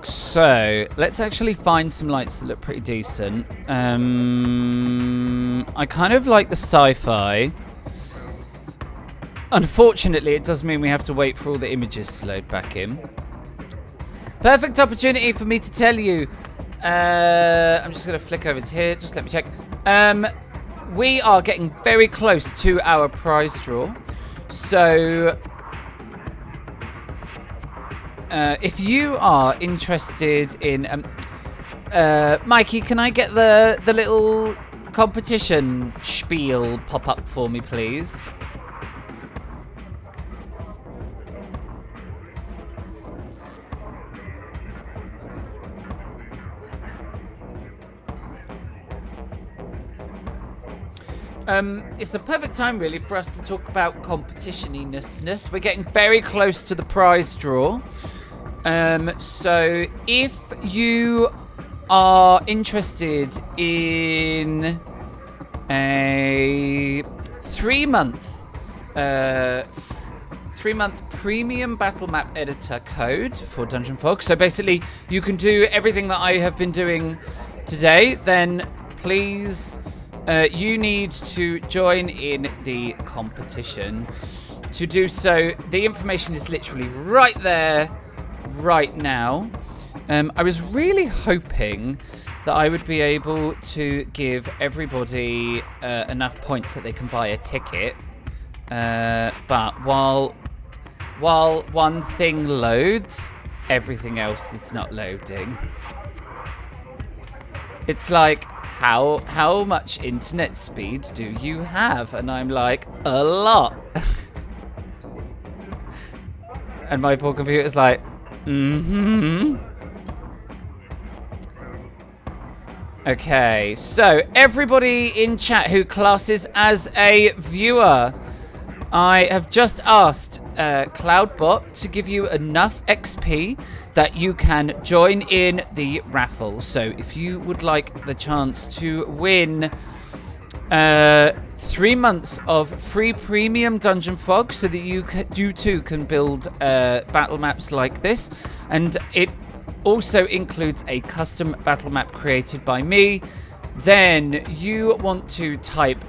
So, let's actually find some lights that look pretty decent. I kind of like the sci-fi. Unfortunately, it does mean we have to wait for all the images to load back in. Perfect opportunity for me to tell you. I'm just going to flick over to here. Just let me check. We are getting very close to our prize draw. So, if you are interested in... Mikey, can I get the little competition spiel pop up for me, please? It's the perfect time, really, for us to talk about competition-ness. We're getting very close to the prize draw. So if you are interested in a 3-month 3-month premium battle map editor code for DGNFog. So basically, you can do everything that I have been doing today. Then please, you need to join in the competition. To do so, the information is literally right there, right now. I was really hoping that I would be able to give everybody enough points that they can buy a ticket. But while one thing loads, everything else is not loading. It's like, how much internet speed do you have? And I'm like, a lot. And my poor computer's like, Okay, so everybody in chat who classes as a viewer, I have just asked Cloudbot to give you enough XP that you can join in the raffle. So if you would like the chance to win 3 months of free premium DGNFog so that you too can build battle maps like this, and it also includes a custom battle map created by me, then you want to type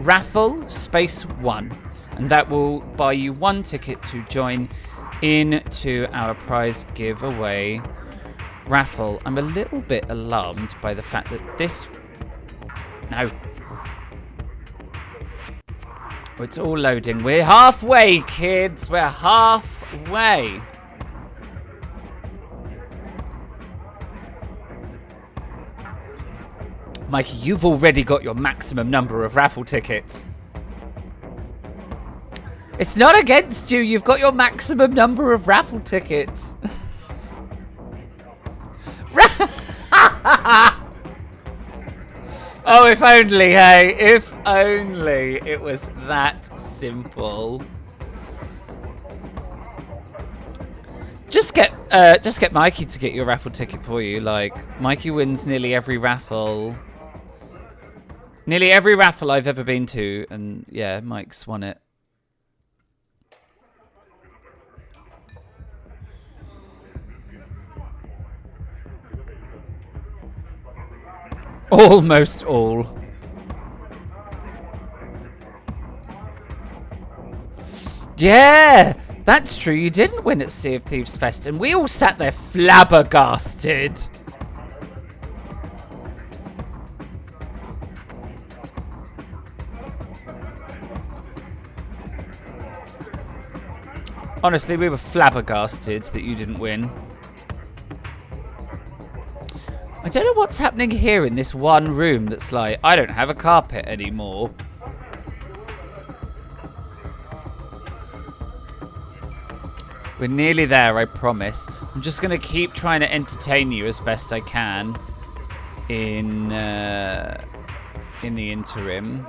!raffle space 1, and that will buy you 1 ticket to join into our prize giveaway raffle. I'm a little bit alarmed by the fact that this... No. It's all loading. We're halfway, kids. We're halfway. Mikey, you've already got your maximum number of raffle tickets. It's not against you. You've got your maximum number of raffle tickets. Oh, if only, hey. If only it was that simple. Just get Mikey to get your raffle ticket for you. Like, Mikey wins nearly every raffle. Nearly every raffle I've ever been to, and yeah, Mike's won it. Almost all. Yeah, that's true. You didn't win at Sea of Thieves Fest, and we all sat there flabbergasted. Honestly, we were flabbergasted that you didn't win. I don't know what's happening here in this one room that's like, I don't have a carpet anymore. We're nearly there, I promise. I'm just going to keep trying to entertain you as best I can in the interim.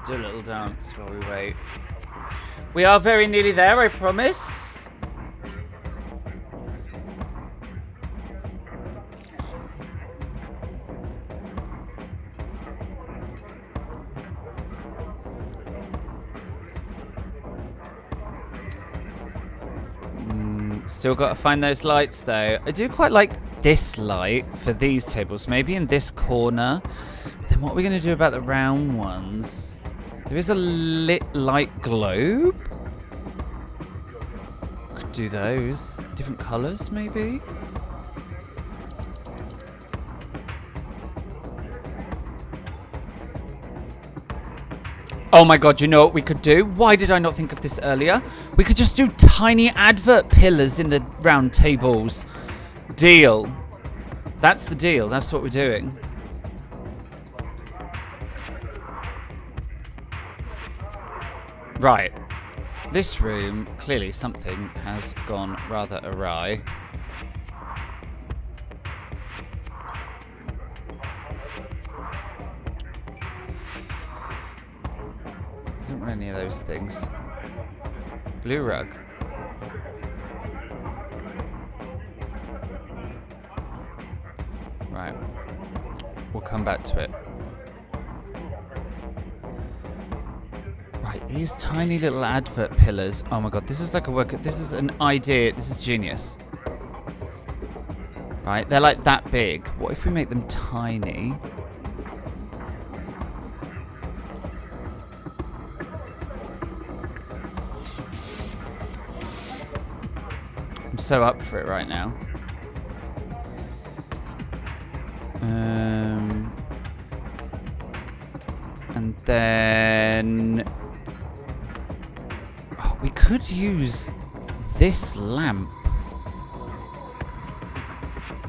Do a little dance while we wait. We are very nearly there, I promise. Still got to find those lights, though. I do quite like this light for these tables. Maybe in this corner. But then what are we going to do about the round ones? There is a lit light globe. Could do those. Different colours, maybe? Oh my god, you know what we could do? Why did I not think of this earlier? We could just do tiny advert pillars in the round tables. Deal. That's the deal. That's what we're doing. Right. This room, clearly something has gone rather awry. I don't want any of those things. Blue rug. Right. We'll come back to it. Right, these tiny little advert pillars. Oh my god, this is like a work. This is an idea. This is genius. Right, they're like that big. What if we make them tiny? I'm so up for it right now. And then we could use this lamp.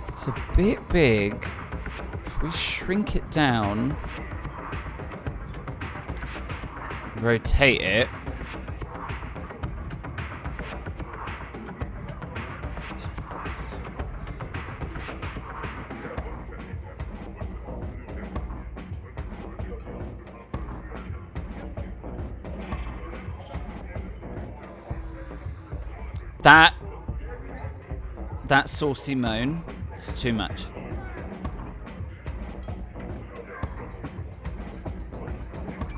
It's a bit big. If we shrink it down, rotate it. That saucy moan, it's too much.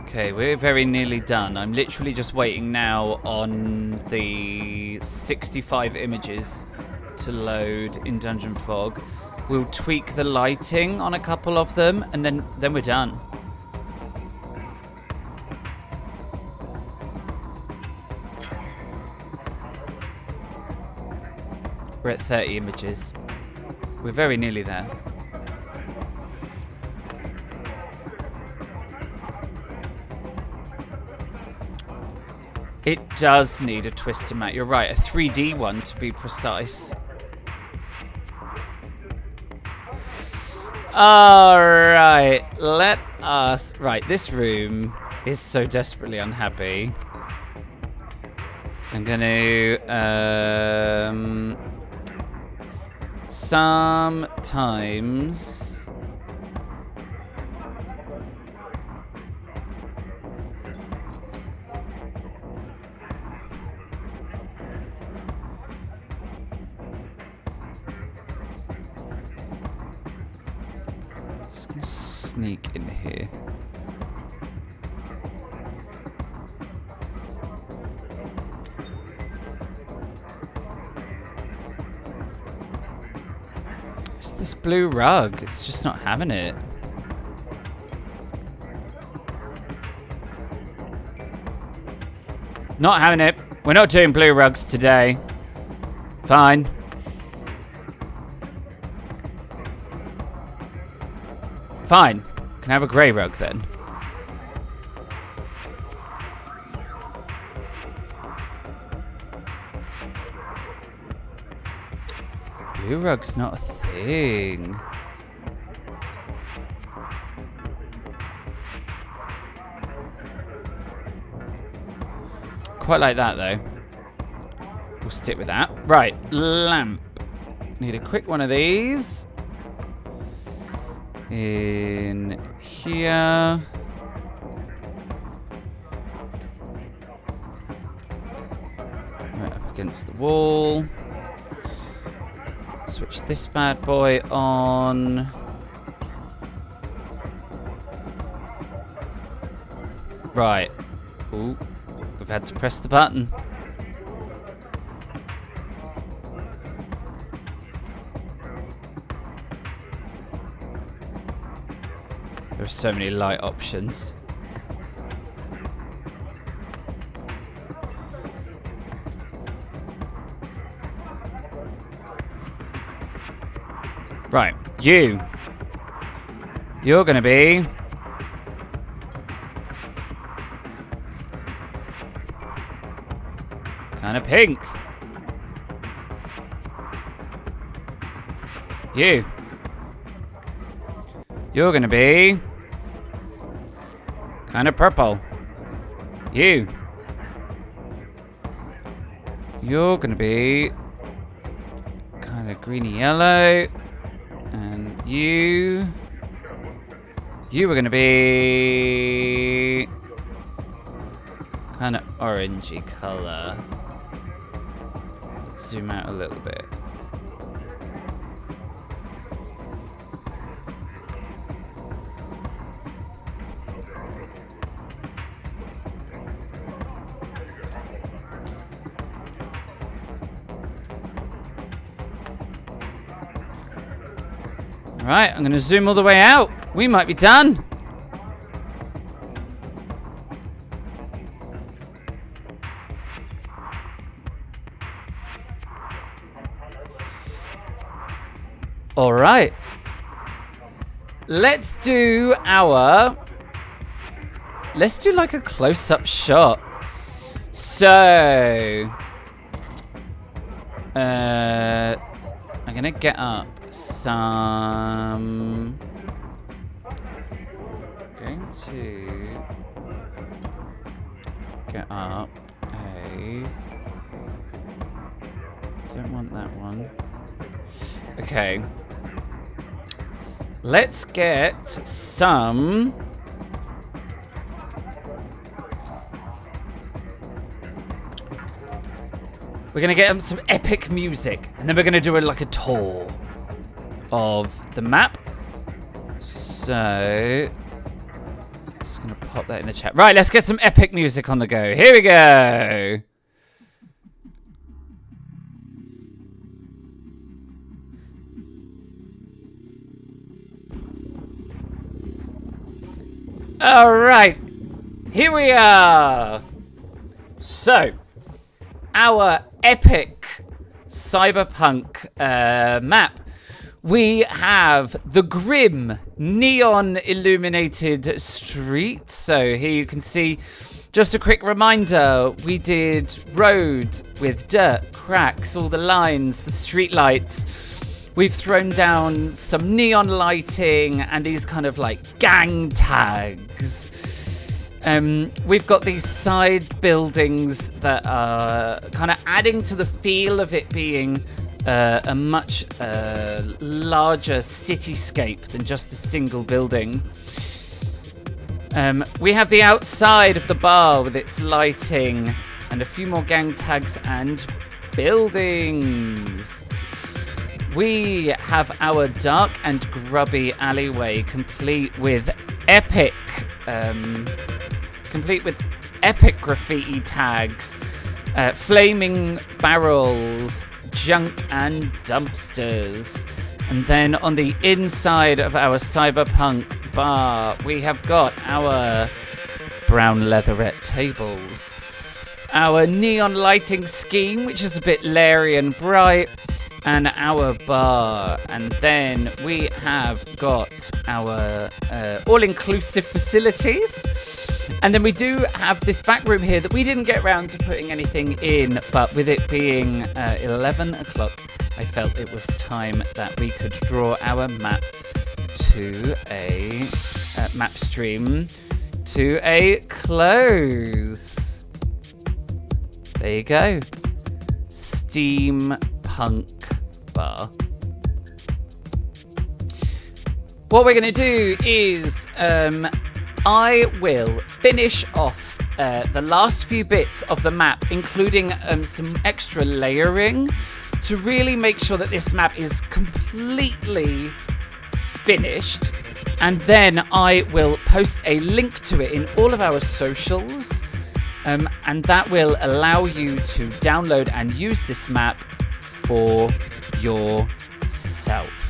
Okay, we're very nearly done. I'm literally just waiting now on the 65 images to load in DGNFog. We'll tweak the lighting on a couple of them, and then we're done. We're at 30 images. We're very nearly there. It does need a twister mat. You're right, a 3D one to be precise. Alright, let us... Right, this room is so desperately unhappy. I'm gonna... sometimes... Just gonna sneak in here. It's this blue rug. It's just not having it. Not having it. We're not doing blue rugs today. Fine. Fine. Can I have a grey rug then? Blue rug's not a thing. Quite like that though. We'll stick with that. Right, lamp. Need a quick one of these. In here. Right up against the wall. Switch this bad boy on. Right. Ooh, we've had to press the button. There are so many light options. Right, you're gonna be kind of pink. You're gonna be kind of purple. You're gonna be kind of greeny yellow. And you were gonna be kind of orangey color. Let's zoom out a little bit. Alright, I'm going to zoom all the way out. We might be done. Alright. Let's do like a close-up shot. So, I'm gonna get up some. Going to get up a. Don't want that one. Okay. Let's get some. We're going to get some epic music. And then we're going to do like a tour of the map. So, just going to pop that in the chat. Right, let's get some epic music on the go. Here we go. All right. Here we are. So, our epic cyberpunk map. We have the grim neon illuminated street. So here you can see, just a quick reminder, we did road with dirt, cracks, all the lines, the street lights. We've thrown down some neon lighting and these kind of like gang tags. We've got these side buildings that are kind of adding to the feel of it being a much larger cityscape than just a single building. We have the outside of the bar with its lighting and a few more gang tags and buildings. We have our dark and grubby alleyway complete with epic graffiti tags, flaming barrels, junk and dumpsters. And then on the inside of our cyberpunk bar, we have got our brown leatherette tables, our neon lighting scheme, which is a bit leery and bright, and our bar. And then we have got our all-inclusive facilities. And then we do have this back room here that we didn't get around to putting anything in, but with it being 11 o'clock, I felt it was time that we could draw our map to a map stream to a close. There you go. Steampunk bar. What we're going to do is I will finish off the last few bits of the map, including some extra layering to really make sure that this map is completely finished. And then I will post a link to it in all of our socials. And that will allow you to download and use this map for yourself.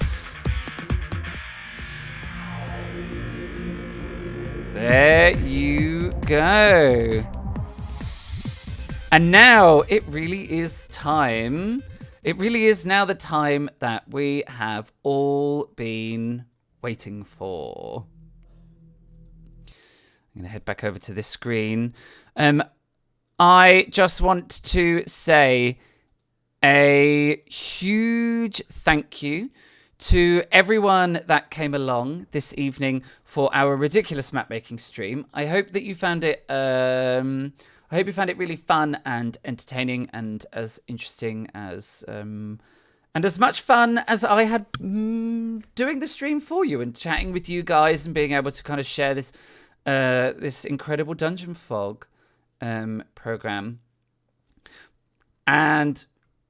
There you go. And now it really is time. It really is now the time that we have all been waiting for. I'm going to head back over to this screen. I just want to say a huge thank you to everyone that came along this evening for our ridiculous map making stream. I hope that you found it really fun and entertaining and as interesting as and as much fun as I had doing the stream for you and chatting with you guys and being able to kind of share this this incredible DGNFog program. And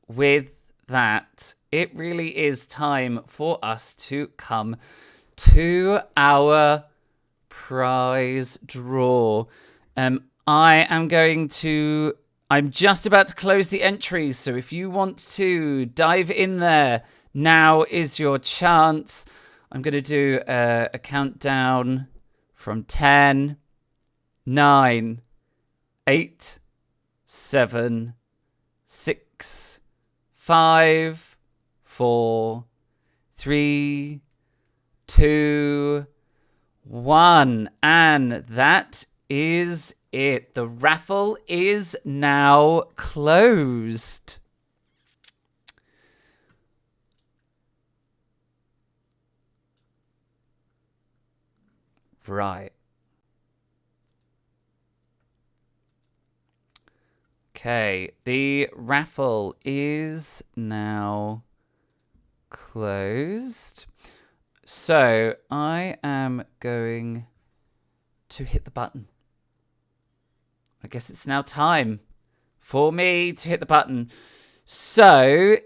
with that, it really is time for us to come to our prize draw. I'm just about to close the entries, so if you want to dive in there, now is your chance. I'm going to do a countdown from 10, 9, 8, 7, 6, 5, 4, 3, 2, 1. And that is it. The raffle is now closed. Right. Okay, the raffle is now closed. So I am going to hit the button. I guess it's now time for me to hit the button. So,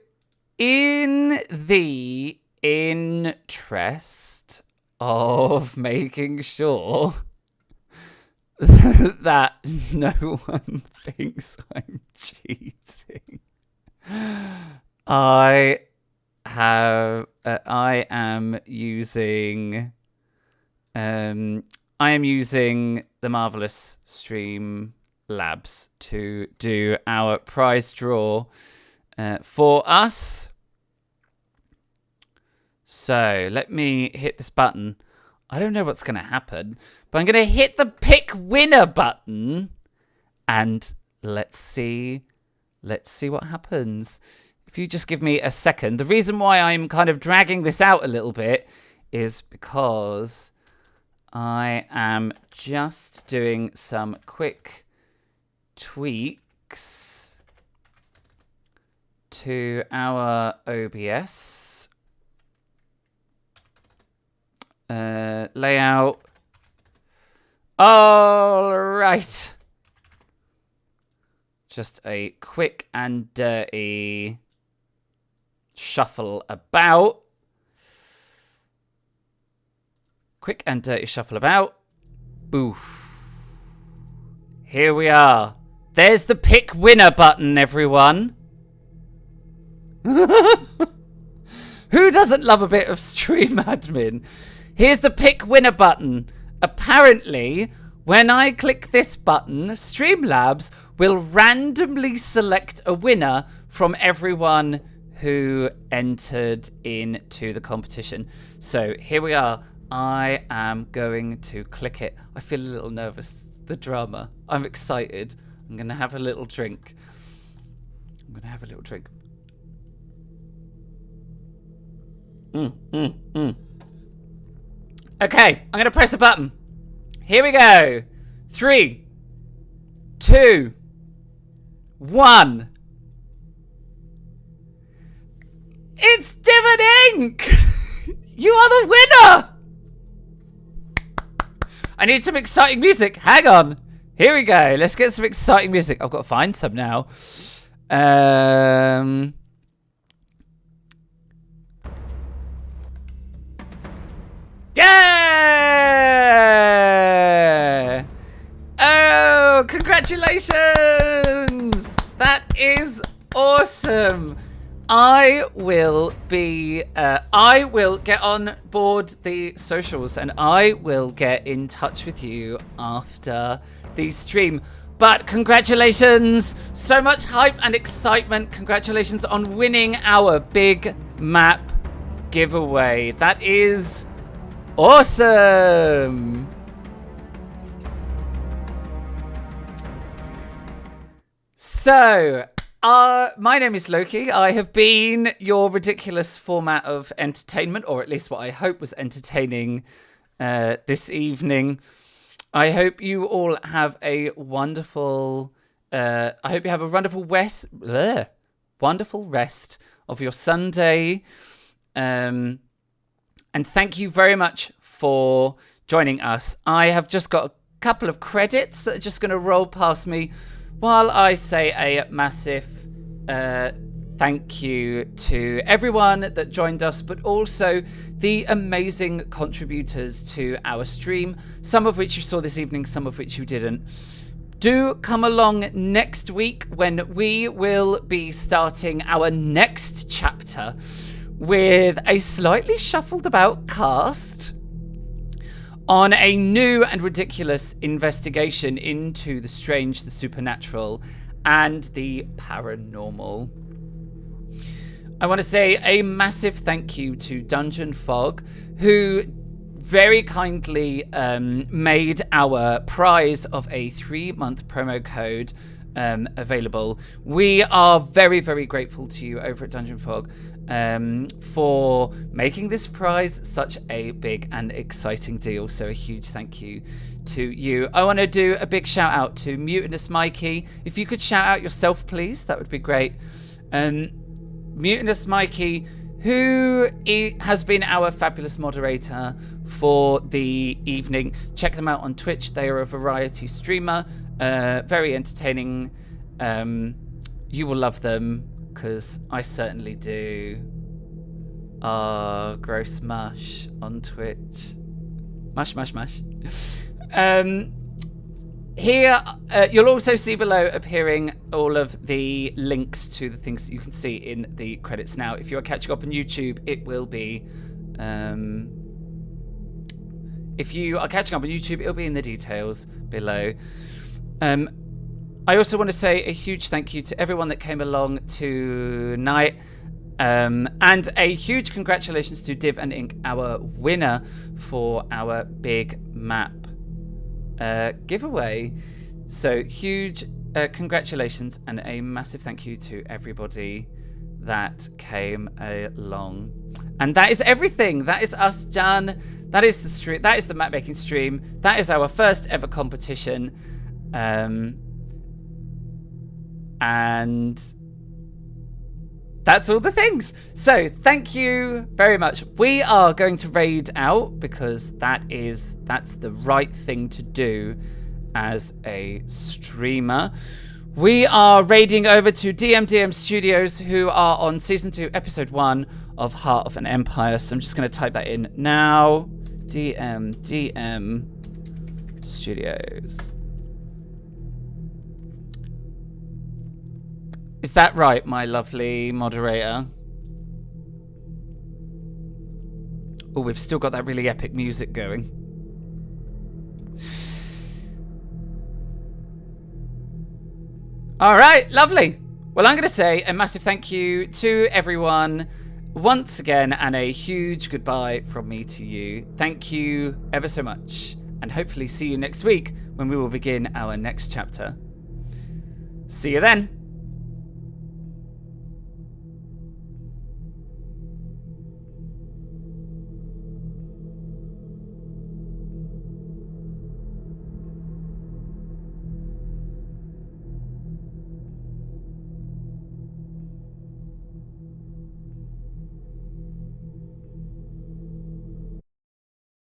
in the interest of making sure that no one thinks I'm cheating, I am using the marvelous Stream Labs to do our prize draw for us. So let me hit this button. I don't know what's going to happen, but I'm going to hit the pick winner button and let's see what happens. If you just give me a second. The reason why I'm kind of dragging this out a little bit is because I am just doing some quick tweaks to our OBS layout. All right. Just a quick and dirty shuffle about. Quick and dirty shuffle about. Boof. Here we are. There's the pick winner button, everyone. Who doesn't love a bit of stream admin? Here's the pick winner button. Apparently, when I click this button, Streamlabs will randomly select a winner from everyone who entered into the competition. So here we are. I am going to click it. I feel a little nervous. The drama. I'm excited. I'm going to have a little drink. Okay, I'm going to press the button. Here we go. 3, 2, 1. It's Divot Inc. You are the winner. I need some exciting music. Hang on. Here we go. Let's get some exciting music. I've got to find some now. Yeah! Oh, congratulations! That is awesome. I will get on board the socials and I will get in touch with you after the stream. But congratulations, so much hype and excitement. Congratulations on winning our big map giveaway. That is awesome. So, my name is Loki. I have been your ridiculous format of entertainment, or at least what I hope was entertaining this evening. I hope you all have a wonderful wonderful rest of your Sunday. And thank you very much for joining us. I have just got a couple of credits that are just going to roll past me while I say a massive thank you to everyone that joined us, but also the amazing contributors to our stream, some of which you saw this evening, some of which you didn't. Do come along next week when we will be starting our next chapter, with a slightly shuffled about cast on a new and ridiculous investigation into the strange, the supernatural, and the paranormal. I want to say a massive thank you to DGNFog, who very kindly made our prize of a 3-month promo code available. We are very, very grateful to you over at DGNFog for making this prize such a big and exciting deal. So a huge thank you to you. I want to do a big shout out to Mutinous Mikey. If you could shout out yourself, please, that would be great. Mutinous Mikey, who has been our fabulous moderator for the evening. Check them out on Twitch. They are a variety streamer, very entertaining. You will love them, because I certainly do. Gross mush on Twitch. Mush, mush, mush. Here, you'll also see below appearing all of the links to the things that you can see in the credits now. If you are catching up on YouTube, it will be... if you are catching up on YouTube, it'll be in the details below. I also want to say a huge thank you to everyone that came along tonight. And a huge congratulations to Div and Ink, our winner for our big map giveaway. So huge congratulations and a massive thank you to everybody that came along. And that is everything. That is us done. That is the stream. That is the map making stream. That is our first ever competition. And that's all the things. So thank you very much. We are going to raid out because that's the right thing to do as a streamer. We are raiding over to DMDM Studios, who are on season 2 episode 1 of Heart of an Empire. So I'm just going to type that in now. DMDM Studios. Is that right, my lovely moderator? Oh, we've still got that really epic music going. All right, lovely. Well, I'm going to say a massive thank you to everyone once again, and a huge goodbye from me to you. Thank you ever so much, and hopefully see you next week when we will begin our next chapter. See you then.